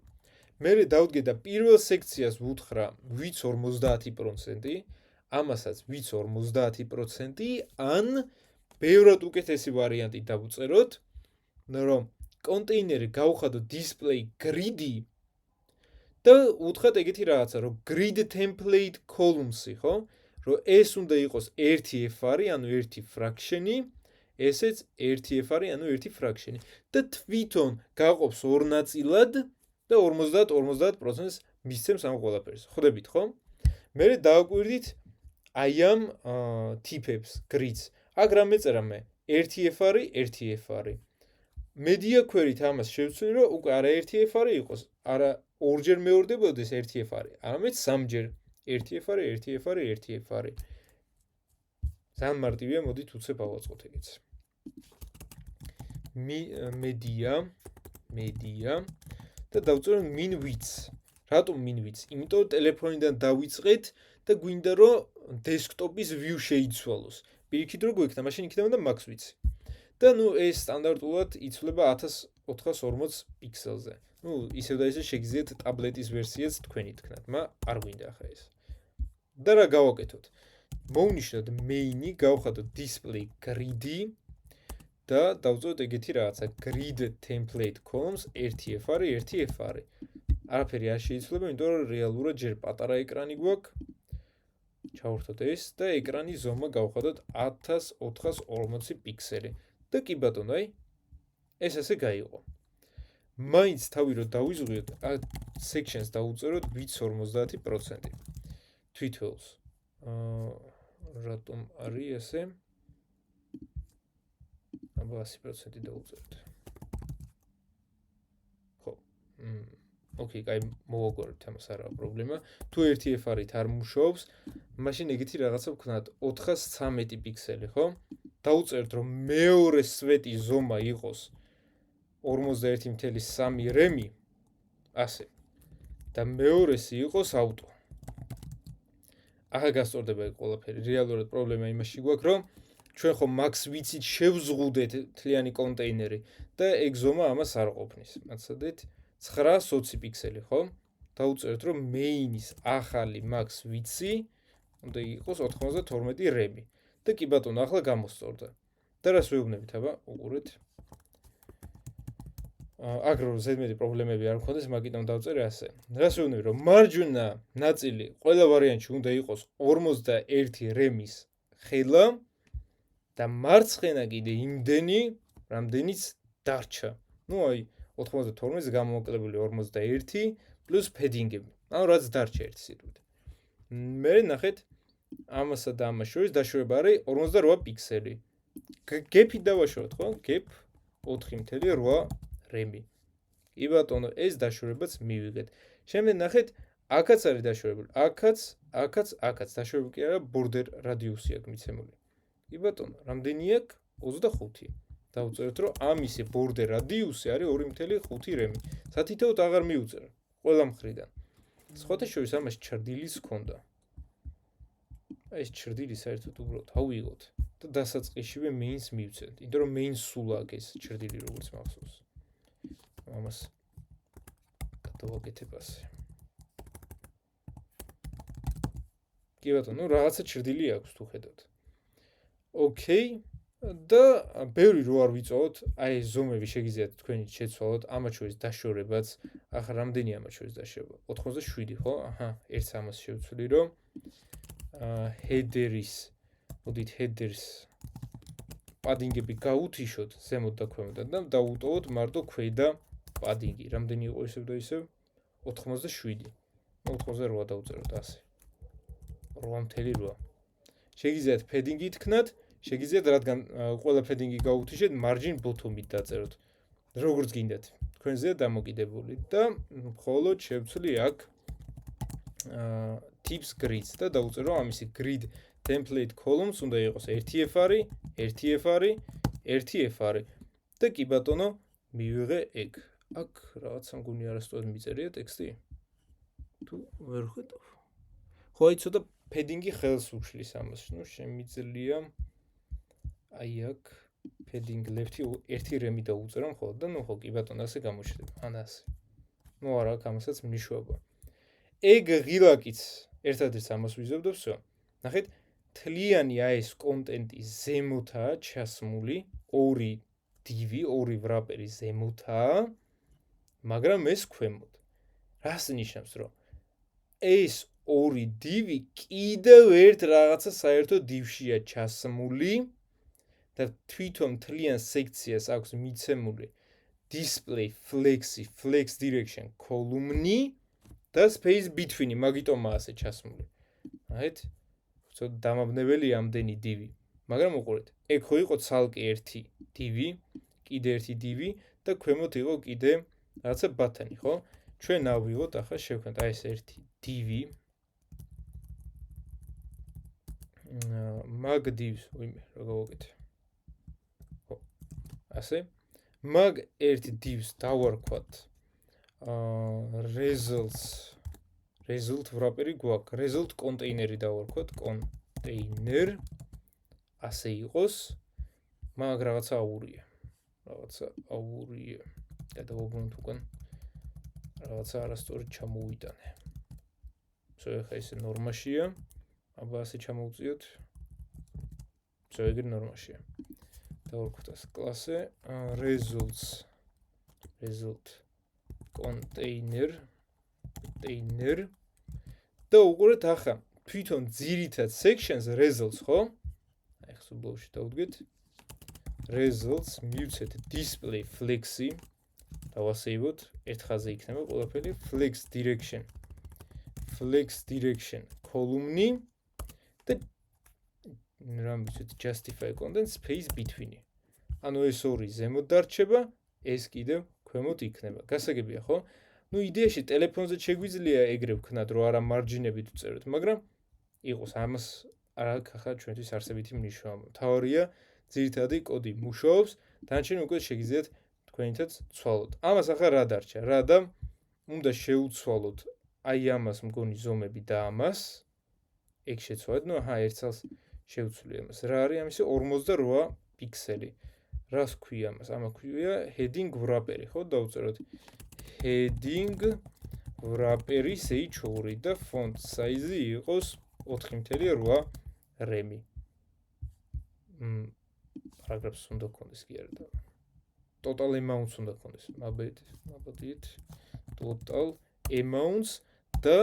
მერე დავდგე და პირველ სექციას ვუთხრა ვიც 50%, ამასაც ვიც 50%, ან ბევრად უკეთესი ვარიანტი დავუწეროთ, რომ კონტეინერი გავხადო display grid-ი და უთხრათ ეგეთი რაღაცა, რომ grid template columns-ი, ხო? რომ ეს უნდა იყოს 1f-არი, ანუ 1 fraction-ი, ესეც 1f-არი, ანუ 1 fraction-ი და თვითონ გაყოფს ორ ნაწილად და 50% მისცემს ამ ყველაფერს. ხვდებით, ხო? მერე დავაკვირდით აი ამ ტიპებს, grids. აქ რა მეწერა მე? 1f-არი, 1f-არი. media query-ით ამას შევცვლი, რომ უკვე არა 1f-არი იყოს, არა ორჯერ მეორდებოდეს 1f-არი, არამედ სამჯერ 1f-არი, 1f-არი, 1f-არი. ძალიან მარტივია, მოდით უცებ ავაწყოთ ეგეც. media და დავწეროთ min width. რატომ min width? იმიტომ რომ ტელეფონიდან დავიწყეთ და გვინდა რომ desktop-ის view შეიცვალოს. პირიქით რო გვექნა, მაშინ იქნება და max width. და ნუ ეს სტანდარტულად იცვლება 1440 პიქსელზე. ნუ ისევ და ისე შეგიძლიათ ტაბლეტის ვერსიაც თქვენი თქნათ, მაგრამ არ გვინდა ახლა ეს. და რა გავაკეთოთ? მოვნიშნოთ main-ი, გავხადოთ display grid-ი და დავწეროთ ეგეთი რაღაცა grid template columns 1f-არი, 1f-არი. არაფერი არ შეიცვლება, იმიტომ რომ რეალურად ჯერ პატარა ეკრანი გვაქვს. ჩავერთოთ ეს და ეკრანის ზომა გავხადოთ 1440 პიქსელი. და კი ბატონო, აი, ეს ასე გაიყო. მაინც თავი რო დავიზღვიოთ, sections დავუწეროთ bits 50%. თვითველს. რატომ არის ესე? აბა 100% დავუწეროთ. ხო. ოკეი, კაი, მოვაგვარებთ ამას, არა პრობლემა. თუ ერთი FR-ით არ მუშაობს, მაშინ ეგეთი რაღაცა ვქნათ 413 პიქსელი, ხო? დავუწერთ, რომ მეორე სვეტი ზომა იყოს 41.3 რემი, ასე. და მეორესი იყოს აუტო. ახლა გასწორდება ეგ ყველაფერი. რეალურად პრობლემა იმაში გვაქვს, რომ ჩვენ ხო max ვიცით შევზღუდეთ თლიანი კონტეინერი და ეგ ზომა ამას არ ყოფნის. მაცადეთ 920 პიქსელი, ხო? დავუწერთ, რომ main-ის ახალი max ვიცი უნდა იყოს 92 რემი. და კი ბატონო, ახლა გამოსწორდა. და რას ვეუბნებით, აბა, უყურეთ. აგრო ზედმეტი პრობლემები არ მქონდეს, მაგიტომ დავწერე ასე. რას ვეუბნები, რომ მარჯვენა ნაწილი ყველა ვარიანტში უნდა იყოს 41 რემის ხელა და მარცხენა კიდე იმდენი, რამდენიც დარჩა. ნუ აი 92-ს გამოვაკლებული 41 პლუს ფედინგები. ანუ რაც დარჩა ერთი სიტყვით. მე ნახეთ ამასა და ამას შორის დაშორება არის 48 პიქსელი. გეფი დავაშოროთ, ხო? გეფ 4.8 რემი. კი ბატონო, ეს დაშორებაც მივიღეთ. შემდეგ ნახეთ, აქაც არის დაშორებული. აქაც დაშორებული კი არა, border radius-ი აქვს მიცემული. კი ბატონო, რამდენი აქვს? 25. დავუწეროთ, რომ ამისი border radius-ი არის 2.5 რემი. სათითაოდ აღარ მიუწერ ყველა მხრიდან. სხვათა შორის ამას ჩრდილის ჰქონდა. აი ეს ჩრდილი საერთოდ უბრალოდ ავიღოთ და დასაწყისშივე main-ს მივცეთ. იმიტომ რომ main სულ აქვს ეს ჩრდილი როგორც მახსოვს. ამას გადავაკეთებ ასე. კი ბატონო, რაღაცა ჩრდილი აქვს თუ ხედავთ. ოკეი, და ბევრი რო არ ვიწოვოთ, აი ეს ზომები შეგიძლიათ თქვენი შეცვალოთ, ამათ შორის დაშორებაც, ახლა რამდენი ამათ შორის დაშორება? 87, ხო? აჰა, ერთს ამას შევცვლი, რომ header-ის, მოდით header-ს პადინგები გაუთიშოთ ზემოთ და ქვემოთ და დავუტოვოთ მარტო ქვედა პადინგი. რამდენი იყო ისევ და ისევ? 87. 88 დავუწეროთ ასე. 8.8. შეგიძლიათ ფედინგი თქნათ, შეგიძლიათ რადგან ყველა ფედინგი გაუთიშეთ, margin bottom-ით დაწეროთ. როგორც გინდათ. თქვენზეა დამოკიდებული და მხოლოდ შევცვლი აქ tips grids და დავუწერო ამისი grid template columns უნდა იყოს 1 FR-ი, 1 FR-ი, 1 FR-ი. და კი ბატონო, მივიღე ეგ. აქ რაღაცა მგონი არასწორად მიწერია ტექსტი. თუ ვერ ხედავ. ხო, აი ცოტა padding-ი ხელს უშლის ამას. ნუ შემიძლია აი აქ padding left-ი 1 რემი დაუწერო მხოლოდ და ნუ ხო კი ბატონო ასე გამოჩნდება. ან ასე. ნუ არა, აქ ამასაც მნიშვნელობა. ეგ ღილაკიც ერთადერთს ამას ვიზობ და всё. ნახეთ, თლიანი AES კონტენტი ზემოთაა ჩასმული, ორი დივი, ორი ვრაპერი ზემოთაა, მაგრამ ეს ქვემოთ. რას ნიშნავს, რომ ეს ორი დივი კიდევ ერთ რაღაცა საერთო დივშია ჩასმული და თვითონ თლიან სექციას აქვს მიცემული display flex direction column-ი და space between-ი, მაგიტომაა ასე ჩასმული. ნახეთ, ცოტა დამაბნეველი ამდენი დივი. მაგრამ უყურეთ, ეგ ხო იყო ცალკე ერთი დივი, კიდე ერთი დივი და ქვემოთ იყო კიდე რაღაცა ბათანი, ხო? ჩვენ ავიღოთ ახლა შევქმნათ აი ეს ერთი დივი. mag divs, ვიმე, რა გავაკეთე. ხო, ასე. mag ერთი divs დავარქვათ result ვრაპერი გვაქვს, result კონტეინერი დავარქვათ, container ასე იყოს, მაგ რაღაცა აურია. გადავაბრუნოთ უკან. რაღაცა არასწორი ჩამოვიტანე. всё, ეხა ესე ნორმაშია. აბა ასე ჩამოვწიოთ. всё, ეგრე ნორმაშია. დავარქვათ ეს კლასე result container container და უყურეთ ახლა თვითონ ძირითად section-ს results ხო? აი ხსო ბლოუში დავუდგეთ results მივცეთ display flex-ი დავასეივოთ ერთ ხაზზე იქნება ყველაფერი flex direction column-ი და რამ ვიცით justify content space between-ი. ანუ ეს ორი ზემოთ დარჩება, ეს კიდევ ქვემოთ იქნება. გასაგებია ხო? ნუ იდეაში ტელეფონზე შეგვიძლია ეგრე ვქნათ, რომ არა მარჯინებით ვწეროთ, მაგრამ იყოს ამას არ აქვს ახლა ჩვენთვის არსებითი მნიშვნელობა. თავარია ძირითადი კოდი მუშაობს, დანარჩენი უკვე შეგიძლიათ თქვენითაც ცვალოთ. ამას ახლა რა დარჩა? რა და უნდა შეუცვალოთ აი ამას მგონი ზომები და ამას. ეგ შეცვალეთ, ნუ აჰა ერთ წელს შევცვლი ამას. რა არის ამისი 48 პიქსელი. რას ქვია ამას? ამა ქვია heading wrapper-ი, ხო? დავწეროთ heading wrapper-ი h2 და font size-ი იყოს 4.8 rem-ი. პარაგრაფს უნდა გქონდეს კი არა და total amounts უნდა გქონდეს. მაბედით total amounts და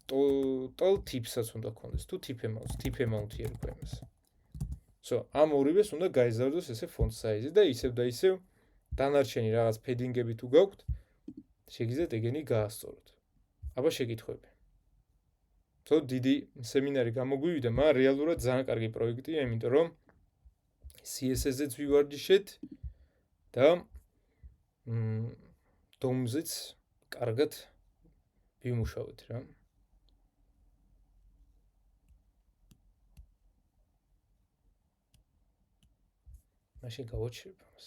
total tips-აც უნდა გქონდეს. თუ tip amount-ი ერქვა იმას. ამ ორივეს უნდა გაიზარდოს ესე font size-ი და ისევ და ისევ დანარჩენი რაღაც padding-ები თუ გაქვთ, შეგიძლიათ ეგენი გაასწოროთ. აბა შეკითხვები. დიდი სემინარი გამოგვივიდა, მაგრამ რეალურად ძალიან კარგი პროექტია, იმიტომ რომ CSS-ზეც ვივარჯიშეთ და DOM-ზეც კარგად ვიმუშავეთ რა. მაშინ გავაჩერებ ამას.